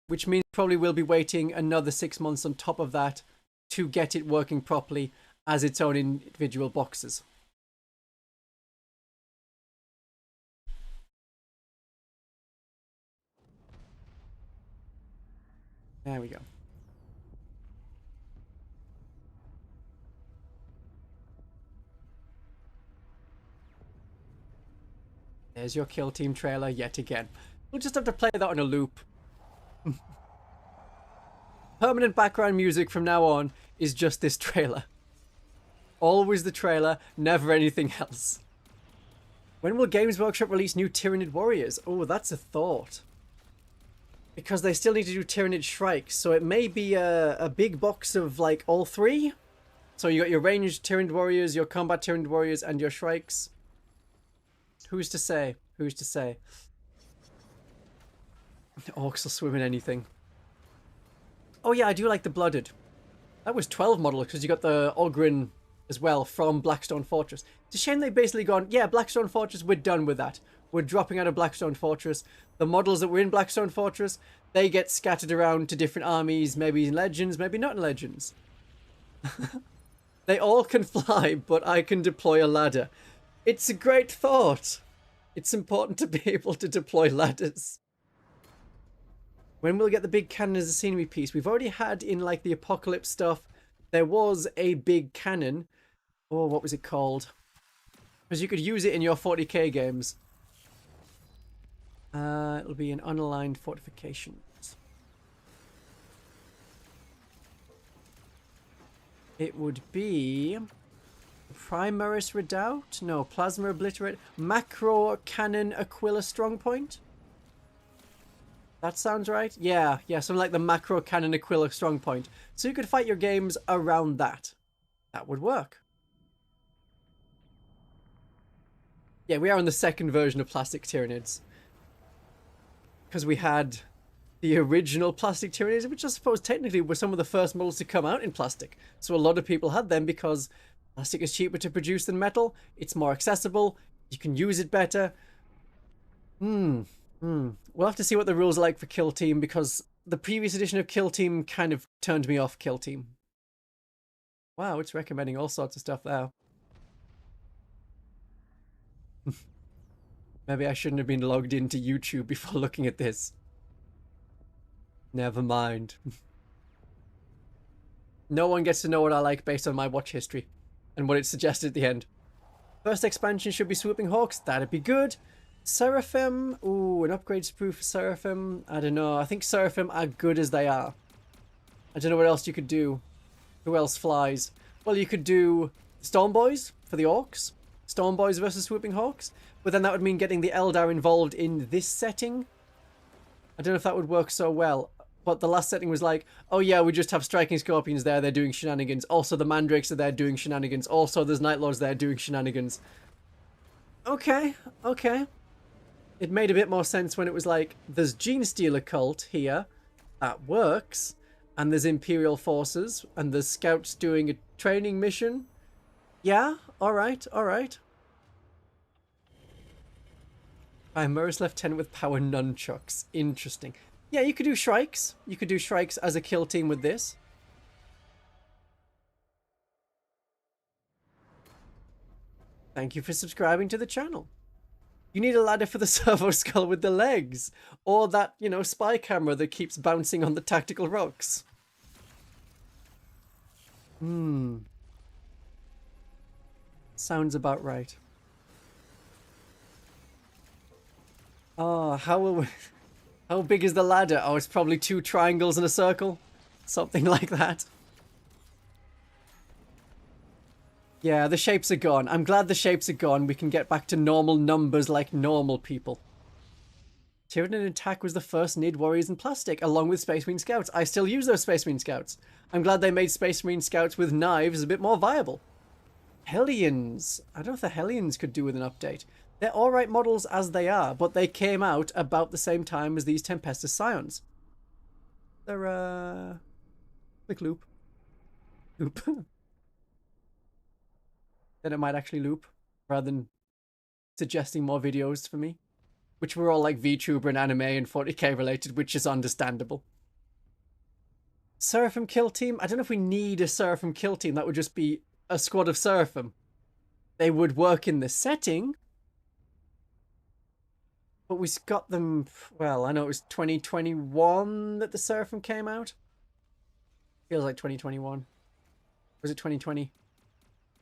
Which means probably we'll be waiting another 6 months on top of that to get it working properly as its own individual boxes. There we go. There's your kill team trailer yet again. We'll just have to play that on a loop. Permanent background music from now on is just this trailer. Always the trailer, never anything else. When will Games Workshop release new Tyrannid Warriors? Oh, that's a thought. Because they still need to do Tyrannid Shrikes, so it may be a big box of like all three. So you got your ranged Tyrannid Warriors, your combat Tyrannid Warriors, and your Shrikes. Who's to say? Who's to say? Orcs will swim in anything. Oh yeah, I do like the Blooded. That was 12 model because you got the Ogren as well from Blackstone Fortress. It's a shame they basically gone, yeah, Blackstone Fortress, we're done with that. We're dropping out of Blackstone Fortress. The models that were in Blackstone Fortress, they get scattered around to different armies, maybe in Legends, maybe not in Legends. They all can fly, but I can deploy a ladder. It's a great thought. It's important to be able to deploy ladders. When we'll get the big cannon as a scenery piece? We've already had in like the Apocalypse stuff, there was a big cannon. Oh, what was it called? Because you could use it in your 40k games. It'll be an unaligned fortifications. It would be Primaris Redoubt? No, Plasma Obliterate. Macro Cannon Aquila Strongpoint? That sounds right? Yeah, something like the Macro Cannon Aquila Strongpoint. So you could fight your games around that. That would work. Yeah, we are on the second version of Plastic Tyrannids. Because we had the original Plastic Tyrannids, which I suppose technically were some of the first models to come out in plastic. So a lot of people had them because plastic is cheaper to produce than metal. It's more accessible. You can use it better. We'll have to see what the rules are like for Kill Team, because the previous edition of Kill Team kind of turned me off Kill Team. Wow, it's recommending all sorts of stuff there. Maybe I shouldn't have been logged into YouTube before looking at this. Never mind. No one gets to know what I like based on my watch history and what it suggested at the end. First expansion should be Swooping Hawks. That'd be good. Seraphim. Ooh, an upgrade sprue for Seraphim. I don't know. I think Seraphim are good as they are. I don't know what else you could do. Who else flies? Well, you could do Storm Boys for the Orcs. Storm Boys versus Swooping Hawks. But then that would mean getting the Eldar involved in this setting. I don't know if that would work so well. But the last setting was like, oh yeah, we just have Striking Scorpions there, they're doing shenanigans. Also the Mandrakes are there doing shenanigans. Also there's Night Lords there doing shenanigans. Okay. It made a bit more sense when it was like, there's Genestealer Cult here. That works. And there's Imperial Forces. And there's Scouts doing a training mission. Yeah, alright. Primaris Lieutenant with power nunchucks. Interesting. Yeah, you could do Shrikes. You could do Shrikes as a kill team with this. Thank you for subscribing to the channel. You need a ladder for the servo skull with the legs. Or that, you know, spy camera that keeps bouncing on the tactical rocks. Sounds about right. Oh, how big is the ladder? Oh, it's probably 2 triangles and a circle. Something like that. Yeah, the shapes are gone. I'm glad the shapes are gone. We can get back to normal numbers like normal people. Tyranid Attack was the first Nid Warriors in plastic, along with Space Marine Scouts. I still use those Space Marine Scouts. I'm glad they made Space Marine Scouts with knives a bit more viable. Hellions. I don't know if the Hellions could do with an update. They're alright models as they are, but they came out about the same time as these Tempestus Scions. They're, click loop. Loop. Then it might actually loop, rather than suggesting more videos for me. Which were all like VTuber and anime and 40k related, which is understandable. Seraphim kill team? I don't know if we need a Seraphim kill team. That would just be a squad of Seraphim. They would work in the setting. But we got them... Well, I know it was 2021 that the Seraphim came out. Feels like 2021. Was it 2020?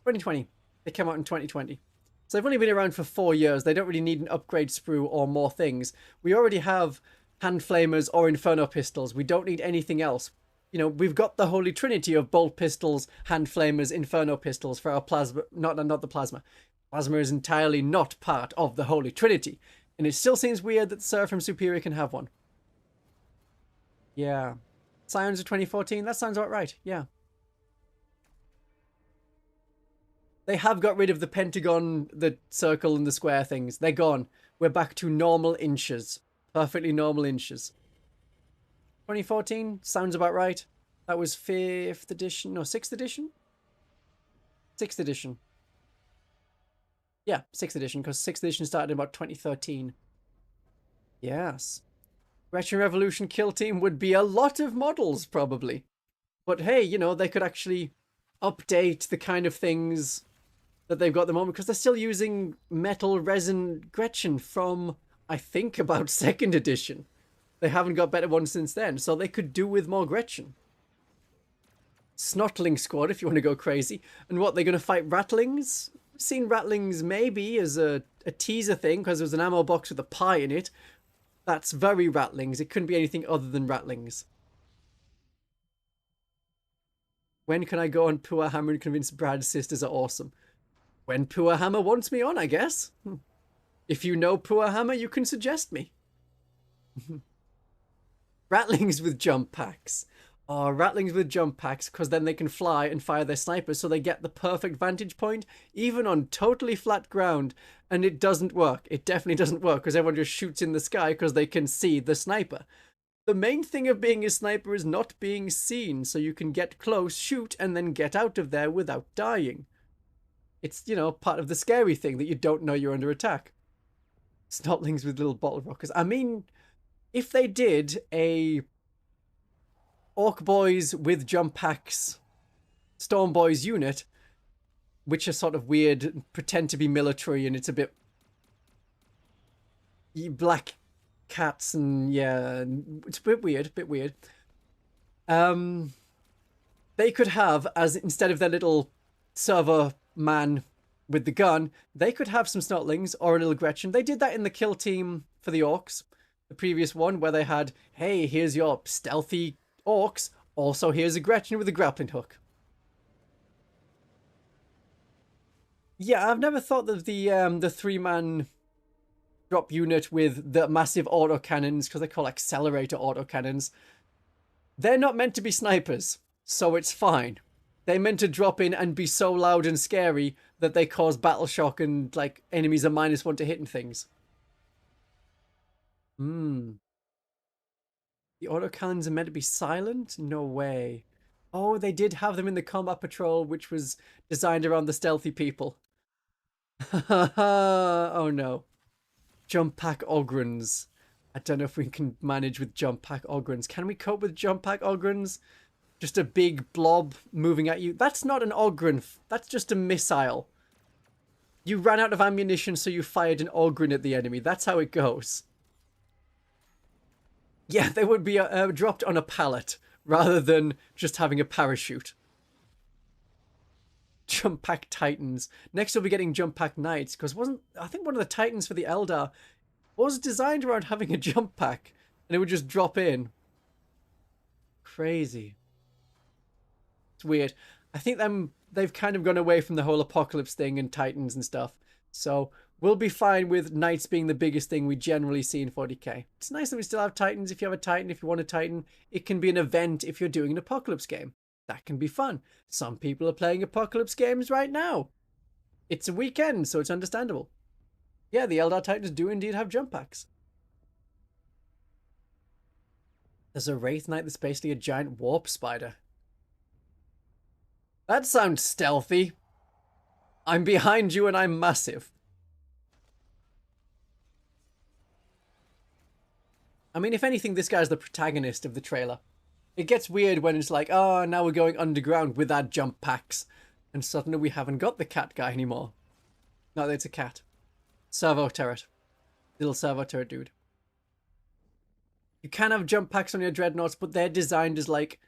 2020. They came out in 2020. So they've only been around for 4 years. They don't really need an upgrade sprue or more things. We already have hand flamers or inferno pistols. We don't need anything else. You know, we've got the holy trinity of bolt pistols, hand flamers, inferno pistols for our plasma. Not the plasma. Plasma is entirely not part of the holy trinity. And it still seems weird that the Seraphim Superior can have one. Yeah. Scions of 2014? That sounds about right. Yeah. They have got rid of the pentagon, the circle, and the square things. They're gone. We're back to normal inches. Perfectly normal inches. 2014? Sounds about right. That was 5th edition. No, 6th edition? 6th edition. Yeah, 6th edition, because 6th edition started in about 2013. Yes. Gretchen Revolution kill team would be a lot of models, probably. But hey, you know, they could actually update the kind of things that they've got at the moment, because they're still using metal resin Gretchen from, I think, about 2nd edition. They haven't got better ones since then, so they could do with more Gretchen. Snotling squad, if you want to go crazy. And what, they're going to fight Rattlings? I've seen Rattlings maybe as a teaser thing, because there was an ammo box with a pie in it. That's very Rattlings. It couldn't be anything other than Rattlings. When can I go on Poor Hammer and convince Brad's sisters are awesome? When Poor Hammer wants me on, I guess. If you know Poor Hammer, you can suggest me. Rattlings with jump packs. Oh, Rattlings with jump packs, because then they can fly and fire their snipers, so they get the perfect vantage point, even on totally flat ground. And it doesn't work. It definitely doesn't work, because everyone just shoots in the sky because they can see the sniper. The main thing of being a sniper is not being seen, so you can get close, shoot, and then get out of there without dying. It's, you know, part of the scary thing that you don't know you're under attack. Snotlings with little bottle rockets. I mean, if they did a Orc Boys with jump packs Storm Boys unit, which are sort of weird, pretend to be military, and it's a bit black cats, and yeah, it's a bit weird, they could have, as instead of their little server man with the gun, they could have some Snotlings or a little Gretchen. They did that in the kill team for the Orcs, the previous one, where they had, hey, here's your stealthy Orcs, also here's a Gretchen with a grappling hook. Yeah, I've never thought of the 3-man drop unit with the massive autocannons, because they're called accelerator autocannons. They're not meant to be snipers, so it's fine. They're meant to drop in and be so loud and scary that they cause battle shock and, like, enemies are -1 to hit and things. The autocannons are meant to be silent? No way. Oh, they did have them in the combat patrol, which was designed around the stealthy people. Oh no. Jump pack Ogrons. I don't know if we can manage with jump pack Ogrons. Can we cope with jump pack Ogrons? Just a big blob moving at you. That's not an Ogren. That's just a missile. You ran out of ammunition, so you fired an Ogryn at the enemy. That's how it goes. Yeah, they would be dropped on a pallet rather than just having a parachute. Jump Pack Titans. Next we'll be getting Jump Pack Knights, because I think one of the Titans for the Eldar was designed around having a jump pack, and it would just drop in. Crazy. It's weird. I think they've kind of gone away from the whole apocalypse thing and Titans and stuff. So we'll be fine with Knights being the biggest thing we generally see in 40k. It's nice that we still have Titans. If you have a Titan, if you want a Titan, it can be an event if you're doing an apocalypse game. That can be fun. Some people are playing apocalypse games right now. It's a weekend, so it's understandable. Yeah, the Eldar Titans do indeed have jump packs. There's a Wraith Knight that's basically a giant warp spider. That sounds stealthy. I'm behind you and I'm massive. I mean, if anything, this guy's the protagonist of the trailer. It gets weird when it's like, oh, now we're going underground with our jump packs. And suddenly we haven't got the cat guy anymore. No, it's a cat. Servo turret. Little servo turret dude. You can have jump packs on your dreadnoughts, but they're designed as like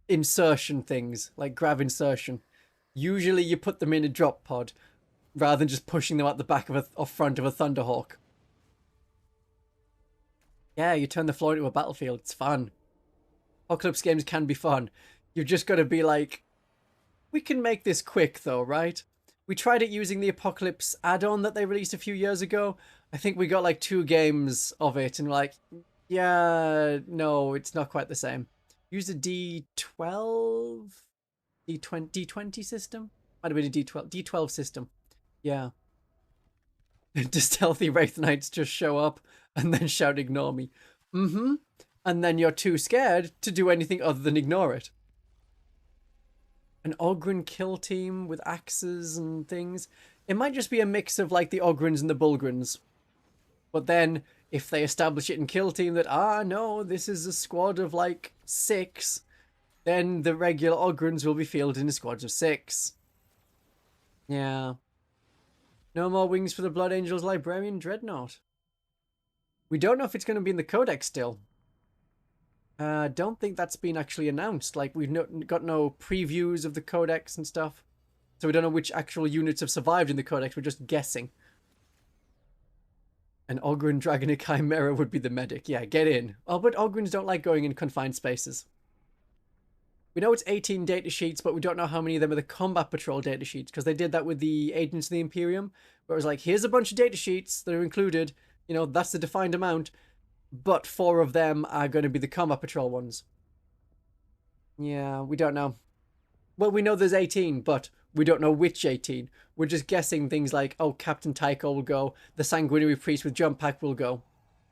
insertion things, like grav insertion. Usually you put them in a drop pod rather than just pushing them out the back of or front of a Thunderhawk. Yeah, you turn the floor into a battlefield. It's fun. Apocalypse games can be fun. You've just got to be like, we can make this quick though, right? We tried it using the Apocalypse add-on that they released a few years ago. I think we got like 2 games of it and we're like, yeah, no, it's not quite the same. Use a D12? D20 system? Might have been a D12 system. Yeah. Do stealthy Wraith Knights just show up and then shout, ignore me? Mm-hmm. And then you're too scared to do anything other than ignore it. An Ogryn kill team with axes and things. It might just be a mix of like the Ogryns and the Bulgryns. But then if they establish it in kill team that, no, this is a squad of like 6, then the regular Ogryns will be fielded in squads of 6. Yeah. No more wings for the Blood Angels Librarian Dreadnought. We don't know if it's going to be in the Codex still. Don't think that's been actually announced. Like, we've got no previews of the Codex and stuff. So we don't know which actual units have survived in the Codex. We're just guessing. An Ogryn Dragonic Chimera would be the medic. Yeah, get in. Oh, but Ogryns don't like going in confined spaces. We know it's 18 datasheets, but we don't know how many of them are the Combat Patrol datasheets, because they did that with the Agents of the Imperium, where it was like, here's a bunch of datasheets that are included. You know, that's the defined amount. But 4 of them are going to be the Combat Patrol ones. Yeah, we don't know. Well, we know there's 18, but we don't know which 18. We're just guessing things like, oh, Captain Tycho will go. The Sanguinary Priest with Jump Pack will go.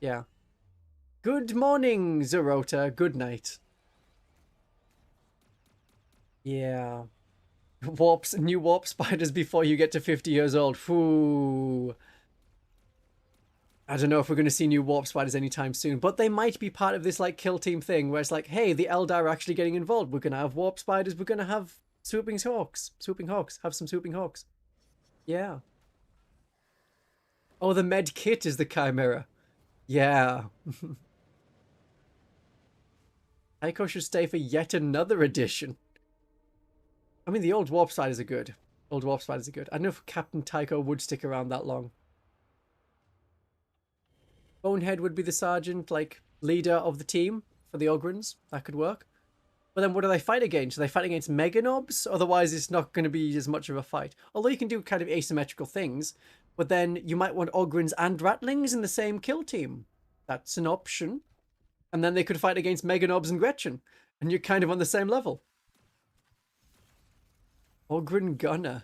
Yeah. Good morning, Zerota. Good night. Yeah. New warp spiders before you get to 50 years old. Foo. I don't know if we're going to see new warp spiders anytime soon, but they might be part of this like kill team thing where it's like, hey, the Eldar are actually getting involved. We're going to have warp spiders. We're going to have swooping hawks. Have some swooping hawks. Yeah. Oh, the med kit is the Chimera. Yeah. Tycho should stay for yet another edition. I mean, the old warp spiders are good. I don't know if Captain Tycho would stick around that long. Bonehead would be the sergeant, like, leader of the team for the Ogryns. That could work. But then what do they fight against? Do they fight against Meganobs? Otherwise, it's not going to be as much of a fight. Although you can do kind of asymmetrical things. But then you might want Ogryns and Ratlings in the same kill team. That's an option. And then they could fight against Meganobs and Gretchen. And you're kind of on the same level. Ogryn Gunner.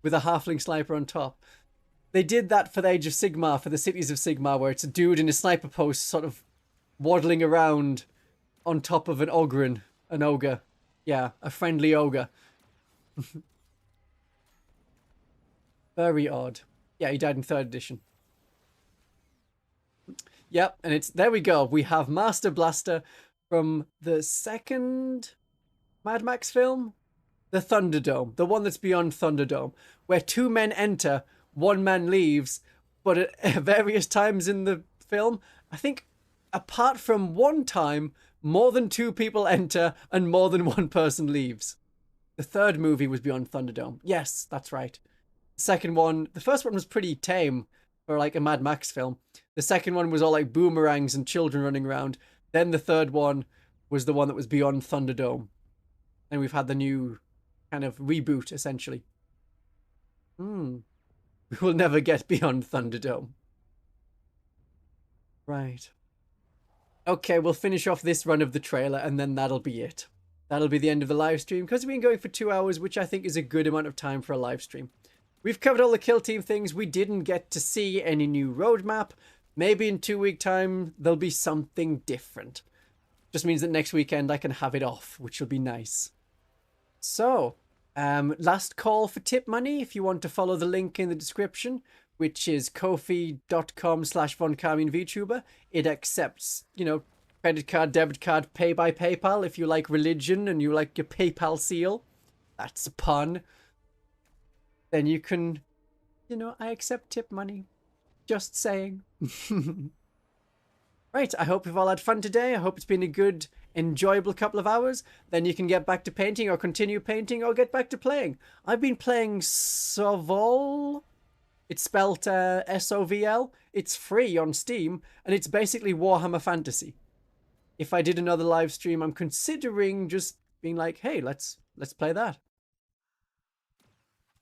With a halfling sniper on top. They did that for the Age of Sigmar, for the Cities of Sigmar, where it's a dude in a sniper post sort of waddling around on top of an Ogryn, an ogre. Yeah, a friendly ogre. Very odd. Yeah, he died in 3rd edition. Yep, and there we go. We have Master Blaster from the 2nd Mad Max film. the Thunderdome, the one that's beyond Thunderdome, where 2 men enter, 1 man leaves, but at various times in the film, I think apart from one time, more than 2 people enter and more than 1 person leaves. The third movie was beyond Thunderdome. Yes, that's right. The second one, the first one was pretty tame for like a Mad Max film. The second one was all like boomerangs and children running around. Then the third one was the one that was beyond Thunderdome. And we've had the new kind of reboot, essentially. We will never get beyond Thunderdome. Right. Okay, we'll finish off this run of the trailer and then that'll be it. That'll be the end of the live stream because we've been going for 2 hours, which I think is a good amount of time for a live stream. We've covered all the Kill Team things. We didn't get to see any new roadmap. Maybe in 2 weeks' time, there'll be something different. Just means that next weekend I can have it off, which will be nice. So, last call for tip money. If you want to follow the link in the description, which is kofi.com/VonCarmian Vtuber. It accepts, credit card, debit card, pay by PayPal if you like religion and you like your PayPal seal. That's a pun. Then you can, I accept tip money. Just saying. Right, I hope you've all had fun today. I hope it's been a good, enjoyable couple of hours. Then you can get back to painting or continue painting or get back to playing. I've been playing Sovol. It's spelt S-O-V-L. It's free on Steam, and it's basically Warhammer Fantasy. If I did another live stream, I'm considering just being like, hey, let's play that.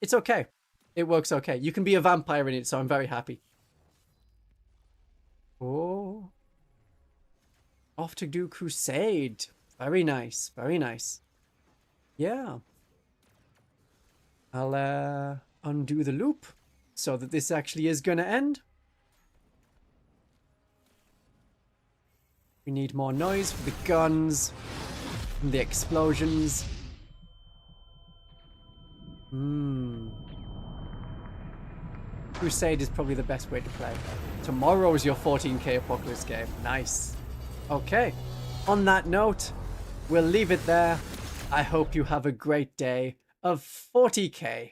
It's okay. It works okay. You can be a vampire in it, so I'm very happy. Oh. Off to do Crusade. Very nice. Very nice. Yeah. I'll undo the loop so that this actually is going to end. We need more noise for the guns and the explosions. Crusade is probably the best way to play. Tomorrow is your 14k Apocalypse game. Nice. Okay. On that note, we'll leave it there. I hope you have a great day of 40k.